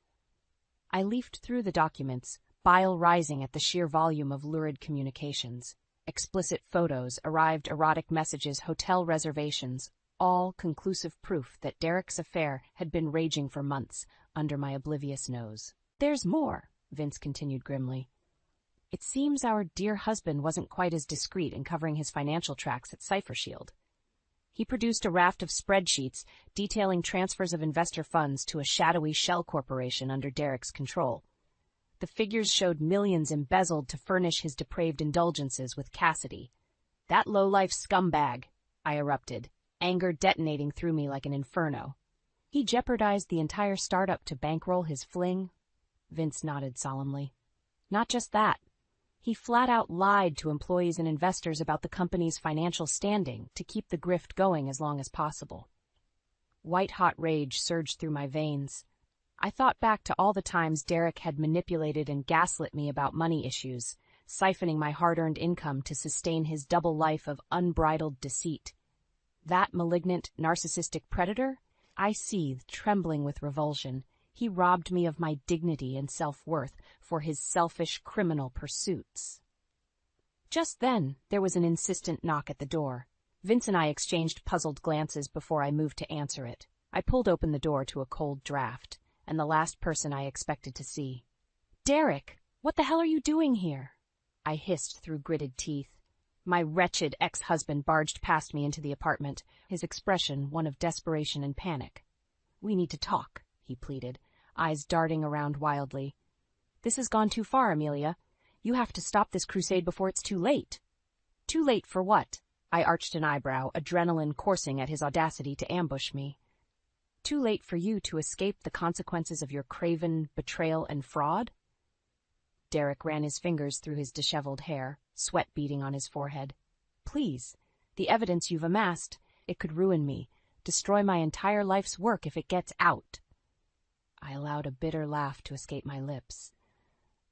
I leafed through the documents, bile rising at the sheer volume of lurid communications. Explicit photos, arrived erotic messages, hotel reservations, all conclusive proof that Derek's affair had been raging for months under my oblivious nose. "There's more," Vince continued grimly. "It seems our dear husband wasn't quite as discreet in covering his financial tracks at Cipher Shield. He produced a raft of spreadsheets detailing transfers of investor funds to a shadowy shell corporation under Derek's control. The figures showed millions embezzled to furnish his depraved indulgences with Cassidy. "That low-life scumbag," I erupted, anger detonating through me like an inferno. "He jeopardized the entire startup to bankroll his fling?" Vince nodded solemnly. "Not just that. He flat-out lied to employees and investors about the company's financial standing to keep the grift going as long as possible." White-hot rage surged through my veins. I thought back to all the times Derek had manipulated and gaslit me about money issues, siphoning my hard-earned income to sustain his double life of unbridled deceit. That malignant, narcissistic predator? I seethed, trembling with revulsion. He robbed me of my dignity and self-worth for his selfish, criminal pursuits. Just then, there was an insistent knock at the door. Vince and I exchanged puzzled glances before I moved to answer it. I pulled open the door to a cold draft, and the last person I expected to see. "Derek, what the hell are you doing here?" I hissed through gritted teeth. My wretched ex-husband barged past me into the apartment, his expression one of desperation and panic. "We need to talk," he pleaded, eyes darting around wildly. "This has gone too far, Amelia. You have to stop this crusade before it's too late." "Too late for what?" I arched an eyebrow, adrenaline coursing at his audacity to ambush me. "Too late for you to escape the consequences of your craven betrayal and fraud?" Derek ran his fingers through his disheveled hair, sweat beading on his forehead. "Please, the evidence you've amassed, it could ruin me, destroy my entire life's work if it gets out." I allowed a bitter laugh to escape my lips.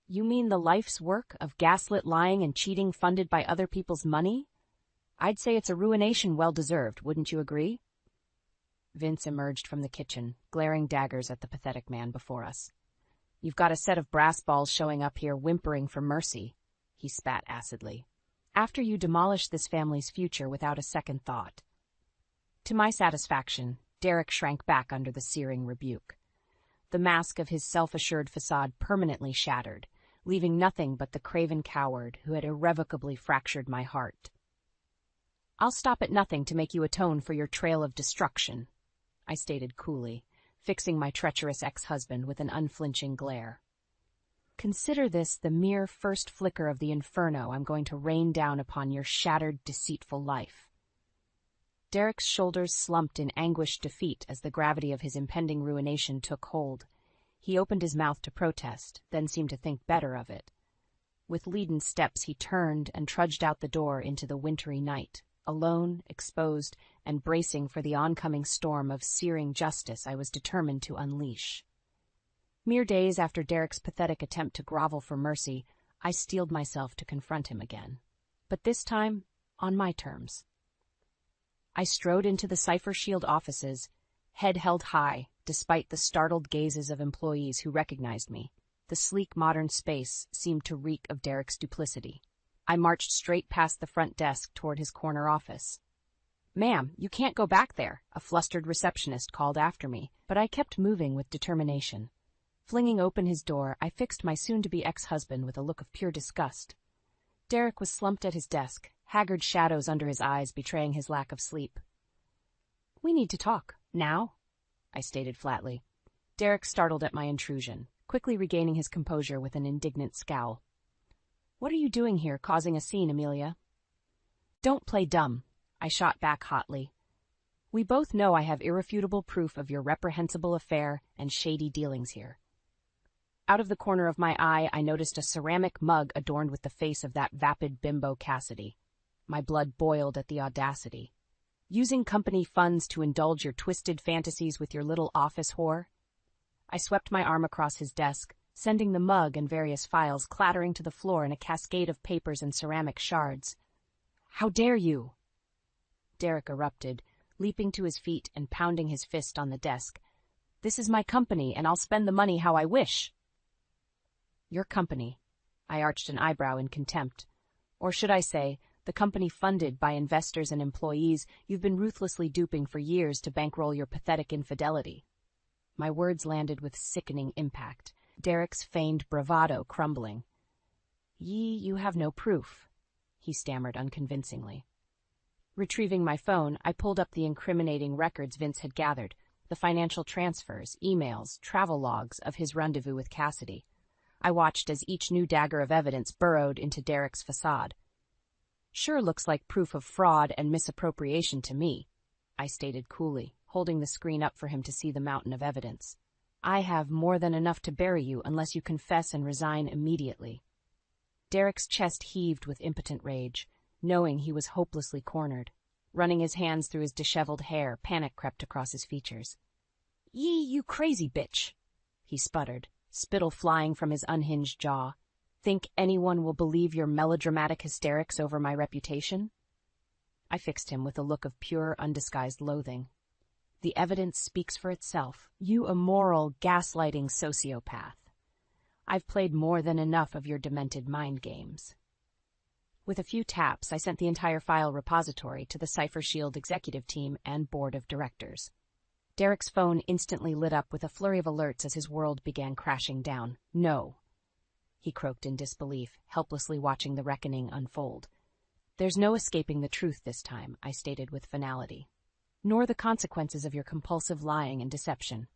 "You mean the life's work of gaslit lying and cheating funded by other people's money? I'd say it's a ruination well-deserved, wouldn't you agree?" Vince emerged from the kitchen, glaring daggers at the pathetic man before us. "You've got a set of brass balls showing up here whimpering for mercy," he spat acidly, "after you demolish this family's future without a second thought." To my satisfaction, Derek shrank back under the searing rebuke. The mask of his self-assured facade permanently shattered, leaving nothing but the craven coward who had irrevocably fractured my heart. "I'll stop at nothing to make you atone for your trail of destruction," I stated coolly, fixing my treacherous ex-husband with an unflinching glare. "Consider this the mere first flicker of the inferno I'm going to rain down upon your shattered, deceitful life." Derek's shoulders slumped in anguished defeat as the gravity of his impending ruination took hold. He opened his mouth to protest, then seemed to think better of it. With leaden steps he turned and trudged out the door into the wintry night, Alone, exposed, and bracing for the oncoming storm of searing justice I was determined to unleash. Mere days after Derek's pathetic attempt to grovel for mercy, I steeled myself to confront him again. But this time, on my terms. I strode into the Cipher Shield offices, head held high, despite the startled gazes of employees who recognized me. The sleek modern space seemed to reek of Derek's duplicity. I marched straight past the front desk toward his corner office. "Ma'am, you can't go back there," a flustered receptionist called after me, but I kept moving with determination. Flinging open his door, I fixed my soon-to-be ex-husband with a look of pure disgust. Derek was slumped at his desk, haggard shadows under his eyes betraying his lack of sleep. "We need to talk. Now?" I stated flatly. Derek startled at my intrusion, quickly regaining his composure with an indignant scowl. "What are you doing here, causing a scene, Amelia?" "Don't play dumb," I shot back hotly. "We both know I have irrefutable proof of your reprehensible affair and shady dealings here." Out of the corner of my eye, I noticed a ceramic mug adorned with the face of that vapid bimbo Cassidy. My blood boiled at the audacity. "Using company funds to indulge your twisted fantasies with your little office whore?" I swept my arm across his desk, sending the mug and various files clattering to the floor in a cascade of papers and ceramic shards. "How dare you!" Derek erupted, leaping to his feet and pounding his fist on the desk. "This is my company, and I'll spend the money how I wish." "Your company," I arched an eyebrow in contempt. "Or should I say, the company funded by investors and employees you've been ruthlessly duping for years to bankroll your pathetic infidelity." My words landed with sickening impact, Derek's feigned bravado crumbling. You have no proof," he stammered unconvincingly. Retrieving my phone, I pulled up the incriminating records Vince had gathered, the financial transfers, emails, travel logs of his rendezvous with Cassidy. I watched as each new dagger of evidence burrowed into Derek's facade. "Sure looks like proof of fraud and misappropriation to me," I stated coolly, holding the screen up for him to see the mountain of evidence. "I have more than enough to bury you unless you confess and resign immediately." Derek's chest heaved with impotent rage, knowing he was hopelessly cornered. Running his hands through his disheveled hair, panic crept across his features. You crazy bitch," he sputtered, spittle flying from his unhinged jaw. "Think anyone will believe your melodramatic hysterics over my reputation?" I fixed him with a look of pure, undisguised loathing. "The evidence speaks for itself, you immoral, gaslighting sociopath. I've played more than enough of your demented mind games." With a few taps, I sent the entire file repository to the Cipher Shield executive team and board of directors. Derek's phone instantly lit up with a flurry of alerts as his world began crashing down. "No," he croaked in disbelief, helplessly watching the reckoning unfold. "There's no escaping the truth this time," I stated with finality. "Nor the consequences of your compulsive lying and deception."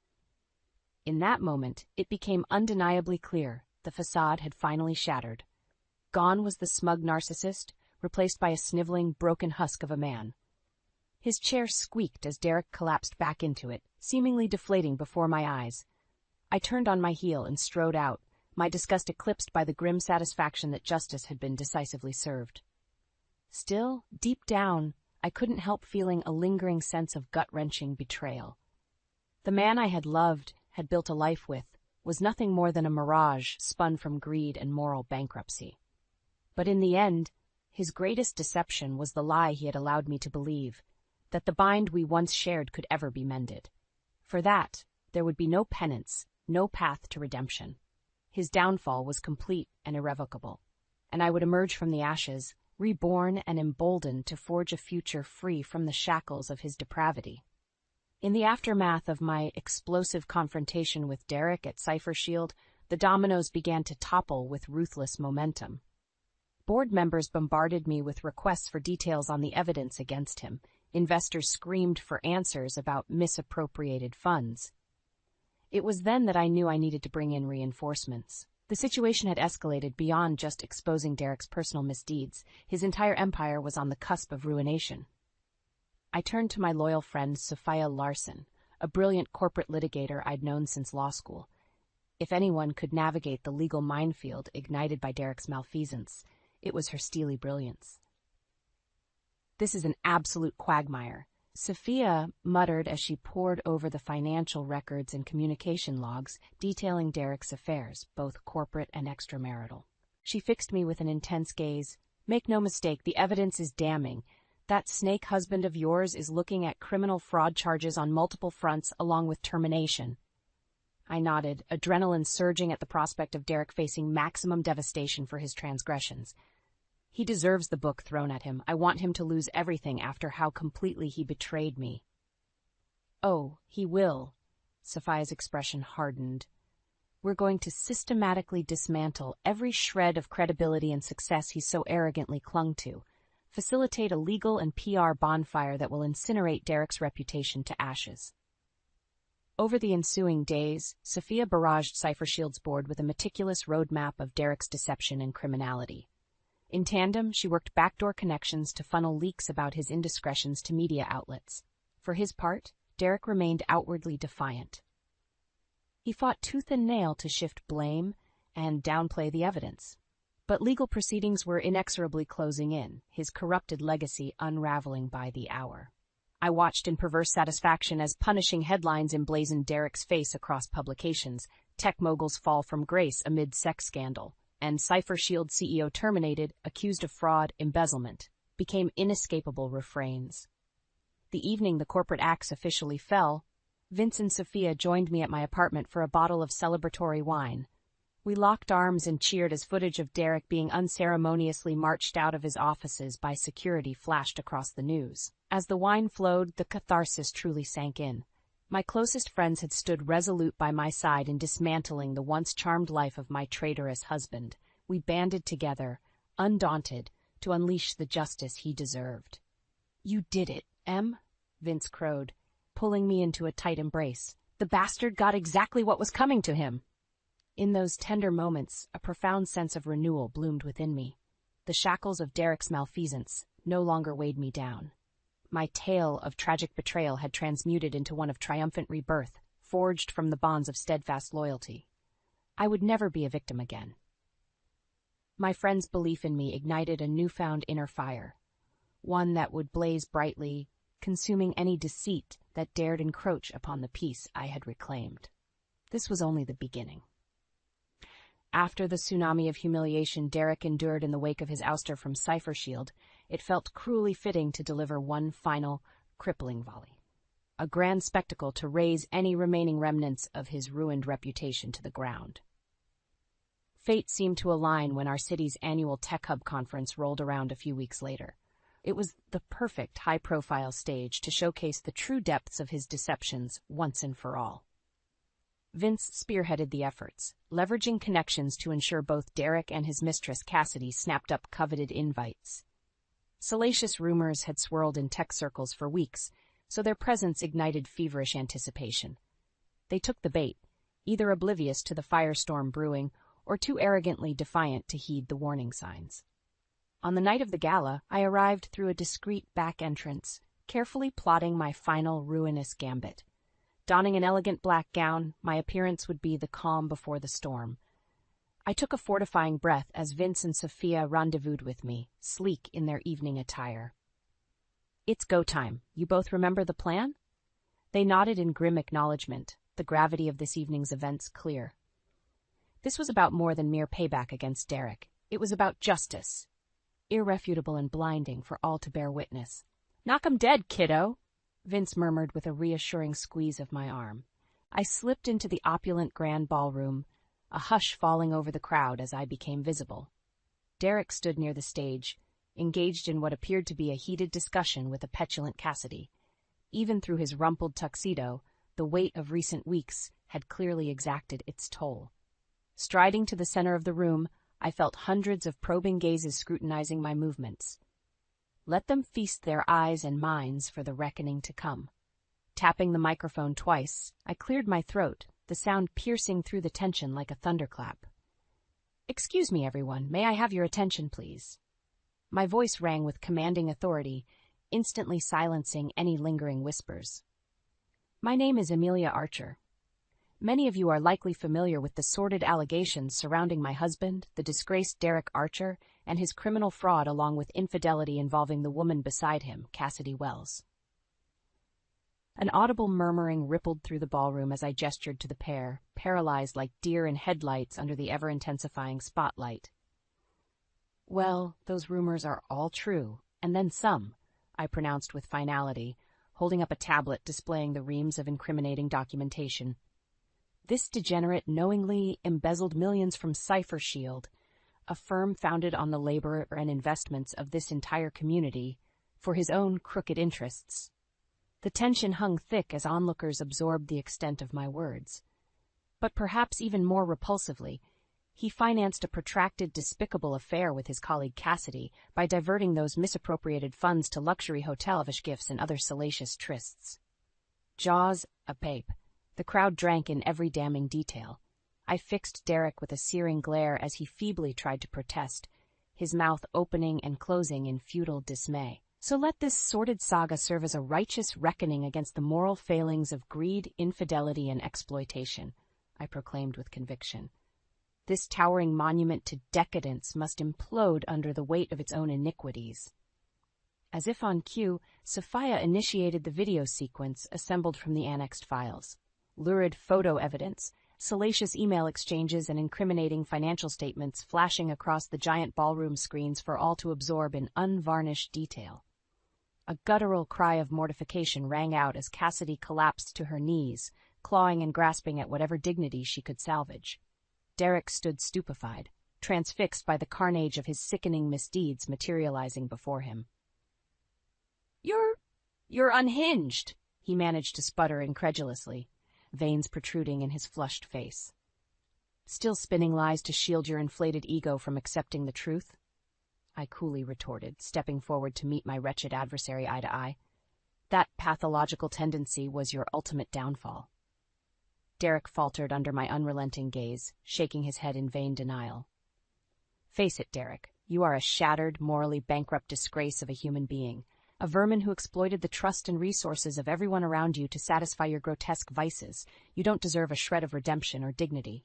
In that moment, it became undeniably clear the facade had finally shattered. Gone was the smug narcissist, replaced by a sniveling, broken husk of a man. His chair squeaked as Derek collapsed back into it, seemingly deflating before my eyes. I turned on my heel and strode out, my disgust eclipsed by the grim satisfaction that justice had been decisively served. Still, deep down, I couldn't help feeling a lingering sense of gut-wrenching betrayal. The man I had loved, had built a life with, was nothing more than a mirage spun from greed and moral bankruptcy. But in the end, his greatest deception was the lie he had allowed me to believe, that the bind we once shared could ever be mended. For that, there would be no penance, no path to redemption. His downfall was complete and irrevocable, and I would emerge from the ashes, reborn and emboldened to forge a future free from the shackles of his depravity. In the aftermath of my explosive confrontation with Derek at Cipher Shield, the dominoes began to topple with ruthless momentum. Board members bombarded me with requests for details on the evidence against him. Investors screamed for answers about misappropriated funds. It was then that I knew I needed to bring in reinforcements. The situation had escalated beyond just exposing Derek's personal misdeeds. His entire empire was on the cusp of ruination. I turned to my loyal friend Sophia Larson, a brilliant corporate litigator I'd known since law school. If anyone could navigate the legal minefield ignited by Derek's malfeasance, it was her steely brilliance. This is an absolute quagmire, Sophia muttered as she pored over the financial records and communication logs detailing Derek's affairs, both corporate and extramarital. She fixed me with an intense gaze. Make no mistake, the evidence is damning. That snake husband of yours is looking at criminal fraud charges on multiple fronts along with termination. I nodded, adrenaline surging at the prospect of Derek facing maximum devastation for his transgressions. He deserves the book thrown at him. I want him to lose everything after how completely he betrayed me. Oh, he will. Sophia's expression hardened. We're going to systematically dismantle every shred of credibility and success he so arrogantly clung to. Facilitate a legal and PR bonfire that will incinerate Derek's reputation to ashes. Over the ensuing days, Sophia barraged CipherShield's board with a meticulous roadmap of Derek's deception and criminality. In tandem, she worked backdoor connections to funnel leaks about his indiscretions to media outlets. For his part, Derek remained outwardly defiant. He fought tooth and nail to shift blame and downplay the evidence. But legal proceedings were inexorably closing in, his corrupted legacy unraveling by the hour. I watched in perverse satisfaction as punishing headlines emblazoned Derek's face across publications, tech moguls fall from grace amid sex scandal, and CipherShield CEO terminated, accused of fraud, embezzlement, became inescapable refrains. The evening the corporate axe officially fell, Vince and Sophia joined me at my apartment for a bottle of celebratory wine. We locked arms and cheered as footage of Derek being unceremoniously marched out of his offices by security flashed across the news. As the wine flowed, the catharsis truly sank in. My closest friends had stood resolute by my side in dismantling the once charmed life of my traitorous husband. We banded together, undaunted, to unleash the justice he deserved. You did it, Em, Vince crowed, pulling me into a tight embrace. The bastard got exactly what was coming to him. In those tender moments, a profound sense of renewal bloomed within me. The shackles of Derek's malfeasance no longer weighed me down. My tale of tragic betrayal had transmuted into one of triumphant rebirth, forged from the bonds of steadfast loyalty. I would never be a victim again. My friend's belief in me ignited a newfound inner fire, one that would blaze brightly, consuming any deceit that dared encroach upon the peace I had reclaimed. This was only the beginning. After the tsunami of humiliation Derek endured in the wake of his ouster from CipherShield, it felt cruelly fitting to deliver one final, crippling volley. A grand spectacle to raze any remaining remnants of his ruined reputation to the ground. Fate seemed to align when our city's annual Tech Hub conference rolled around a few weeks later. It was the perfect high-profile stage to showcase the true depths of his deceptions once and for all. Vince spearheaded the efforts, leveraging connections to ensure both Derek and his mistress Cassidy snapped up coveted invites. Salacious rumors had swirled in tech circles for weeks, so their presence ignited feverish anticipation. They took the bait, either oblivious to the firestorm brewing or too arrogantly defiant to heed the warning signs. On the night of the gala, I arrived through a discreet back entrance, carefully plotting my final ruinous gambit. Donning an elegant black gown, my appearance would be the calm before the storm. I took a fortifying breath as Vince and Sophia rendezvoused with me, sleek in their evening attire. It's go time. You both remember the plan? They nodded in grim acknowledgement, the gravity of this evening's events clear. This was about more than mere payback against Derek. It was about justice, irrefutable and blinding for all to bear witness. Knock 'em dead, kiddo, Vince murmured with a reassuring squeeze of my arm. I slipped into the opulent grand ballroom, a hush falling over the crowd as I became visible. Derek stood near the stage, engaged in what appeared to be a heated discussion with a petulant Cassidy. Even through his rumpled tuxedo, the weight of recent weeks had clearly exacted its toll. Striding to the center of the room, I felt hundreds of probing gazes scrutinizing my movements. Let them feast their eyes and minds for the reckoning to come. Tapping the microphone twice, I cleared my throat, the sound piercing through the tension like a thunderclap. Excuse me, everyone. May I have your attention, please? My voice rang with commanding authority, instantly silencing any lingering whispers. My name is Amelia Archer. Many of you are likely familiar with the sordid allegations surrounding my husband, the disgraced Derek Archer, and his criminal fraud along with infidelity involving the woman beside him, Cassidy Wells. An audible murmuring rippled through the ballroom as I gestured to the pair, paralyzed like deer in headlights under the ever-intensifying spotlight. "Well, those rumors are all true, and then some," I pronounced with finality, holding up a tablet displaying the reams of incriminating documentation. "This degenerate knowingly embezzled millions from Cipher Shield, a firm founded on the labor and investments of this entire community, for his own crooked interests." The tension hung thick as onlookers absorbed the extent of my words. But perhaps even more repulsively, he financed a protracted, despicable affair with his colleague Cassidy by diverting those misappropriated funds to luxury hotel gifts and other salacious trysts. Jaws agape. The crowd drank in every damning detail. I fixed Derek with a searing glare as he feebly tried to protest, his mouth opening and closing in futile dismay. "So let this sordid saga serve as a righteous reckoning against the moral failings of greed, infidelity, and exploitation," I proclaimed with conviction. "This towering monument to decadence must implode under the weight of its own iniquities." As if on cue, Sophia initiated the video sequence assembled from the annexed files. Lurid photo evidence, salacious email exchanges, and incriminating financial statements flashing across the giant ballroom screens for all to absorb in unvarnished detail. A guttural cry of mortification rang out as Cassidy collapsed to her knees, clawing and grasping at whatever dignity she could salvage. Derek stood stupefied, transfixed by the carnage of his sickening misdeeds materializing before him. You're unhinged," he managed to sputter incredulously, veins protruding in his flushed face. "Still spinning lies to shield your inflated ego from accepting the truth?" I coolly retorted, stepping forward to meet my wretched adversary eye to eye. "That pathological tendency was your ultimate downfall." Derek faltered under my unrelenting gaze, shaking his head in vain denial. "Face it, Derek, you are a shattered, morally bankrupt disgrace of a human being, a vermin who exploited the trust and resources of everyone around you to satisfy your grotesque vices. You don't deserve a shred of redemption or dignity."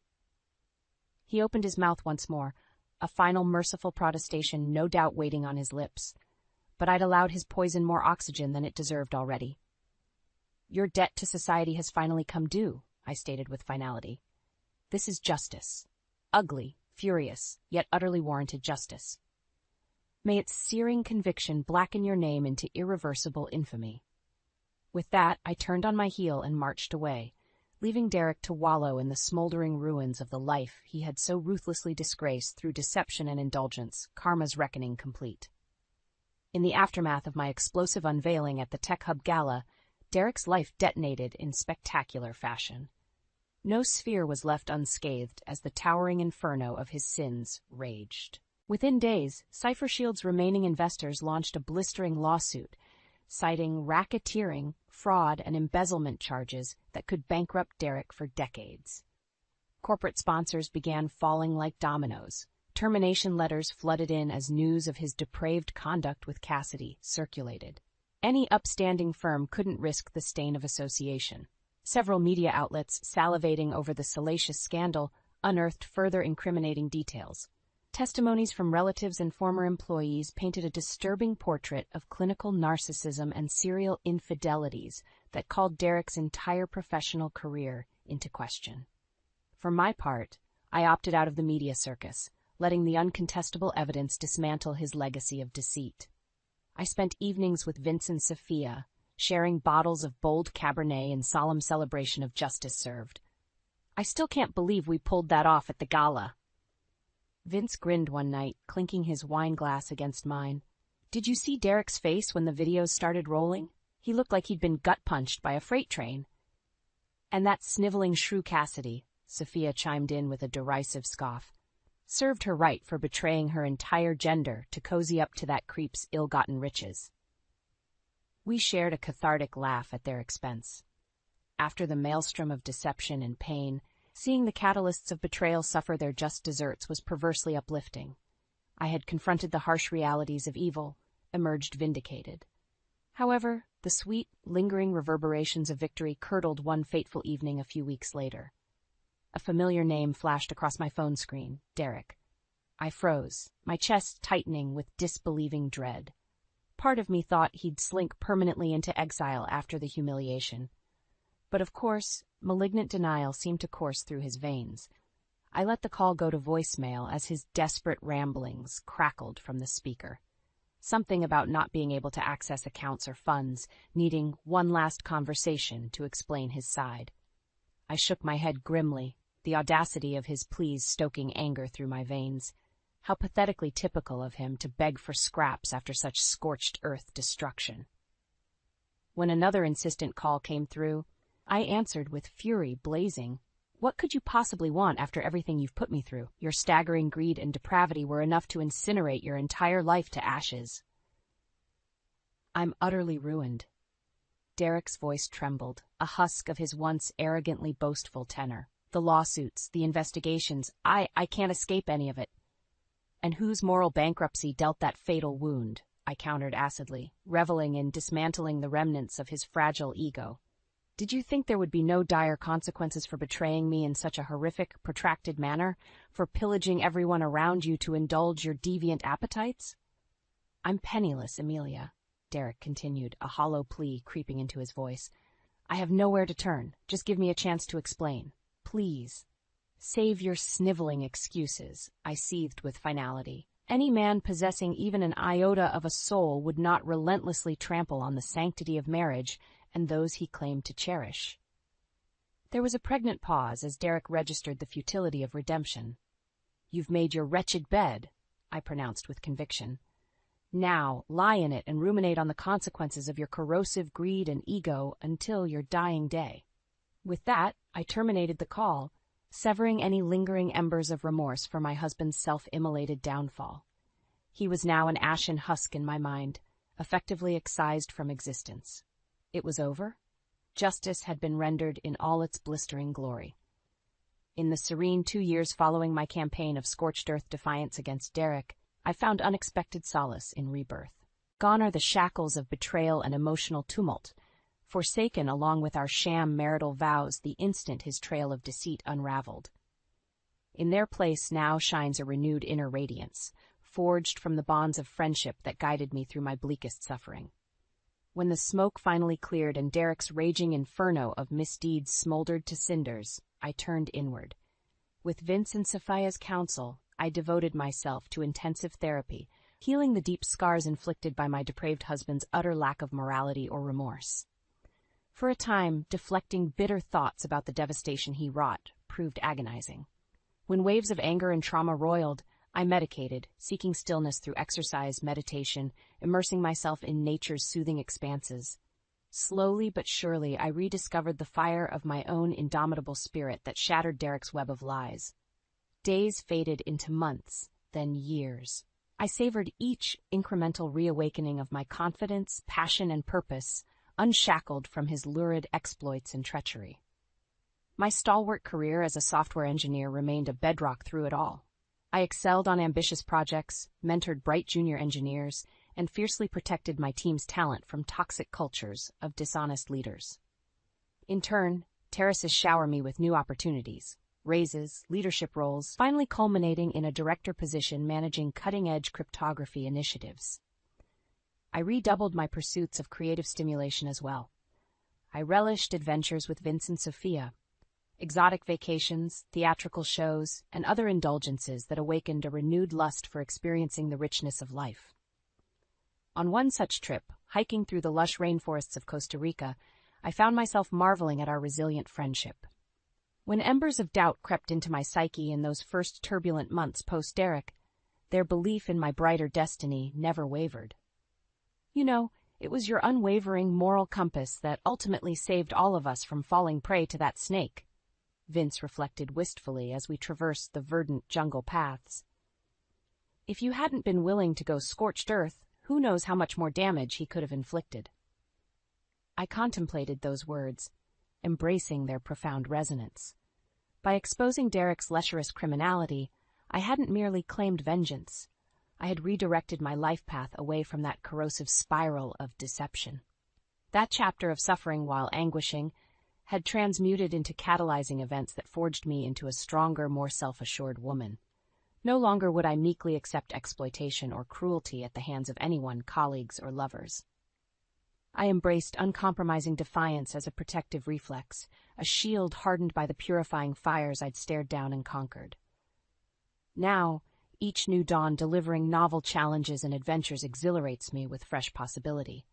He opened his mouth once more, a final merciful protestation no doubt waiting on his lips, but I'd allowed his poison more oxygen than it deserved already. "Your debt to society has finally come due," I stated with finality. "This is justice. Ugly, furious, yet utterly warranted justice. May its searing conviction blacken your name into irreversible infamy." With that, I turned on my heel and marched away, leaving Derek to wallow in the smoldering ruins of the life he had so ruthlessly disgraced through deception and indulgence, karma's reckoning complete. In the aftermath of my explosive unveiling at the Tech Hub Gala, Derek's life detonated in spectacular fashion. No sphere was left unscathed as the towering inferno of his sins raged. Within days, Cipher Shield's remaining investors launched a blistering lawsuit, citing racketeering, fraud, and embezzlement charges that could bankrupt Derek for decades. Corporate sponsors began falling like dominoes. Termination letters flooded in as news of his depraved conduct with Cassidy circulated. Any upstanding firm couldn't risk the stain of association. Several media outlets, salivating over the salacious scandal, unearthed further incriminating details. Testimonies from relatives and former employees painted a disturbing portrait of clinical narcissism and serial infidelities that called Derek's entire professional career into question. For my part, I opted out of the media circus, letting the uncontestable evidence dismantle his legacy of deceit. I spent evenings with Vince and Sophia, sharing bottles of bold Cabernet in solemn celebration of justice served. "I still can't believe we pulled that off at the gala." Vince grinned one night, clinking his wine glass against mine. "Did you see Derek's face when the videos started rolling? He looked like he'd been gut-punched by a freight train." "And that sniveling shrew Cassidy," Sophia chimed in with a derisive scoff, "served her right for betraying her entire gender to cozy up to that creep's ill-gotten riches." We shared a cathartic laugh at their expense. After the maelstrom of deception and pain, seeing the catalysts of betrayal suffer their just deserts was perversely uplifting. I had confronted the harsh realities of evil, emerged vindicated. However, the sweet, lingering reverberations of victory curdled one fateful evening a few weeks later. A familiar name flashed across my phone screen, Derek. I froze, my chest tightening with disbelieving dread. Part of me thought he'd slink permanently into exile after the humiliation. But of course, malignant denial seemed to course through his veins. I let the call go to voicemail as his desperate ramblings crackled from the speaker. Something about not being able to access accounts or funds, needing one last conversation to explain his side. I shook my head grimly, the audacity of his pleas stoking anger through my veins. How pathetically typical of him to beg for scraps after such scorched earth destruction. When another insistent call came through, I answered with fury blazing. What could you possibly want after everything you've put me through? Your staggering greed and depravity were enough to incinerate your entire life to ashes. I'm utterly ruined. Derek's voice trembled, a husk of his once arrogantly boastful tenor. The lawsuits, the investigations, I can't escape any of it. And whose moral bankruptcy dealt that fatal wound? I countered acidly, reveling in dismantling the remnants of his fragile ego. Did you think there would be no dire consequences for betraying me in such a horrific, protracted manner, for pillaging everyone around you to indulge your deviant appetites? I'm penniless, Amelia, Derek continued, a hollow plea creeping into his voice. I have nowhere to turn. Just give me a chance to explain. Please. Save your sniveling excuses, I seethed with finality. Any man possessing even an iota of a soul would not relentlessly trample on the sanctity of marriage and those he claimed to cherish. There was a pregnant pause as Derek registered the futility of redemption. You've made your wretched bed, I pronounced with conviction. Now, lie in it and ruminate on the consequences of your corrosive greed and ego until your dying day. With that, I terminated the call, severing any lingering embers of remorse for my husband's self-immolated downfall. He was now an ashen husk in my mind, effectively excised from existence. It was over. Justice had been rendered in all its blistering glory. In the serene 2 years following my campaign of scorched earth defiance against Derek, I found unexpected solace in rebirth. Gone are the shackles of betrayal and emotional tumult, forsaken along with our sham marital vows the instant his trail of deceit unraveled. In their place now shines a renewed inner radiance, forged from the bonds of friendship that guided me through my bleakest suffering. When the smoke finally cleared and Derek's raging inferno of misdeeds smoldered to cinders, I turned inward. With Vince and Sophia's counsel, I devoted myself to intensive therapy, healing the deep scars inflicted by my depraved husband's utter lack of morality or remorse. For a time, deflecting bitter thoughts about the devastation he wrought proved agonizing. When waves of anger and trauma roiled, I medicated, seeking stillness through exercise, meditation, immersing myself in nature's soothing expanses. Slowly but surely, I rediscovered the fire of my own indomitable spirit that shattered Derek's web of lies. Days faded into months, then years. I savored each incremental reawakening of my confidence, passion, and purpose, unshackled from his lurid exploits and treachery. My stalwart career as a software engineer remained a bedrock through it all. I excelled on ambitious projects, mentored bright junior engineers, and fiercely protected my team's talent from toxic cultures of dishonest leaders. In turn, terraces shower me with new opportunities, raises, leadership roles, finally culminating in a director position managing cutting-edge cryptography initiatives. I redoubled my pursuits of creative stimulation as well. I relished adventures with Vince and Sophia, exotic vacations, theatrical shows, and other indulgences that awakened a renewed lust for experiencing the richness of life. On one such trip, hiking through the lush rainforests of Costa Rica, I found myself marveling at our resilient friendship. When embers of doubt crept into my psyche in those first turbulent months post-Derek, their belief in my brighter destiny never wavered. You know, it was your unwavering moral compass that ultimately saved all of us from falling prey to that snake, Vince reflected wistfully as we traversed the verdant jungle paths. If you hadn't been willing to go scorched earth, who knows how much more damage he could have inflicted. I contemplated those words, embracing their profound resonance. By exposing Derek's lecherous criminality, I hadn't merely claimed vengeance. I had redirected my life path away from that corrosive spiral of deception. That chapter of suffering while anguishing had transmuted into catalyzing events that forged me into a stronger, more self-assured woman. No longer would I meekly accept exploitation or cruelty at the hands of anyone, colleagues or lovers. I embraced uncompromising defiance as a protective reflex, a shield hardened by the purifying fires I'd stared down and conquered. Now, each new dawn delivering novel challenges and adventures exhilarates me with fresh possibility.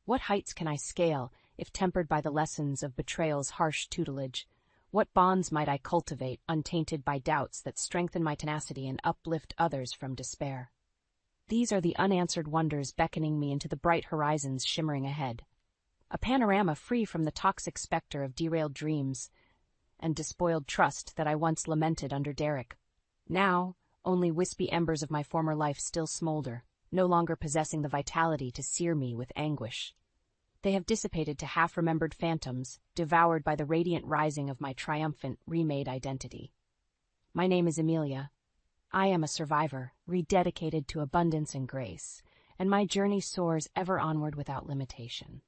What heights can I scale, if tempered by the lessons of betrayal's harsh tutelage? What bonds might I cultivate, untainted by doubts that strengthen my tenacity and uplift others from despair? These are the unanswered wonders beckoning me into the bright horizons shimmering ahead. A panorama free from the toxic specter of derailed dreams and despoiled trust that I once lamented under Derek. Now, only wispy embers of my former life still smolder, no longer possessing the vitality to sear me with anguish. They have dissipated to half-remembered phantoms, devoured by the radiant rising of my triumphant, remade identity. My name is Amelia. I am a survivor, rededicated to abundance and grace, and my journey soars ever onward without limitation.